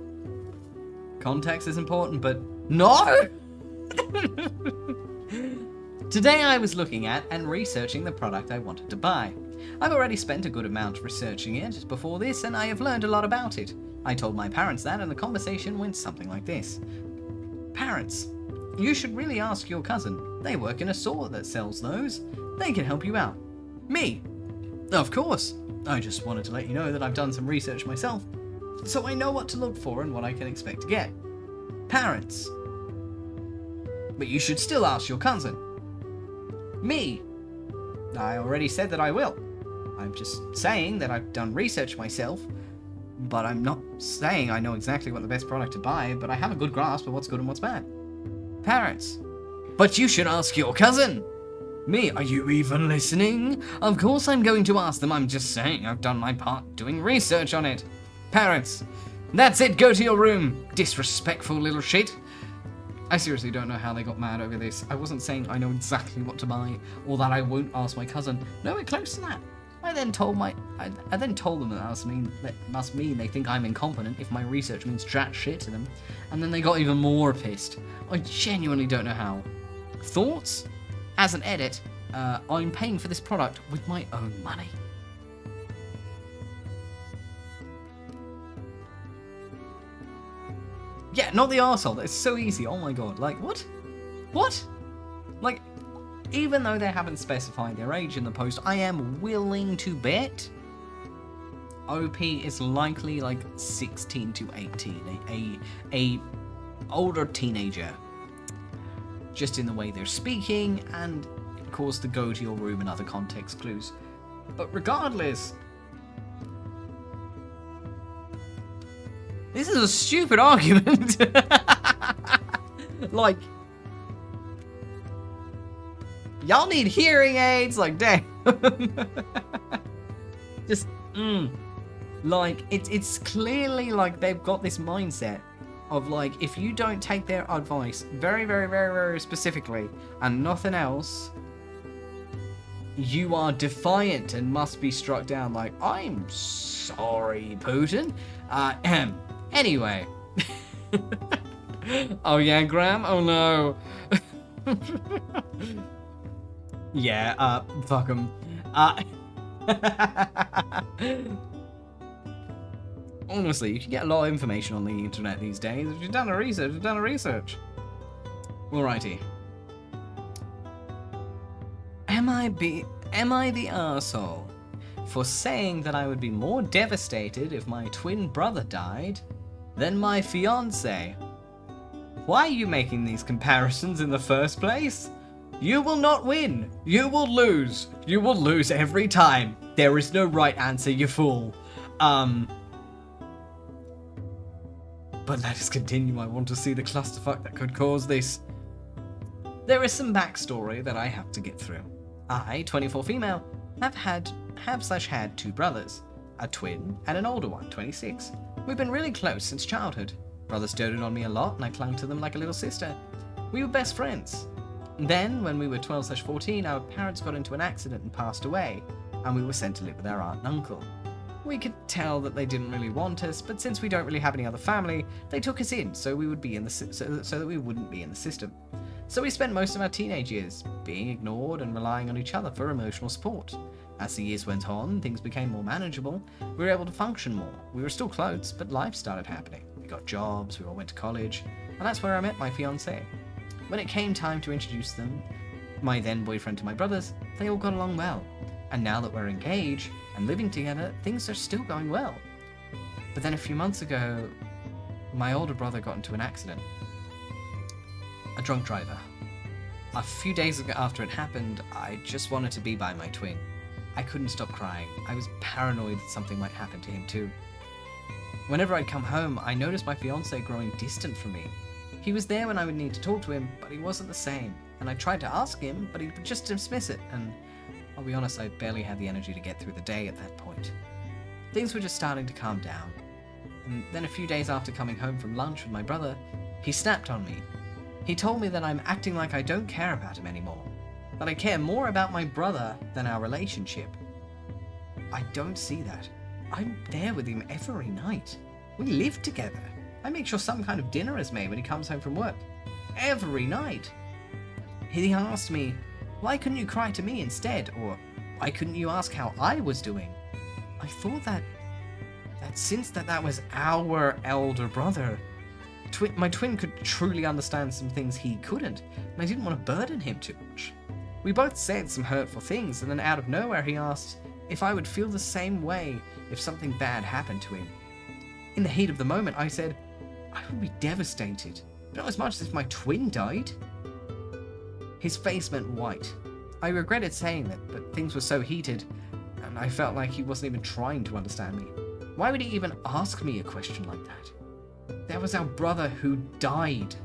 Context is important, but no? Today I was looking at and researching the product I wanted to buy. I've already spent a good amount researching it before this, and I have learned a lot about it. I told my parents that, and the conversation went something like this. Parents, you should really ask your cousin. They work in a store that sells those. They can help you out. Me? Of course. I just wanted to let you know that I've done some research myself, so I know what to look for and what I can expect to get. Parents. But you should still ask your cousin. Me. I already said that I will. I'm just saying that I've done research myself, but I'm not saying I know exactly what the best product to buy, but I have a good grasp of what's good and what's bad. Parents. But you should ask your cousin. Me, are you even listening? Of course I'm going to ask them. I'm just saying I've done my part doing research on it. Parents. That's it, go to your room. Disrespectful little shit. I seriously don't know how they got mad over this. I wasn't saying I know exactly what to buy, or that I won't ask my cousin. Nowhere close to that. I then told them that must mean they think I'm incompetent if my research means jack shit to them. And then they got even more pissed. I genuinely don't know how. Thoughts? As an edit, I'm paying for this product with my own money. Yeah, not the arsehole. That's so easy. Oh my god. Like, what? What? Like, even though they haven't specified their age in the post, I am willing to bet OP is likely like 16 to 18. A older teenager. Just in the way they're speaking, and of course the go to your room and other context clues. But regardless, this is a stupid argument. Like, y'all need hearing aids, like, damn. Just, like, it's clearly like they've got this mindset of like, if you don't take their advice very, very, very, very specifically and nothing else, you are defiant and must be struck down. Like, I'm sorry, Putin. Anyway. Oh yeah, Graham? Oh no. Yeah, fuck him. Honestly, you can get a lot of information on the internet these days. If you've done a research, Alrighty. Am I the arsehole for saying that I would be more devastated if my twin brother died than my fiancé? Why are you making these comparisons in the first place? You will not win. You will lose. You will lose every time. There is no right answer, you fool. But let us continue. I want to see the clusterfuck that could cause this. There is some backstory that I have to get through. I, 24 female, have had two brothers, a twin and an older one, 26. We've been really close since childhood. Brothers doted on me a lot and I clung to them like a little sister. We were best friends. Then, when we were 12/14, our parents got into an accident and passed away, and we were sent to live with our aunt and uncle. We could tell that they didn't really want us, but since we don't really have any other family, they took us in so we would be in the so that we wouldn't be in the system. So we spent most of our teenage years being ignored and relying on each other for emotional support. As the years went on, things became more manageable. We were able to function more. We were still close, but life started happening. We got jobs, we all went to college, and that's where I met my fiancée. When it came time to introduce them, my then boyfriend to my brothers, they all got along well. And now that we're engaged and living together, things are still going well. But then a few months ago, my older brother got into an accident. A drunk driver. A few days after it happened, I just wanted to be by my twin. I couldn't stop crying. I was paranoid that something might happen to him too. Whenever I'd come home, I noticed my fiancé growing distant from me. He was there when I would need to talk to him, but he wasn't the same. And I tried to ask him, but he would just dismiss it, and I'll be honest, I barely had the energy to get through the day at that point. Things were just starting to calm down. And then a few days after coming home from lunch with my brother, he snapped on me. He told me that I'm acting like I don't care about him anymore. That I care more about my brother than our relationship. I don't see that. I'm there with him every night. We live together. I make sure some kind of dinner is made when he comes home from work. Every night. He asked me, why couldn't you cry to me instead? Or why couldn't you ask how I was doing? I thought that since that was our elder brother, my twin could truly understand some things he couldn't, and I didn't want to burden him too much. We both said some hurtful things, and then out of nowhere he asked if I would feel the same way if something bad happened to him. In the heat of the moment, I said, I would be devastated, but not as much as if my twin died. His face went white. I regretted saying that, but things were so heated, and I felt like he wasn't even trying to understand me. Why would he even ask me a question like that? That was our brother who died.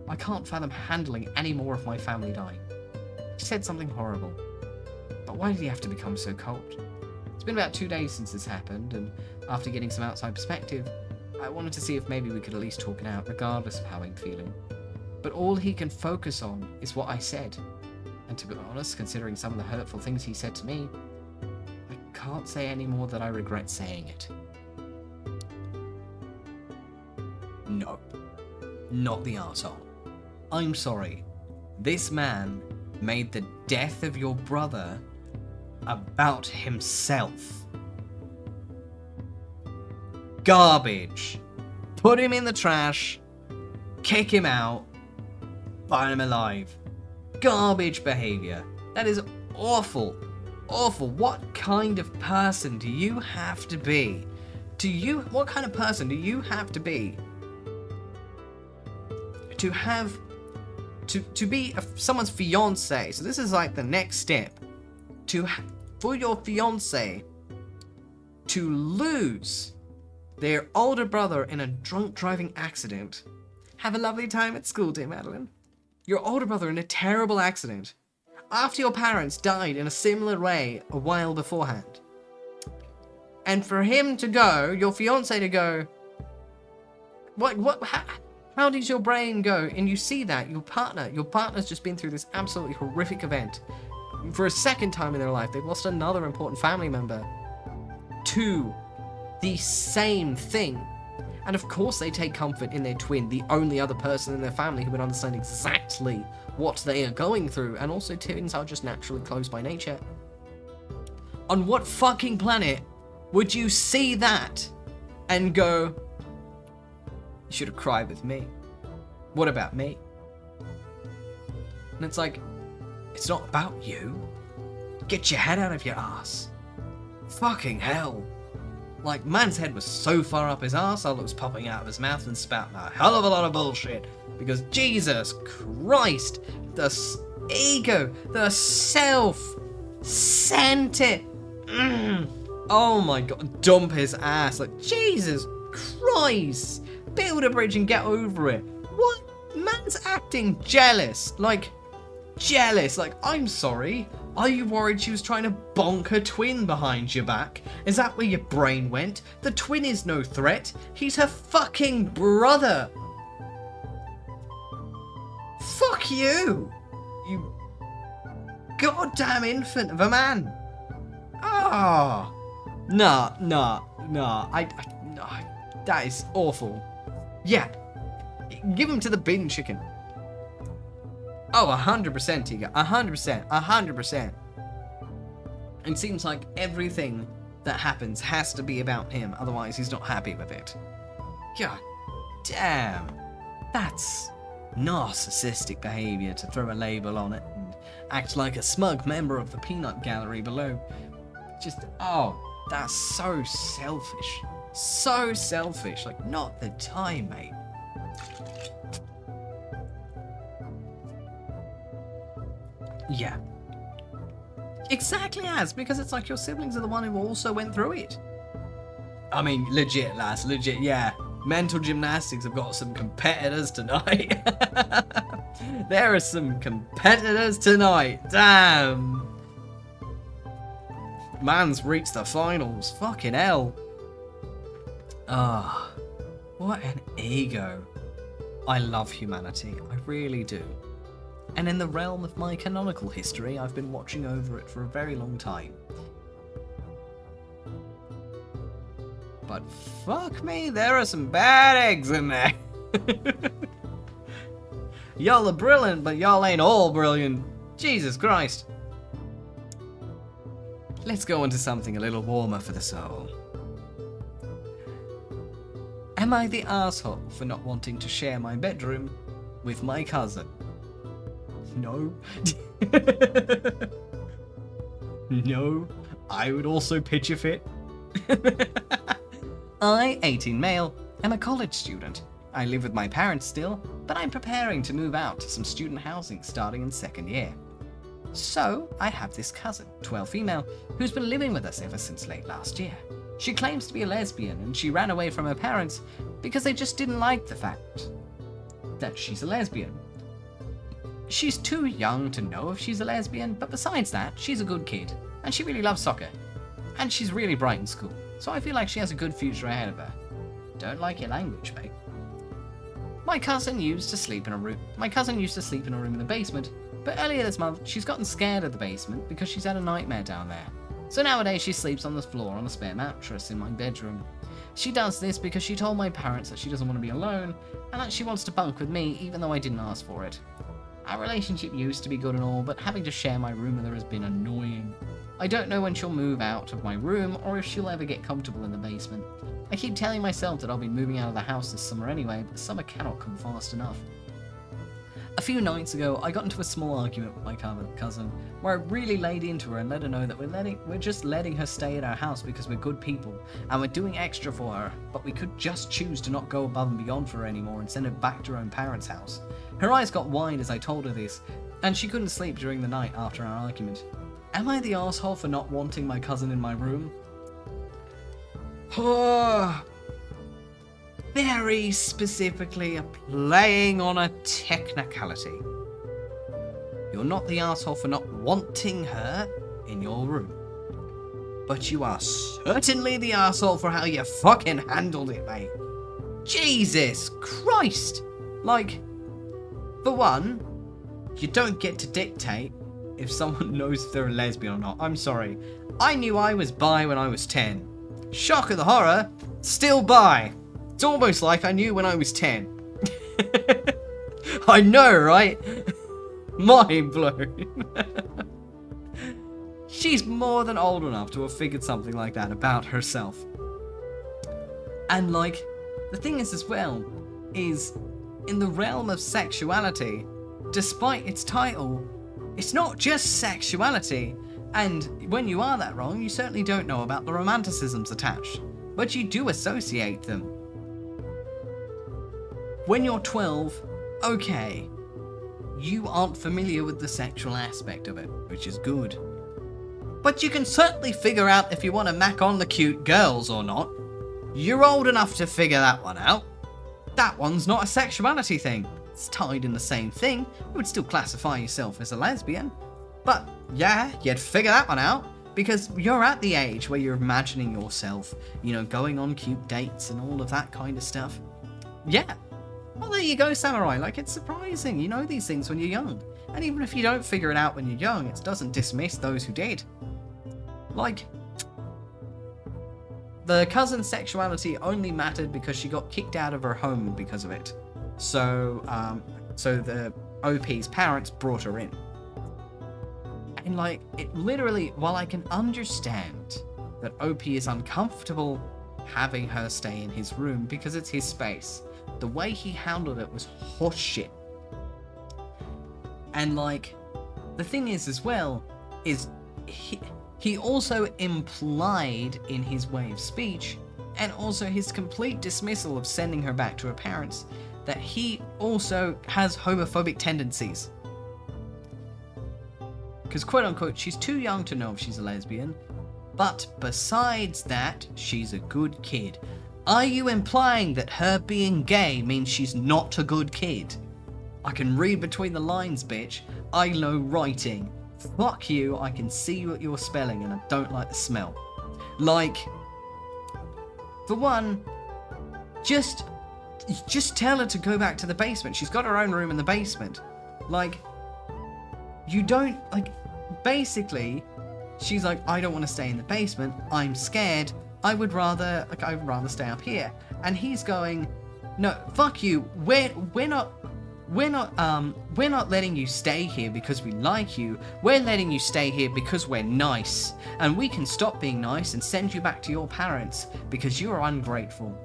I can't fathom handling any more of my family dying. He said something horrible. But why did he have to become so cold? It's been about 2 days since this happened, and after getting some outside perspective, I wanted to see if maybe we could at least talk it out, regardless of how I'm feeling. But all he can focus on is what I said. And to be honest, considering some of the hurtful things he said to me, I can't say any more that I regret saying it. No. Not the arsehole. I'm sorry. This man made the death of your brother about himself. Garbage. Put him in the trash. kick him out, burn him alive. Garbage behavior. That is awful. Awful. What kind of person do you have to be? What kind of person do you have to be to be someone's fiance? So this is like the next step. For your fiance to lose their older brother in a drunk driving accident. Have a lovely time at school, dear Madeline. Your older brother in a terrible accident. After your parents died in a similar way a while beforehand. And for him to go, your fiance to go, how does your brain go? And you see that, your partner's just been through this absolutely horrific event. For a second time in their life, they've lost another important family member to the same thing. And of course they take comfort in their twin, the only other person in their family who would understand exactly what they are going through. And also twins are just naturally close by nature. On what fucking planet would you see that and go, you should have cried with me? What about me? And it's like, it's not about you. Get your head out of your ass. Fucking hell. Like, man's head was so far up his arsehole it was popping out of his mouth and spouting a hell of a lot of bullshit. Because Jesus Christ, the ego, the self-centered, oh my god, dump his ass. Like, Jesus Christ, build a bridge and get over it. What? Man's acting jealous. Like, jealous. Like, I'm sorry. Are you worried she was trying to bonk her twin behind your back? Is that where your brain went? The twin is no threat. He's her fucking brother. Fuck you. You goddamn infant of a man. Ah. Oh. Nah. No. That is awful. Yeah. Give him to the bin chicken. Oh, 100%, Tiga. 100%. It seems like everything that happens has to be about him, otherwise he's not happy with it. God damn. That's narcissistic behavior to throw a label on it and act like a smug member of the peanut gallery below. Just, oh, that's so selfish. So selfish. Like, not the time, mate. Yeah. Exactly because it's like your siblings are the one who also went through it. I mean, legit, lass, legit, yeah. Mental gymnastics have got some competitors tonight. There are some competitors tonight. Damn. Man's reached the finals. Fucking hell. Ah, what an ego. I love humanity. I really do. And in the realm of my canonical history, I've been watching over it for a very long time. But fuck me, there are some bad eggs in there. Y'all are brilliant, but y'all ain't all brilliant. Jesus Christ. Let's go on to something a little warmer for the soul. Am I the asshole for not wanting to share my bedroom with my cousin? No. No. I would also pitch a fit. I, 18 male, am a college student. I live with my parents still, but I'm preparing to move out to some student housing starting in second year. So, I have this cousin, 12 female, who's been living with us ever since late last year. She claims to be a lesbian, and she ran away from her parents because they just didn't like the fact that she's a lesbian. She's too young to know if she's a lesbian, but besides that, she's a good kid, and she really loves soccer. And she's really bright in school, so I feel like she has a good future ahead of her. Don't like your language, mate. My cousin used to sleep in a room in the basement, but earlier this month, she's gotten scared of the basement because she's had a nightmare down there. So nowadays she sleeps on the floor on a spare mattress in my bedroom. She does this because she told my parents that she doesn't want to be alone, and that she wants to bunk with me even though I didn't ask for it. Our relationship used to be good and all, but having to share my room with her has been annoying. I don't know when she'll move out of my room or if she'll ever get comfortable in the basement. I keep telling myself that I'll be moving out of the house this summer anyway, but summer cannot come fast enough. A few nights ago, I got into a small argument with my cousin, where I really laid into her and let her know that we're just letting her stay at our house because we're good people, and we're doing extra for her, but we could just choose to not go above and beyond for her anymore and send her back to her own parents' house. Her eyes got wide as I told her this, and she couldn't sleep during the night after our argument. Am I the arsehole for not wanting my cousin in my room? Very specifically playing on a technicality. You're not the arsehole for not wanting her in your room. But you are certainly the arsehole for how you fucking handled it, mate. Jesus Christ! Like, for one, you don't get to dictate if someone knows if they're a lesbian or not. I'm sorry. I knew I was bi when I was 10. Shock of the horror, still bi. It's almost like I knew when I was 10. I know, right? Mind blown. She's more than old enough to have figured something like that about herself. And like, the thing is as well, is in the realm of sexuality, despite its title, it's not just sexuality. And when you are that wrong, you certainly don't know about the romanticisms attached. But you do associate them. When you're 12, okay, you aren't familiar with the sexual aspect of it, which is good. But you can certainly figure out if you want to mac on the cute girls or not. You're old enough to figure that one out. That one's not a sexuality thing. It's tied in the same thing. You would still classify yourself as a lesbian. But yeah, you'd figure that one out. Because you're at the age where you're imagining yourself, you know, going on cute dates and all of that kind of stuff. Yeah. Well, there you go, Samurai. Like, it's surprising. You know these things when you're young. And even if you don't figure it out when you're young, it doesn't dismiss those who did. Like, the cousin's sexuality only mattered because she got kicked out of her home because of it. So the OP's parents brought her in. And like, it literally, while I can understand that OP is uncomfortable having her stay in his room because it's his space, the way he handled it was horseshit. And like, the thing is as well, is he also implied in his way of speech, and also his complete dismissal of sending her back to her parents, that he also has homophobic tendencies. Because quote unquote, she's too young to know if she's a lesbian, but besides that, she's a good kid. Are you implying that her being gay means she's not a good kid? I can read between the lines, bitch. I know writing. Fuck you, I can see what you're spelling and I don't like the smell. Like, for one, just tell her to go back to the basement. She's got her own room in the basement. Like, you don't, like, basically, she's like, I don't want to stay in the basement. I'm scared. I would rather stay up here. And he's going, no, fuck you. We're not letting you stay here because we like you. We're letting you stay here because we're nice. And we can stop being nice and send you back to your parents because you're ungrateful.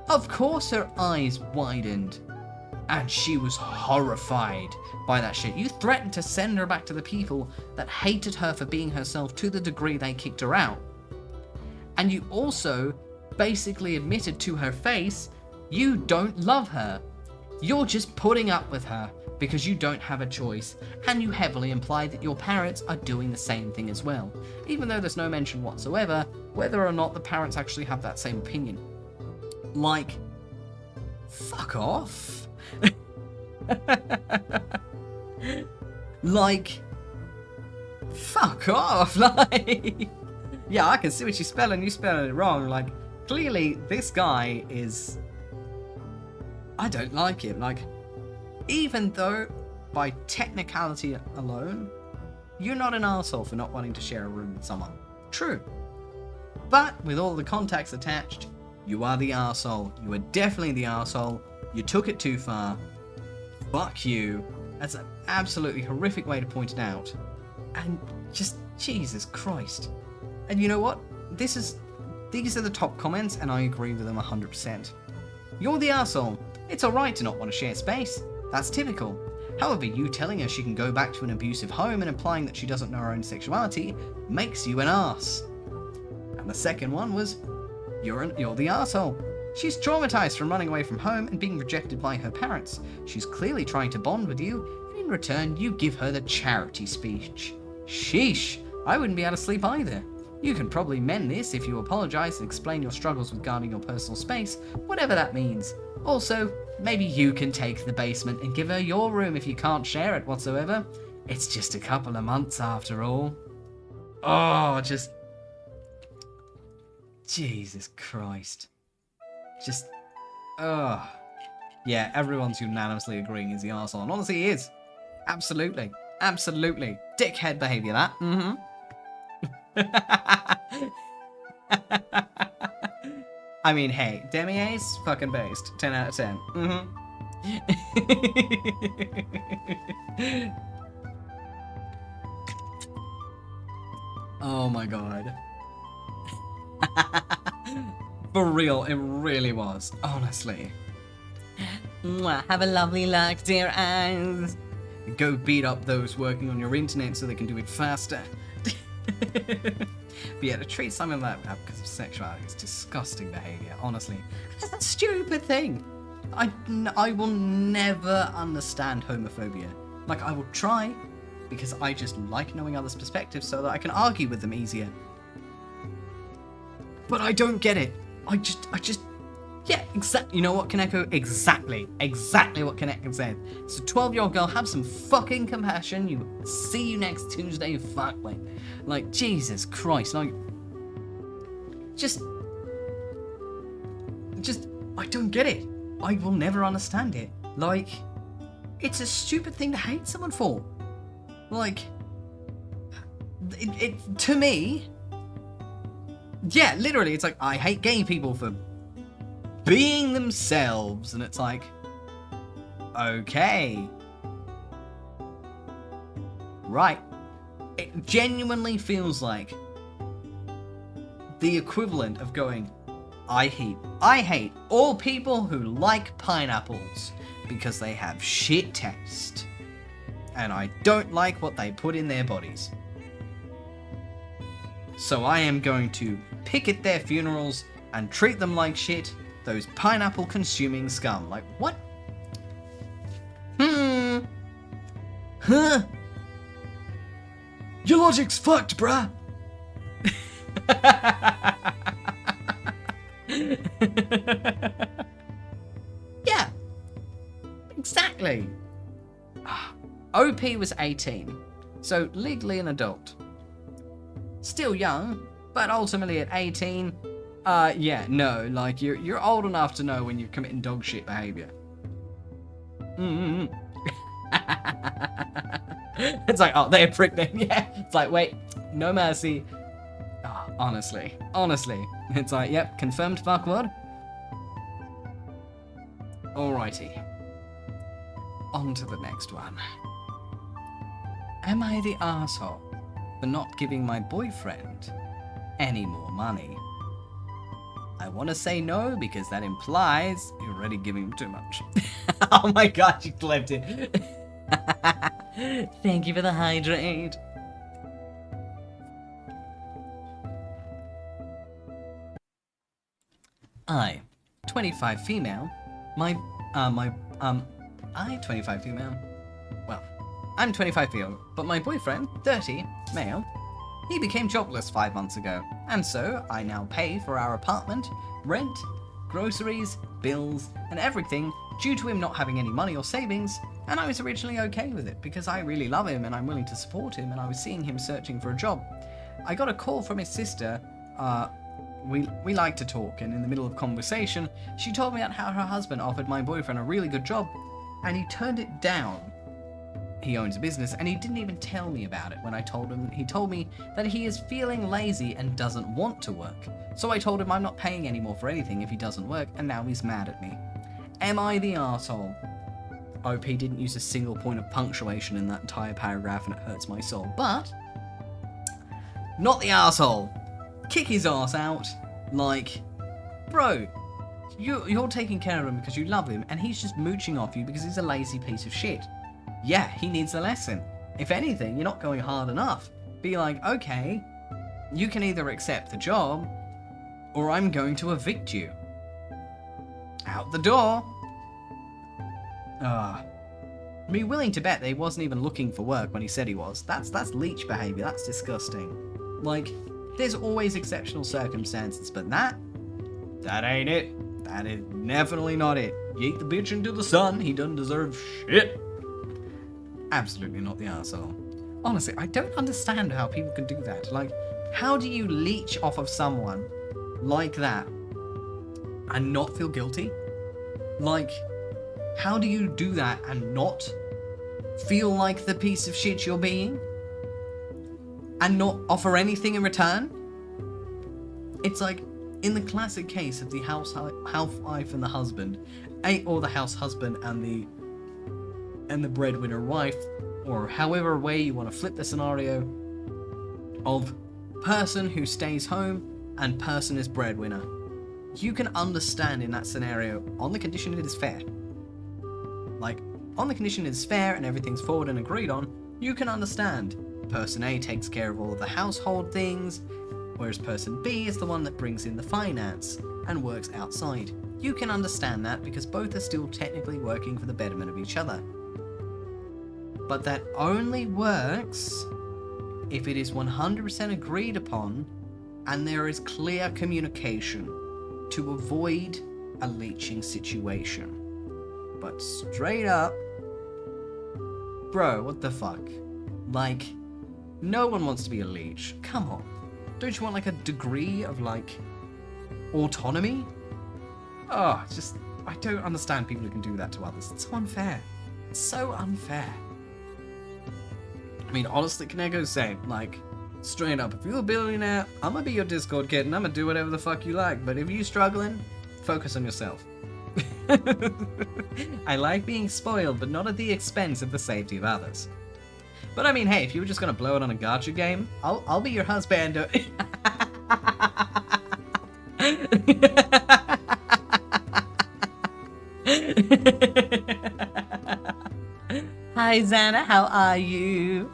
Of course her eyes widened. And she was horrified by that shit. You threatened to send her back to the people that hated her for being herself to the degree they kicked her out. And you also basically admitted to her face, you don't love her. You're just putting up with her because you don't have a choice, and you heavily imply that your parents are doing the same thing as well, even though there's no mention whatsoever whether or not the parents actually have that same opinion. Like, fuck off. Like, fuck off. Like, yeah, I can see what you're spelling. You're spelling it wrong. Like, clearly this guy is... I don't like him. Like, even though by technicality alone, you're not an arsehole for not wanting to share a room with someone. True. But with all the context attached, you are the arsehole. You are definitely the arsehole. You took it too far. Fuck you. That's an absolutely horrific way to point it out. And just Jesus Christ. And you know what? These are the top comments, and I agree with them 100%. You're the arsehole. It's alright to not want to share space. That's typical. However, you telling her she can go back to an abusive home and implying that she doesn't know her own sexuality makes you an arse. And the second one was, you're the arsehole. She's traumatized from running away from home and being rejected by her parents. She's clearly trying to bond with you, and in return, you give her the charity speech. Sheesh, I wouldn't be able to sleep either. You can probably mend this if you apologize and explain your struggles with guarding your personal space, whatever that means. Also, maybe you can take the basement and give her your room if you can't share it whatsoever. It's just a couple of months after all. Oh, just... Jesus Christ. Just... Ugh. Yeah, everyone's unanimously agreeing he's the arsehole. And honestly, he is. Absolutely. Absolutely. Dickhead behaviour, that. Mm-hmm. I mean, hey, Demi-Ace, fucking based. 10 out of 10. Mm-hmm. Oh my god. For real, it really was. Honestly. Have a lovely life, dear eyes. Go beat up those working on your internet so they can do it faster. But yeah, to treat someone like that because of sexuality is disgusting behaviour, honestly. It's a stupid thing. I will never understand homophobia. Like, I will try, because I just like knowing others' perspectives so that I can argue with them easier. But I don't get it. I just, yeah, exactly. You know what, Kaneko? Exactly what Kaneko said. So 12-year-old girl, have some fucking compassion. See you next Tuesday, fuckling. Like, Jesus Christ, like, just, I don't get it. I will never understand it. Like, it's a stupid thing to hate someone for. Like, it to me, yeah, literally, it's like, I hate gay people for being themselves, and it's like, okay. Right. It genuinely feels like the equivalent of going, I hate all people who like pineapples because they have shit taste. And I don't like what they put in their bodies. So I am going to picket their funerals and treat them like shit, those pineapple consuming scum. Like, what? Huh? Your logic's fucked, bruh. Yeah, exactly. OP was 18, so legally an adult. Still young, but ultimately at 18, yeah, no, like, you're old enough to know when you're committing dog shit behavior. It's like, oh, they pricked them, yeah. It's like, wait, no mercy. Oh, honestly. It's like, yep, confirmed fuckwad. Alrighty. On to the next one. Am I the arsehole for not giving my boyfriend any more money? I want to say no because that implies you're already giving him too much. Oh my god, you left it. Thank you for the hydrate. I, 25 female, I, 25 female, well, I'm 25 female, but my boyfriend, 30, male, he became jobless 5 months ago, and so I now pay for our apartment, rent, groceries, bills, and everything due to him not having any money or savings, and I was originally okay with it because I really love him and I'm willing to support him, and I was seeing him searching for a job. I got a call from his sister. We like to talk, and in the middle of conversation, she told me about how her husband offered my boyfriend a really good job, and he turned it down. He owns a business, and he didn't even tell me about it when I told him. He told me that he is feeling lazy and doesn't want to work. So I told him I'm not paying anymore for anything if he doesn't work, and now he's mad at me. Am I the arsehole? OP didn't use a single point of punctuation in that entire paragraph, and it hurts my soul. But not the asshole. Kick his ass out. Like, bro, you're taking care of him because you love him, and he's just mooching off you because he's a lazy piece of shit. Yeah, he needs a lesson. If anything, you're not going hard enough. Be like, okay, you can either accept the job, or I'm going to evict you. Out the door. I'd be willing to bet that he wasn't even looking for work when he said he was. That's leech behaviour. That's disgusting. Like, there's always exceptional circumstances, but that ain't it. That is definitely not it. Yeet the bitch into the sun. He doesn't deserve shit. Absolutely not the arsehole. Honestly, I don't understand how people can do that. Like, how do you leech off of someone like that and not feel guilty? Like, how do you do that and not feel like the piece of shit you're being? And not offer anything in return? It's like, in the classic case of the housewife and the husband, or the house husband and the breadwinner wife, or however way you want to flip the scenario, of person who stays home and person is breadwinner. You can understand in that scenario, on the condition it is fair. Like, on the condition it is fair and everything's forward and agreed on, you can understand. Person A takes care of all of the household things, whereas person B is the one that brings in the finance and works outside. You can understand that because both are still technically working for the betterment of each other. But that only works if it is 100% agreed upon and there is clear communication to avoid a leeching situation. But straight up, bro, what the fuck? Like, no one wants to be a leech. Come on. Don't you want like a degree of like autonomy? Oh, it's just, I don't understand people who can do that to others. It's so unfair. It's so unfair. I mean, honestly, 𝐿𝐈𝐿𝐿's saying, like, straight up, if you're a billionaire, I'm gonna be your Discord kid and I'm gonna do whatever the fuck you like. But if you're struggling, focus on yourself. I like being spoiled, but not at the expense of the safety of others. But I mean, hey, if you were just gonna blow it on a gacha game, I'll be your husband. Hi, Xana, how are you?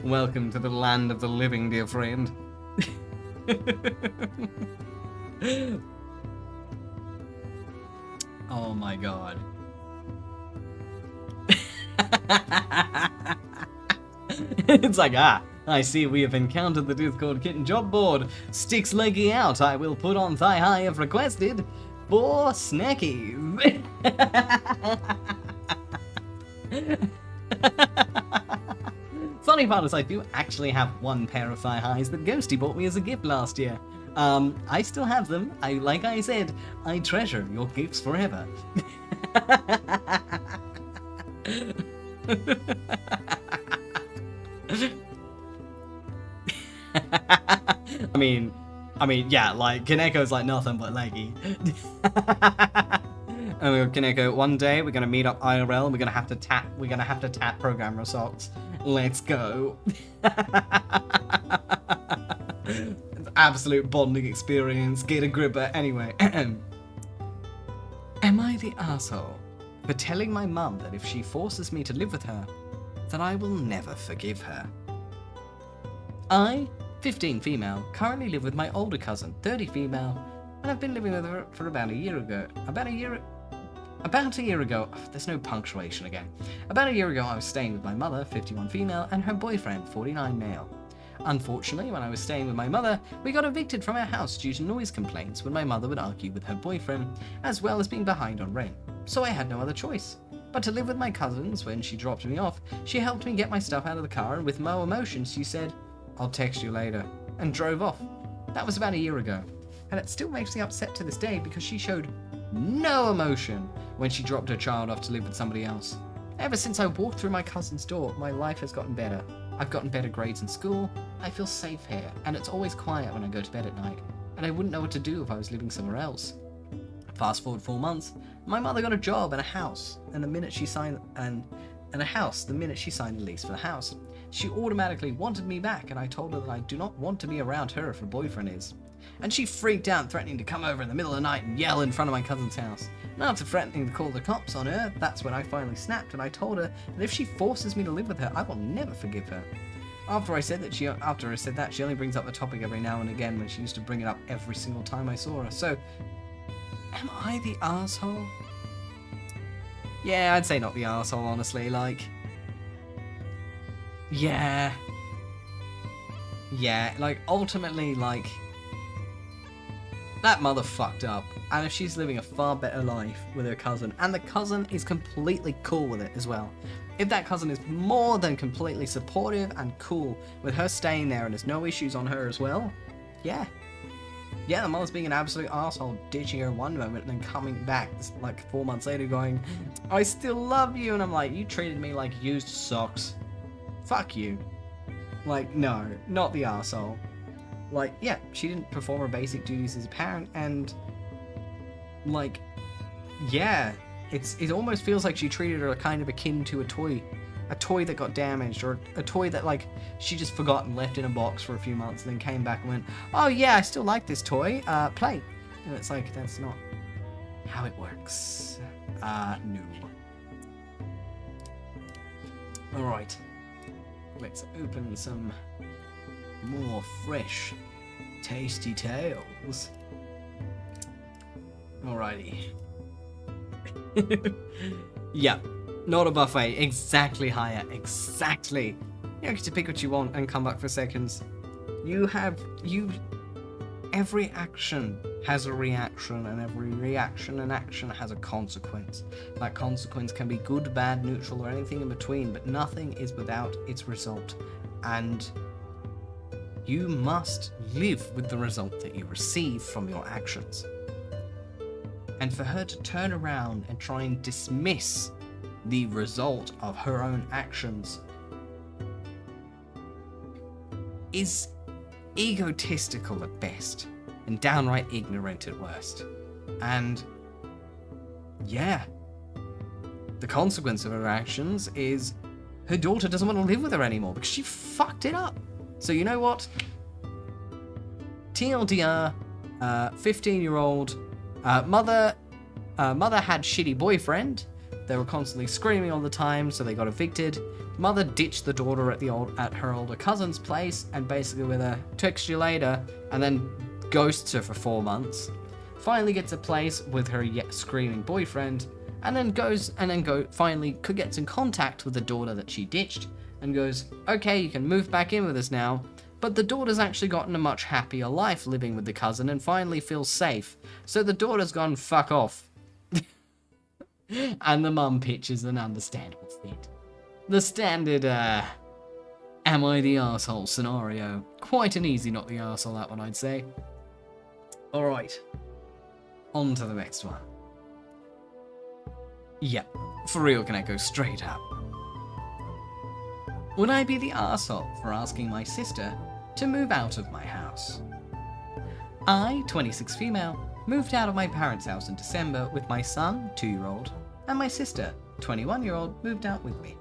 Welcome to the land of the living, dear friend. Oh my god. It's like, I see we have encountered the Discord kitten job board. Sticks leggy out, I will put on thigh high if requested. For snackies. Funny part is I do actually have one pair of thigh highs that Ghosty bought me as a gift last year. I still have them. Like I said, I treasure your gifts forever. I mean, yeah, like, 𝐿𝐈𝐿𝐿's like nothing but leggy. And 𝐿𝐿𝐿𝐿, one day we're gonna meet up IRL and we're gonna have to tap programmer socks. Let's go. Absolute bonding experience, get a gripper. Anyway, am I the asshole for telling my mum that if she forces me to live with her, that I will never forgive her? I, 15 female, currently live with my older cousin, 30 female, and I've been living with her for about a year ago. About a year ago, there's no punctuation again. About a year ago, I was staying with my mother, 51 female, and her boyfriend, 49 male. Unfortunately, when I was staying with my mother, we got evicted from our house due to noise complaints when my mother would argue with her boyfriend, as well as being behind on rent. So I had no other choice but to live with my cousins. When she dropped me off, she helped me get my stuff out of the car, and with no emotion, she said, "I'll text you later," and drove off. That was about a year ago, and it still makes me upset to this day because she showed no emotion when she dropped her child off to live with somebody else. Ever since I walked through my cousin's door, my life has gotten better. I've gotten better grades in school, I feel safe here, and it's always quiet when I go to bed at night, and I wouldn't know what to do if I was living somewhere else. Fast forward 4 months, my mother got a job and a house, and the minute she signed and a house the minute she signed the lease for the house. She automatically wanted me back, and I told her that I do not want to be around her if her boyfriend is. And she freaked out, threatening to come over in the middle of the night and yell in front of my cousin's house. And after threatening to call the cops on her, that's when I finally snapped, and I told her that if she forces me to live with her, I will never forgive her. After I said that, she only brings up the topic every now and again, when she used to bring it up every single time I saw her. So, am I the asshole? Yeah, I'd say not the asshole, honestly. Like, yeah, like, ultimately, like, that mother fucked up, and if she's living a far better life with her cousin, and the cousin is completely cool with it as well, if that cousin is more than completely supportive and cool with her staying there and there's no issues on her as well, yeah, the mother's being an absolute asshole, ditching her one moment and then coming back like 4 months later going, I still love you, and I'm like, you treated me like used socks. Fuck you. Like, no, not the asshole. Like, yeah, she didn't perform her basic duties as a parent, and like, yeah, it almost feels like she treated her kind of akin to a toy that got damaged, or a toy that, like, she just forgot and left in a box for a few months and then came back and went, oh yeah, I still like this toy, play. And it's like, that's not how it works. No. Alright, let's open some more fresh, tasty tales. Alrighty. Yeah, not a buffet. Exactly, higher. Exactly. You don't get to pick what you want and come back for seconds. Every action has a reaction, and every reaction and action has a consequence. That consequence can be good, bad, neutral, or anything in between, but nothing is without its result. And you must live with the result that you receive from your actions. And for her to turn around and try and dismiss the result of her own actions is egotistical at best and downright ignorant at worst. And yeah, the consequence of her actions is her daughter doesn't want to live with her anymore because she fucked it up. So you know what? TLDR, 15-year-old mother had shitty boyfriend. They were constantly screaming all the time, so they got evicted. Mother ditched the daughter at her older cousin's place, and basically with a text you later, and then ghosts her for 4 months. Finally gets a place with her screaming boyfriend, and then finally gets in contact with the daughter that she ditched, and goes, okay, you can move back in with us now. But the daughter's actually gotten a much happier life living with the cousin and finally feels safe. So the daughter's gone, fuck off. And the mum pitches an understandable fit. The standard, am I the arsehole scenario. Quite an easy not the arsehole, that one, I'd say. Alright. On to the next one. Yep, for real, can I go straight up? Would I be the arsehole for asking my sister to move out of my house? I, 26 female, moved out of my parents' house in December with my son, 2-year-old, and my sister, 21-year-old, moved out with me.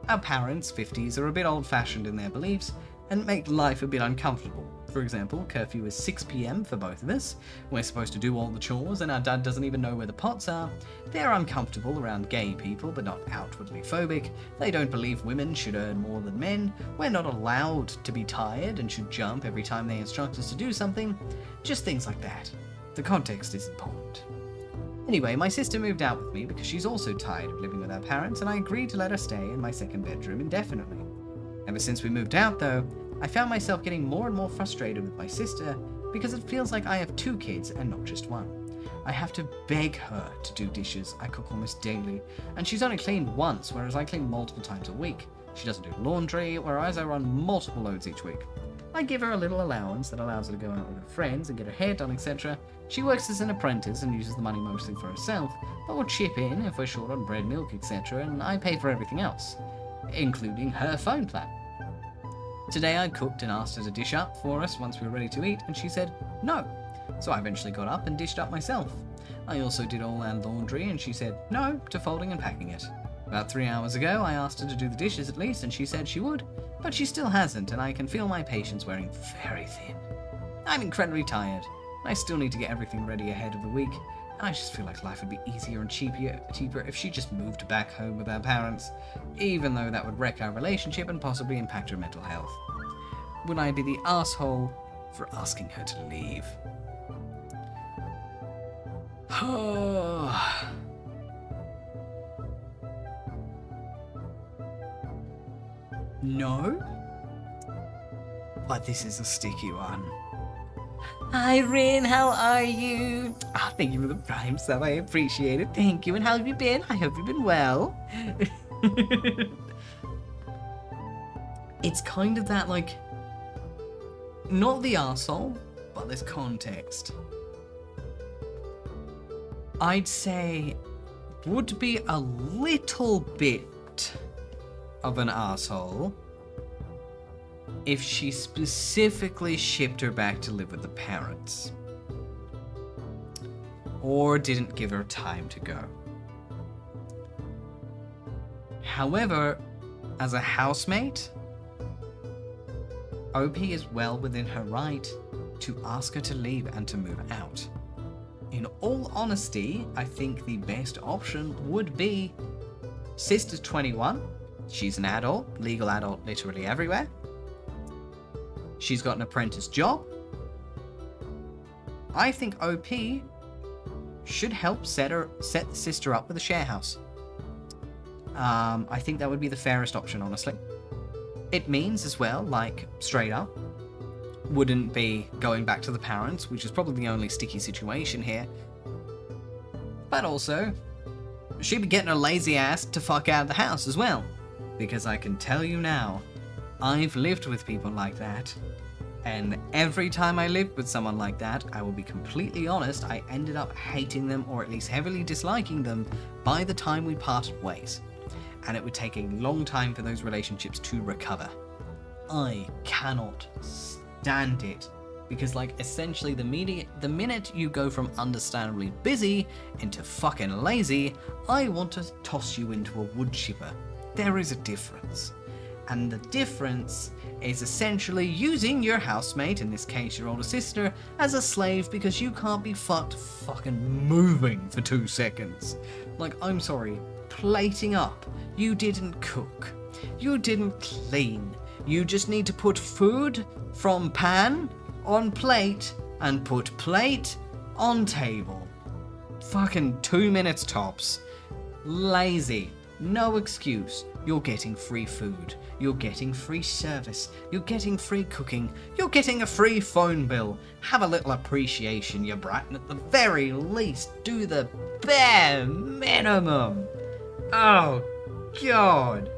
Our parents, 50s, are a bit old-fashioned in their beliefs and make life a bit uncomfortable. For example, curfew is 6 PM for both of us. We're supposed to do all the chores and our dad doesn't even know where the pots are. They're uncomfortable around gay people but not outwardly phobic. They don't believe women should earn more than men. We're not allowed to be tired and should jump every time they instruct us to do something. Just things like that. The context is important. Anyway, my sister moved out with me because she's also tired of living with her parents, and I agreed to let her stay in my second bedroom indefinitely. Ever since we moved out, though, I found myself getting more and more frustrated with my sister because it feels like I have 2 kids and not just one. I have to beg her to do dishes. I cook almost daily, and she's only cleaned once, whereas I clean multiple times a week. She doesn't do laundry, whereas I run multiple loads each week. I give her a little allowance that allows her to go out with her friends and get her hair done, etc. She works as an apprentice and uses the money mostly for herself, but will chip in if we're short on bread, milk, etc., and I pay for everything else, including her phone plan. Today I cooked and asked her to dish up for us once we were ready to eat, and she said no. So I eventually got up and dished up myself. I also did all our laundry, and she said no to folding and packing it. About 3 hours ago, I asked her to do the dishes at least, and she said she would, but she still hasn't, and I can feel my patience wearing very thin. I'm incredibly tired. I still need to get everything ready ahead of the week, and I just feel like life would be easier and cheaper if she just moved back home with her parents, even though that would wreck our relationship and possibly impact her mental health. Would I be the asshole for asking her to leave? No? But this is a sticky one. Hi, Rin, how are you? Ah, thank you for the prime sub, I appreciate it. Thank you, and how have you been? I hope you've been well. It's kind of that, like, not the arsehole, but there's context. I'd say would be a little bit of an arsehole if she specifically shipped her back to live with the parents. Or didn't give her time to go. However, as a housemate, OP is well within her right to ask her to leave and to move out. In all honesty, I think the best option would be sister's 21. She's an adult, legal adult literally everywhere. She's got an apprentice job. I think OP should help set the sister up with a share house. I think that would be the fairest option, honestly. It means as well, like, straight up, wouldn't be going back to the parents, which is probably the only sticky situation here. But also, she'd be getting her lazy ass to fuck out of the house as well. Because I can tell you now, I've lived with people like that. And every time I lived with someone like that, I will be completely honest, I ended up hating them or at least heavily disliking them by the time we parted ways. And it would take a long time for those relationships to recover. I cannot stand it. Because, like, essentially the minute you go from understandably busy into fucking lazy, I want to toss you into a wood chipper. There is a difference. And the difference is essentially using your housemate, in this case your older sister, as a slave because you can't be fucking moving for 2 seconds. Like, I'm sorry, plating up. You didn't cook. You didn't clean. You just need to put food from pan on plate and put plate on table. Fucking 2 minutes tops. Lazy. No excuse. You're getting free food. You're getting free service. You're getting free cooking. You're getting a free phone bill. Have a little appreciation, you brat, and at the very least, do the bare minimum. Oh, God.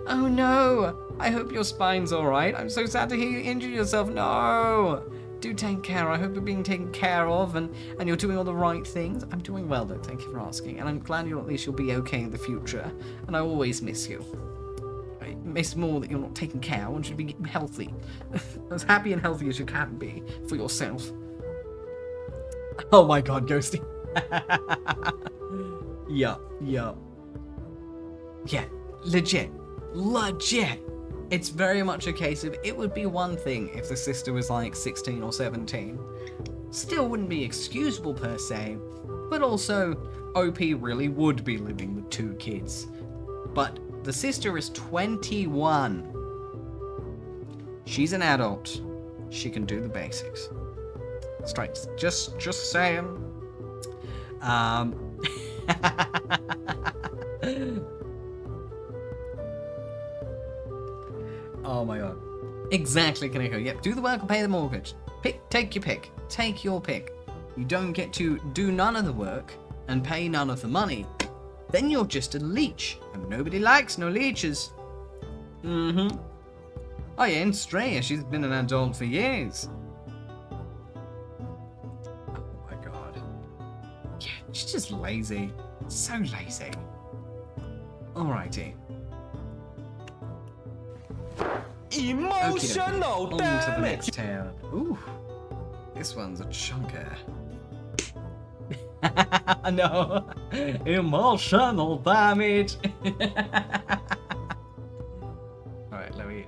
Oh no. I hope your spine's alright. I'm so sad to hear you injure yourself. No. Do take care. I hope you're being taken care of and you're doing all the right things. I'm doing well though, thank you for asking. And I'm glad at least you'll be okay in the future. And I always miss you. I miss more that you're not taken care of. I want you to be healthy. As happy and healthy as you can be for yourself. Oh my God, Ghosty. Yeah. Yeah, legit. It's very much a case of, it would be one thing if the sister was like 16 or 17. Still wouldn't be excusable per se, but also OP really would be living with 2 kids. But the sister is 21. She's an adult. She can do the basics. Straight. Just saying. Oh my God. Exactly, Kaneko. Yep, do the work or pay the mortgage. Take your pick. Take your pick. You don't get to do none of the work and pay none of the money. Then you're just a leech. And nobody likes no leeches. Mm-hmm. Oh yeah, and Straya, she's been an adult for years. Oh my God. Yeah, she's just lazy. So lazy. Alrighty. Emotional, On to the next tale. Ooh, this one's a chunker. No. Emotional damage. Alright, let me...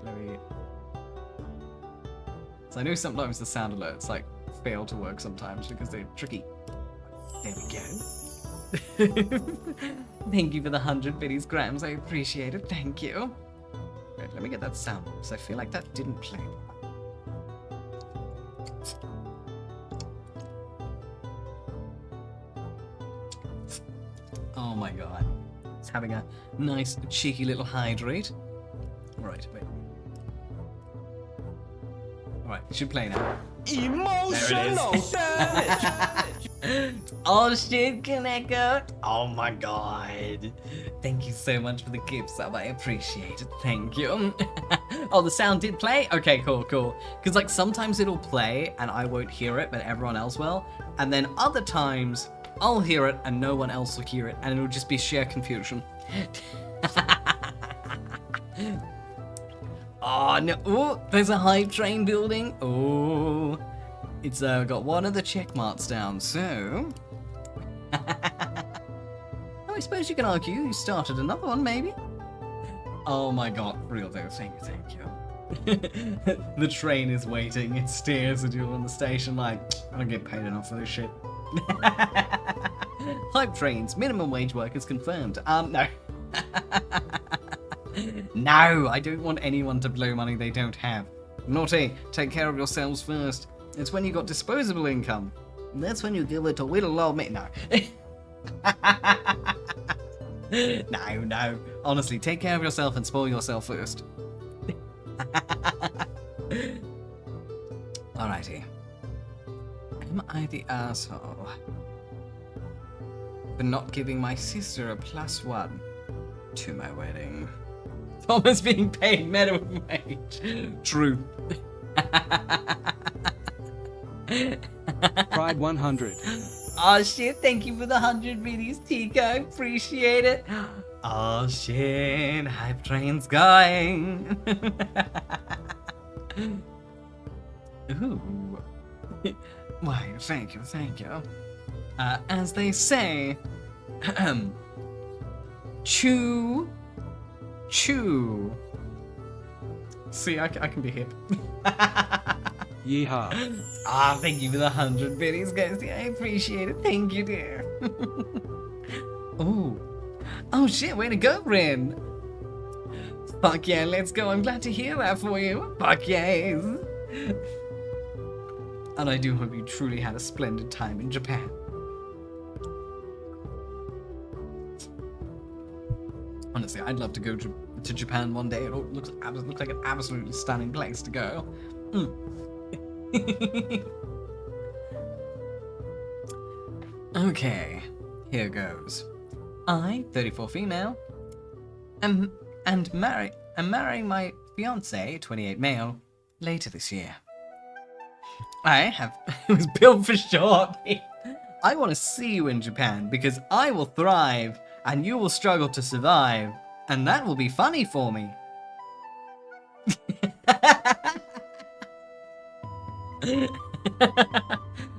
So I know sometimes the sound alerts, like, fail to work sometimes because they're tricky. There we go. Thank you for the 100 biddies, Grams. I appreciate it. Thank you. Right, let me get that sound because I feel like that didn't play. Oh my god. It's having a nice, cheeky little hydrate. Right, wait. Alright, it should play now. Emotional damage. Oh shit, Kaneko! Oh my god. Thank you so much for the gift sub, I appreciate it, thank you. Oh, the sound did play? Okay, cool. Because like sometimes it'll play and I won't hear it, but everyone else will. And then other times, I'll hear it and no one else will hear it, and it'll just be sheer confusion. Oh no, oh, there's a hype train building. Oh, it's got one of the check marks down, so... Oh, I suppose you can argue you started another one, maybe? Oh my god, real though, thank you. The train is waiting, it stares at you on the station like, I don't get paid enough for this shit. Hype trains, minimum wage workers confirmed. No. No, I don't want anyone to blow money they don't have. Naughty, take care of yourselves first. It's when you got disposable income. That's when you give it to little old me. No. No. Honestly, take care of yourself and spoil yourself first. Alrighty. Am I the asshole for not giving my sister a +1 to my wedding? Thomas being paid minimum wage. True. Pride 100. Oh shit, thank you for the 100 videos, Tika. Appreciate it. Oh shit, hype train's going. Ooh. Why, thank you. As they say, chew. See, I can be hip. Yeehaw. Ah, thank you for the 100 biddies, guys. Yeah, I appreciate it. Thank you, dear. Ooh. Oh shit, way to go, Rin. Fuck yeah, let's go. I'm glad to hear that for you. Fuck yes. And I do hope you truly had a splendid time in Japan. Honestly, I'd love to go to Japan one day. It looks like an absolutely stunning place to go. Okay, here goes. I, 34 female, am marrying my fiance, 28 male, later this year. It was built for short. I want to see you in Japan because I will thrive and you will struggle to survive, and that will be funny for me.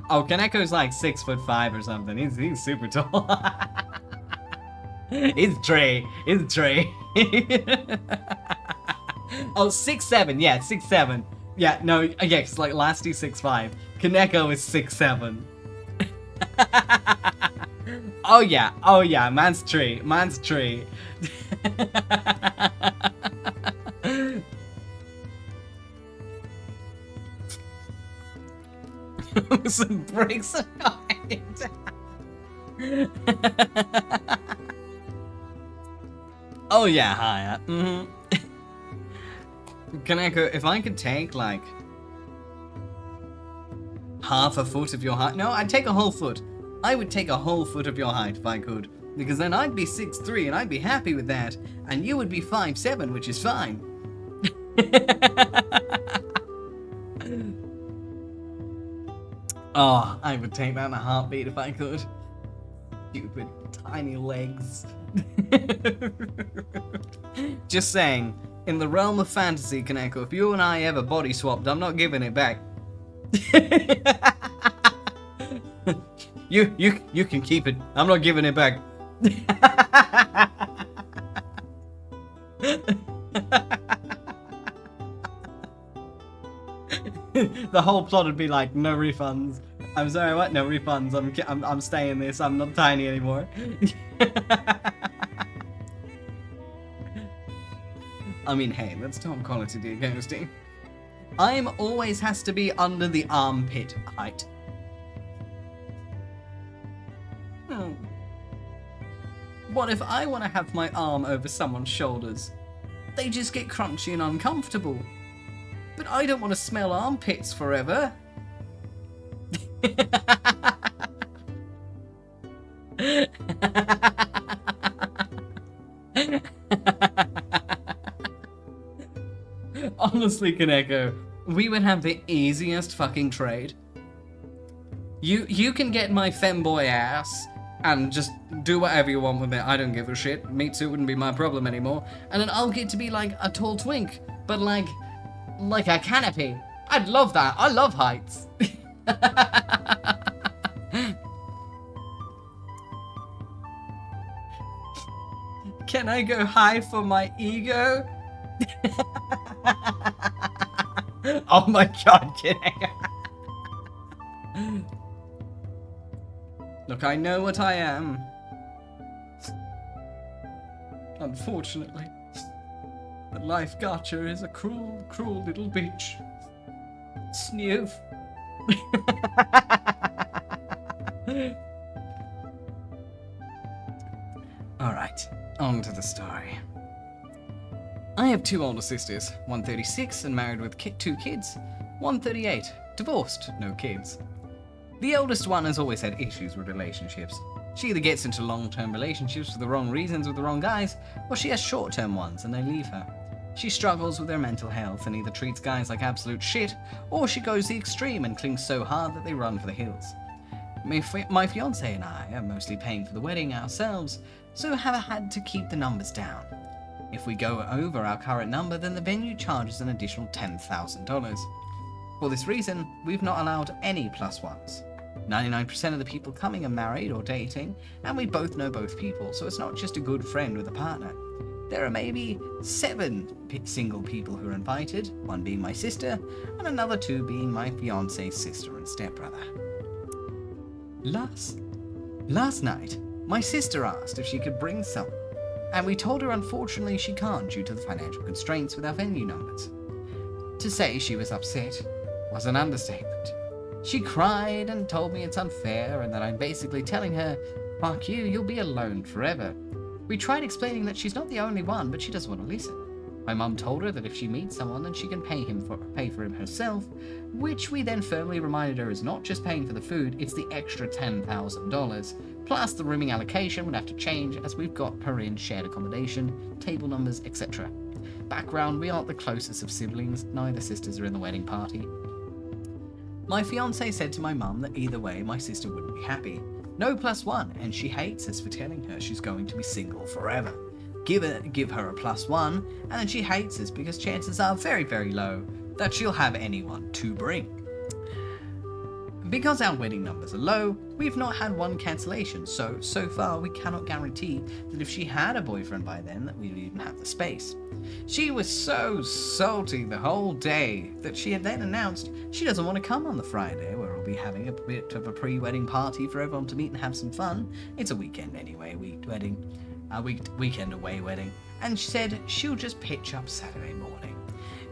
Oh, Kaneko's like 6'5" or something. He's super tall. It's Trey. Oh, 6'7". Yeah, 6'7". Yeah, no, yeah, it's like Lasty's 6'5". Kaneko is 6'7". Oh yeah, man's tree. Some bricks are going down. Oh yeah, hi. Kaneko, if I could take like half a foot of your height. No, I'd take a whole foot. I would take a whole foot of your height if I could. Because then I'd be 6'3" and I'd be happy with that. And you would be 5'7", which is fine. Oh, I would take that in a heartbeat if I could. Stupid tiny legs. Just saying, in the realm of fantasy, Kaneko, if you and I ever body swapped, I'm not giving it back. You can keep it. I'm not giving it back. The whole plot would be like, no refunds. I'm sorry, what? No refunds. I'm staying this. I'm not tiny anymore. I mean, hey, that's top quality, dear Ghosty. I'm always has to be under the armpit height. What if I want to have my arm over someone's shoulders? They just get crunchy and uncomfortable. But I don't want to smell armpits forever. Honestly, Kaneko, we would have the easiest fucking trade. You can get my femboy ass and just do whatever you want with it. I don't give a shit. Me too wouldn't be my problem anymore. And then I'll get to be like a tall twink, but like a canopy. I'd love that. I love heights. Can I go high for my ego? Oh my god, can I? Look, I know what I am. Unfortunately. But life gotcha is a cruel, cruel little bitch. Snoof. Alright, on to the story. I have two older sisters, one 36 and married with 2 kids, one 38, divorced, no kids. The oldest one has always had issues with relationships. She either gets into long-term relationships for the wrong reasons with the wrong guys, or she has short-term ones and they leave her. She struggles with her mental health and either treats guys like absolute shit, or she goes the extreme and clings so hard that they run for the hills. My fiance and I are mostly paying for the wedding ourselves, so have had to keep the numbers down. If we go over our current number, then the venue charges an additional $10,000. For this reason, we've not allowed any plus ones. 99% of the people coming are married or dating, and we both know both people, so it's not just a good friend with a partner. There are maybe 7 single people who are invited, one being my sister, and another 2 being my fiance's sister and stepbrother. Last night, my sister asked if she could bring someone, and we told her unfortunately she can't due to the financial constraints with our venue numbers. To say she was upset was an understatement. She cried and told me it's unfair and that I'm basically telling her, fuck you, you'll be alone forever. We tried explaining that she's not the only one, but she doesn't want to listen. My mum told her that if she meets someone, then she can pay for him herself, which we then firmly reminded her is not just paying for the food, it's the extra $10,000. Plus the rooming allocation would have to change as we've got per in shared accommodation, table numbers, etc. Background, we aren't the closest of siblings, neither sisters are in the wedding party. My fiance said to my mum that either way my sister wouldn't be happy. No plus one, and she hates us for telling her she's going to be single forever. Give her a plus one, and then she hates us because chances are very, very low that she'll have anyone to bring. Because our wedding numbers are low, we've not had one cancellation, so far we cannot guarantee that if she had a boyfriend by then that we'd even have the space. She was so salty the whole day that she had then announced she doesn't want to come on the Friday where we'll be having a bit of a pre-wedding party for everyone to meet and have some fun. It's a weekend anyway, weekend away wedding, and she said she'll just pitch up Saturday morning.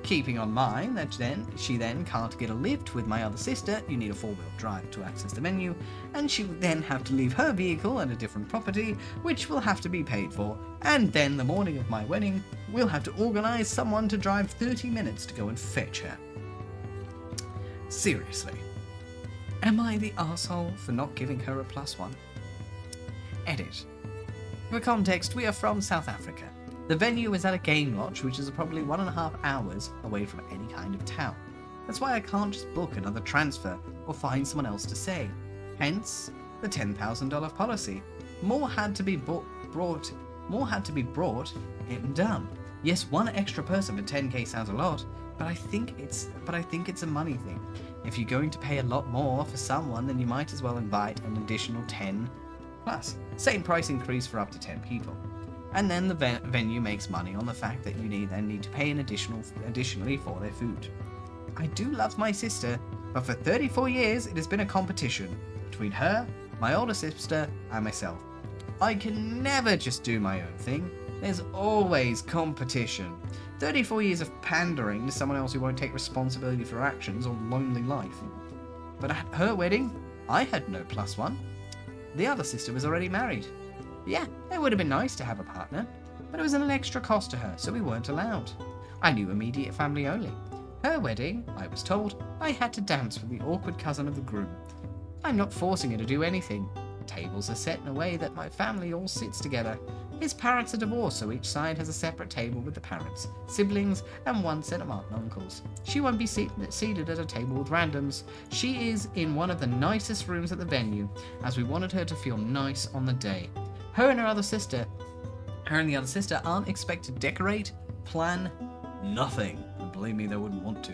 Keeping on mind that she then can't get a lift with my other sister, you need a 4-wheel drive to access the venue, and she would then have to leave her vehicle at a different property, which will have to be paid for, and then the morning of my wedding, we'll have to organise someone to drive 30 minutes to go and fetch her. Seriously, am I the arsehole for not giving her a plus one? Edit. For context, we are from South Africa. The venue is at a game lodge, which is probably 1.5 hours away from any kind of town. That's why I can't just book another transfer or find someone else to say. Hence, the $10,000 policy. More had to be brought and done. Yes, one extra person for $10K sounds a lot, but I think it's a money thing. if you're going to pay a lot more for someone, then you might as well invite an additional 10 plus. Same price increase for up to 10 people. And then the venue makes money on the fact that you then need to pay an additionally for their food. I do love my sister, but for 34 years it has been a competition between her, my older sister, and myself. I can never just do my own thing. There's always competition. 34 years of pandering to someone else who won't take responsibility for actions or lonely life. But at her wedding, I had no plus one. The other sister was already married. Yeah, it would have been nice to have a partner, but it was an extra cost to her, so we weren't allowed. I knew immediate family only. Her wedding, I was told, I had to dance with the awkward cousin of the groom. I'm not forcing her to do anything. Tables are set in a way that my family all sits together. His parents are divorced, so each side has a separate table with the parents, siblings, and one set of aunt and uncles. She won't be seated at a table with randoms. She is in one of the nicest rooms at the venue, as we wanted her to feel nice on the day. Her and the other sister aren't expected to decorate, plan, nothing. And believe me, they wouldn't want to.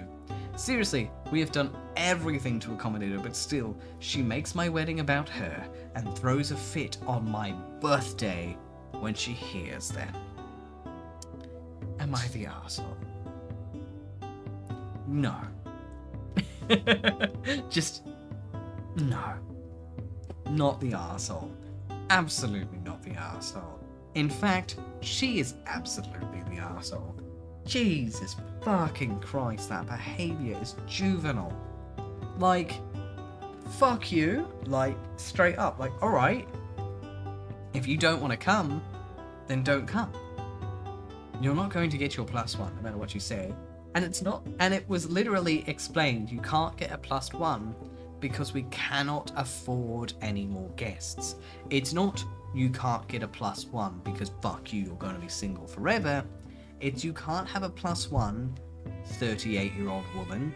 Seriously, we have done everything to accommodate her, but still, she makes my wedding about her and throws a fit on my birthday when she hears that. Am I the arsehole? No. Just, no. Not the arsehole. Absolutely not the arsehole. In fact, she is absolutely the arsehole. Jesus fucking Christ, that behaviour is juvenile. Like, fuck you. Like, straight up. Like, alright. If you don't want to come, then don't come. You're not going to get your plus one, no matter what you say. And it's not, and it was literally explained, you can't get a plus one because we cannot afford any more guests. It's not, you can't get a plus one because fuck you, you're going to be single forever. It's you can't have a plus one 38-year-old woman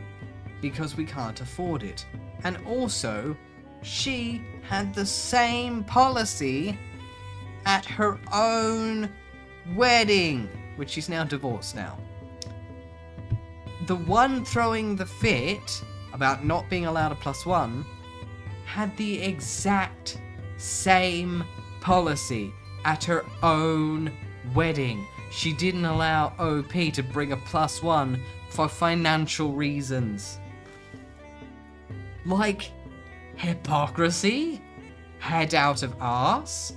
because we can't afford it. And also, she had the same policy at her own wedding, which she's now divorced now. The one throwing the fit about not being allowed a plus one had the exact same policy at her own wedding. She didn't allow OP to bring a plus one for financial reasons. Like, hypocrisy? Head out of arse?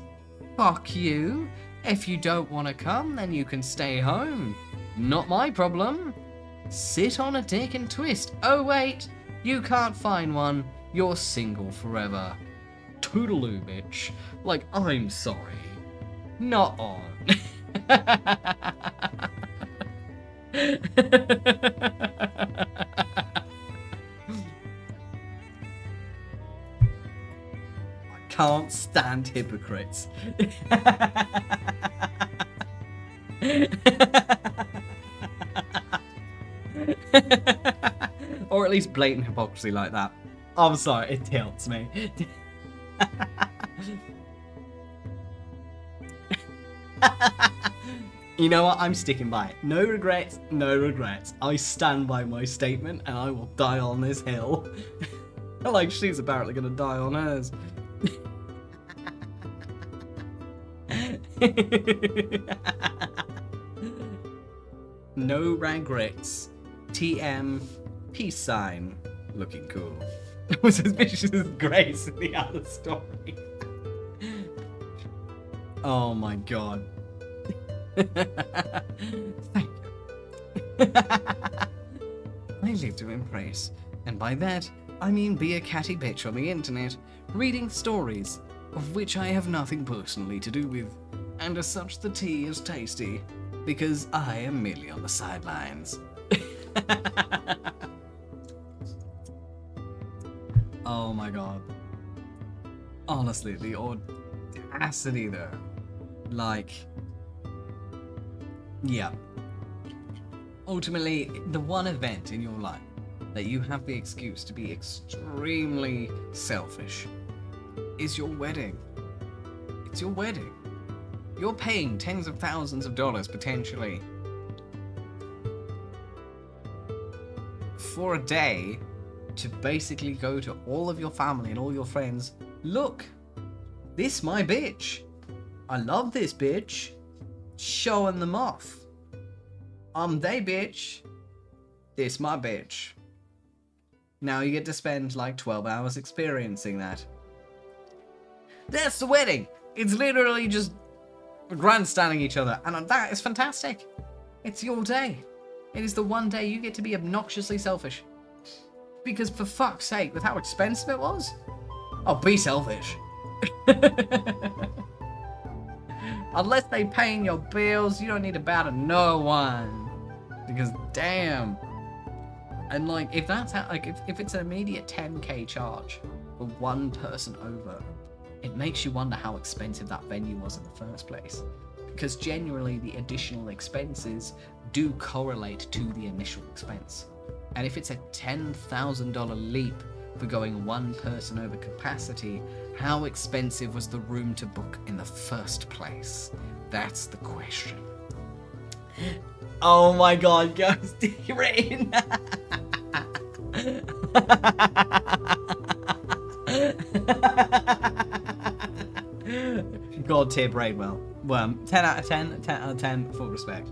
Fuck you. If you don't want to come, then you can stay home. Not my problem. Sit on a dick and twist. Oh wait, you can't find one. You're single forever. Toodaloo, bitch. Like, I'm sorry. Not on. I can't stand hypocrites. Or at least blatant hypocrisy like that. I'm sorry, it tilts me. You know what? I'm sticking by it. No regrets, no regrets. I stand by my statement and I will die on this hill. Like she's apparently gonna die on hers. No regrets. TM, peace sign, looking cool. I was suspicious of Grace in the other story. Oh my god. Thank you. I live to impress, and by that, I mean be a catty bitch on the internet, reading stories, of which I have nothing personally to do with, and as such the tea is tasty, because I am merely on the sidelines. Oh my god. Honestly, the audacity though. Like, yeah. Ultimately, the one event in your life that you have the excuse to be extremely selfish is your wedding. It's your wedding. You're paying tens of thousands of dollars potentially for a day to basically go to all of your family and all your friends, look, this my bitch. I love this bitch. Showing them off. They bitch. This my bitch. Now you get to spend like 12 hours experiencing that. That's the wedding. It's literally just grandstanding each other, and that is fantastic. It's your day. It is the one day you get to be obnoxiously selfish. Because for fuck's sake, with how expensive it was, oh, be selfish. Unless they paying your bills, you don't need to bow to no one. Because damn. And like, if that's how, like, if it's an immediate 10k charge for one person over, it makes you wonder how expensive that venue was in the first place. Because genuinely, the additional expenses do correlate to the initial expense. And if it's a $10,000 leap for going one person over capacity, how expensive was the room to book in the first place? That's the question. Oh my god, guys, you're in. God tier Braidwell. Well, 10 out of 10, 10 out of 10, full respect.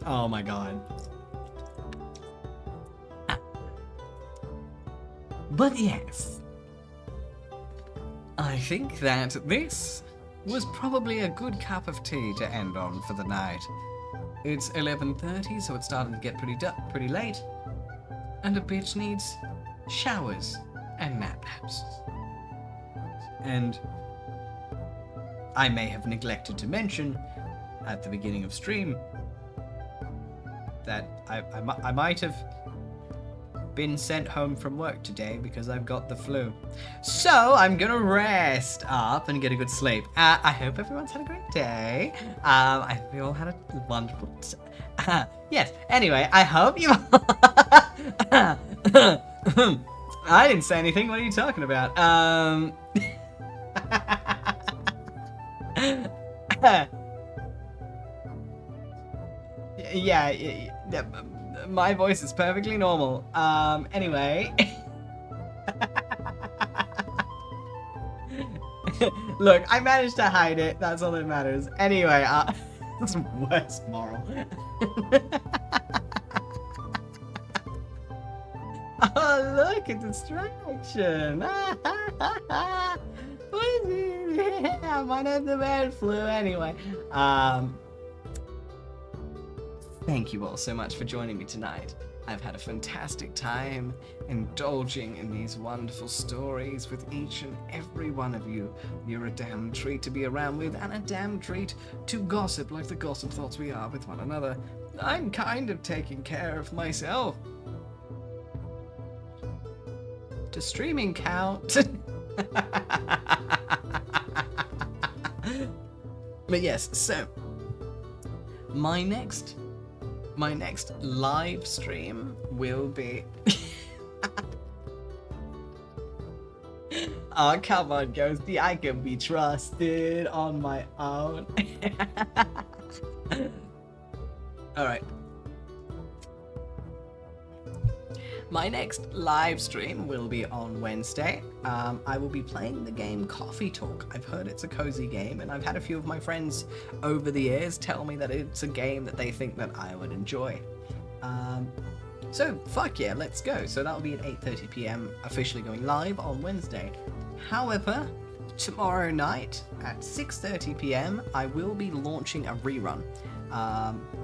Oh my god. But yes, I think that this was probably a good cup of tea to end on for the night. It's 11:30, so it's starting to get pretty late, and a bitch needs showers and naps. And I may have neglected to mention at the beginning of stream that I might have been sent home from work today because I've got the flu. So I'm gonna rest up and get a good sleep. I hope everyone's had a great day. I hope you all had a wonderful yes, anyway, I hope you I didn't say anything, what are you talking about? Yeah, my voice is perfectly normal. Anyway. Look, I managed to hide it. That's all that matters. Anyway, that's worst moral. Oh, look, a distraction. What is it? I might have the bad flu anyway. Thank you all so much for joining me tonight. I've had a fantastic time indulging in these wonderful stories with each and every one of you. You're a damn treat to be around with and a damn treat to gossip like the gossip thoughts we are with one another. I'm kind of taking care of myself. Does streaming count? But yes, so my next live stream will be oh, come on, Ghosty, I can be trusted on my own. Alright. My next live stream will be on Wednesday. I will be playing the game Coffee Talk. I've heard it's a cozy game, and I've had a few of my friends over the years tell me that it's a game that they think that I would enjoy. So, fuck yeah, let's go. So that'll be at 8:30 p.m, officially going live on Wednesday. However, tomorrow night at 6:30 p.m, I will be launching a rerun.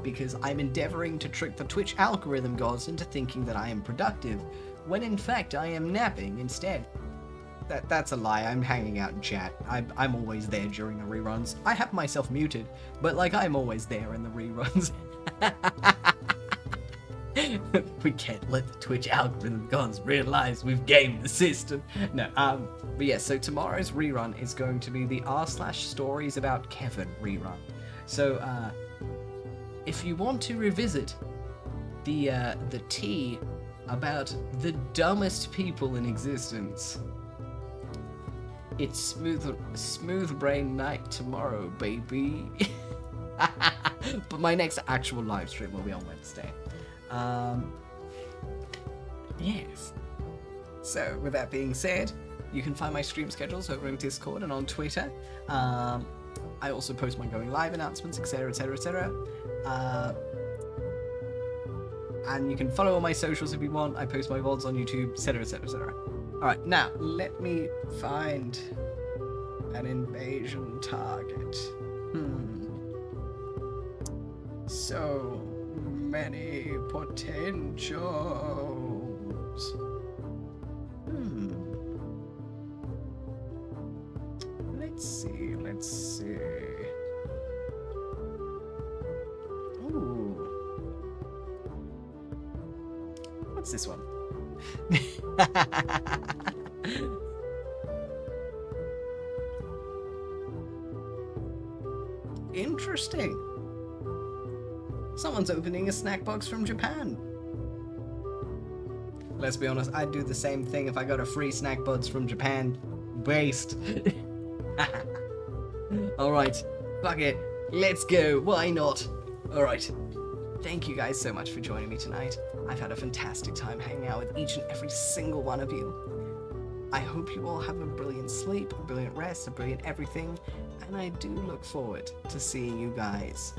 Because I'm endeavoring to trick the Twitch algorithm gods into thinking that I am productive, when in fact I am napping instead. That's a lie, I'm hanging out in chat. I'm always there during the reruns. I have myself muted, but like I'm always there in the reruns. We can't let the Twitch algorithm gods realize we've gamed the system. No, but yeah, so tomorrow's rerun is going to be the r/stories about Kevin rerun. So, if you want to revisit the tea about the dumbest people in existence, it's smooth brain night tomorrow, baby. But my next actual live stream will be on Wednesday. Yes. So, with that being said, you can find my stream schedules over in Discord and on Twitter. I also post my going live announcements, etc, etc, etc. And you can follow all my socials if you want. I post my VODs on YouTube, etc, etc, etc. Alright, now, let me find an invasion target. So many potentials. Let's see. Ooh. What's this one? Interesting. Someone's opening a snack box from Japan. Let's be honest, I'd do the same thing if I got a free snack box from Japan. Waste. Alright, fuck it. Let's go. Why not? Alright. Thank you guys so much for joining me tonight. I've had a fantastic time hanging out with each and every single one of you. I hope you all have a brilliant sleep, a brilliant rest, a brilliant everything, and I do look forward to seeing you guys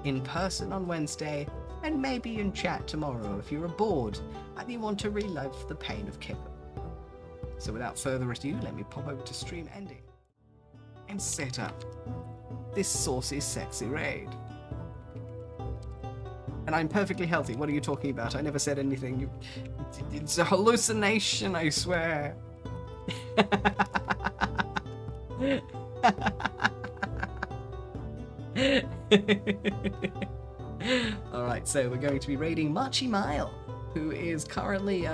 in person on Wednesday, and maybe in chat tomorrow if you're bored and you want to relive the pain of Kipper. So without further ado, let me pop over to stream ending and set up this saucy, sexy raid. And I'm perfectly healthy. What are you talking about? I never said anything. It's a hallucination, I swear. Alright, so we're going to be raiding Machi Mile, who is currently,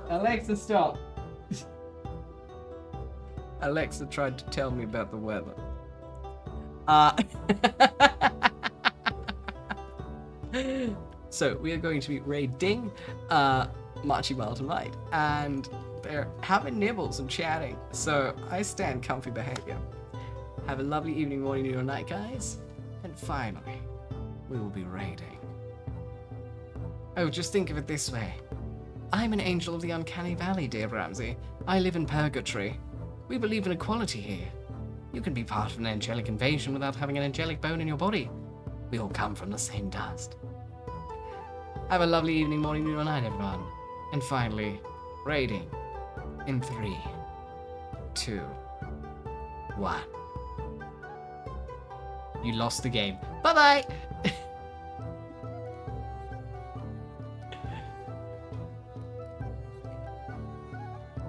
Alexa, stop! Alexa tried to tell me about the weather. So, we are going to be raiding, Machi Mile tonight, and they're having nibbles and chatting, so I stand comfy behavior. Have a lovely evening, morning, or night, guys. And finally, we will be raiding. Oh, just think of it this way. I'm an angel of the uncanny valley, dear Ramsey. I live in purgatory. We believe in equality here. You can be part of an angelic invasion without having an angelic bone in your body. We all come from the same dust. Have a lovely evening, morning, or night, everyone. And finally, raiding in 3, 2, 1. You lost the game. Bye-bye!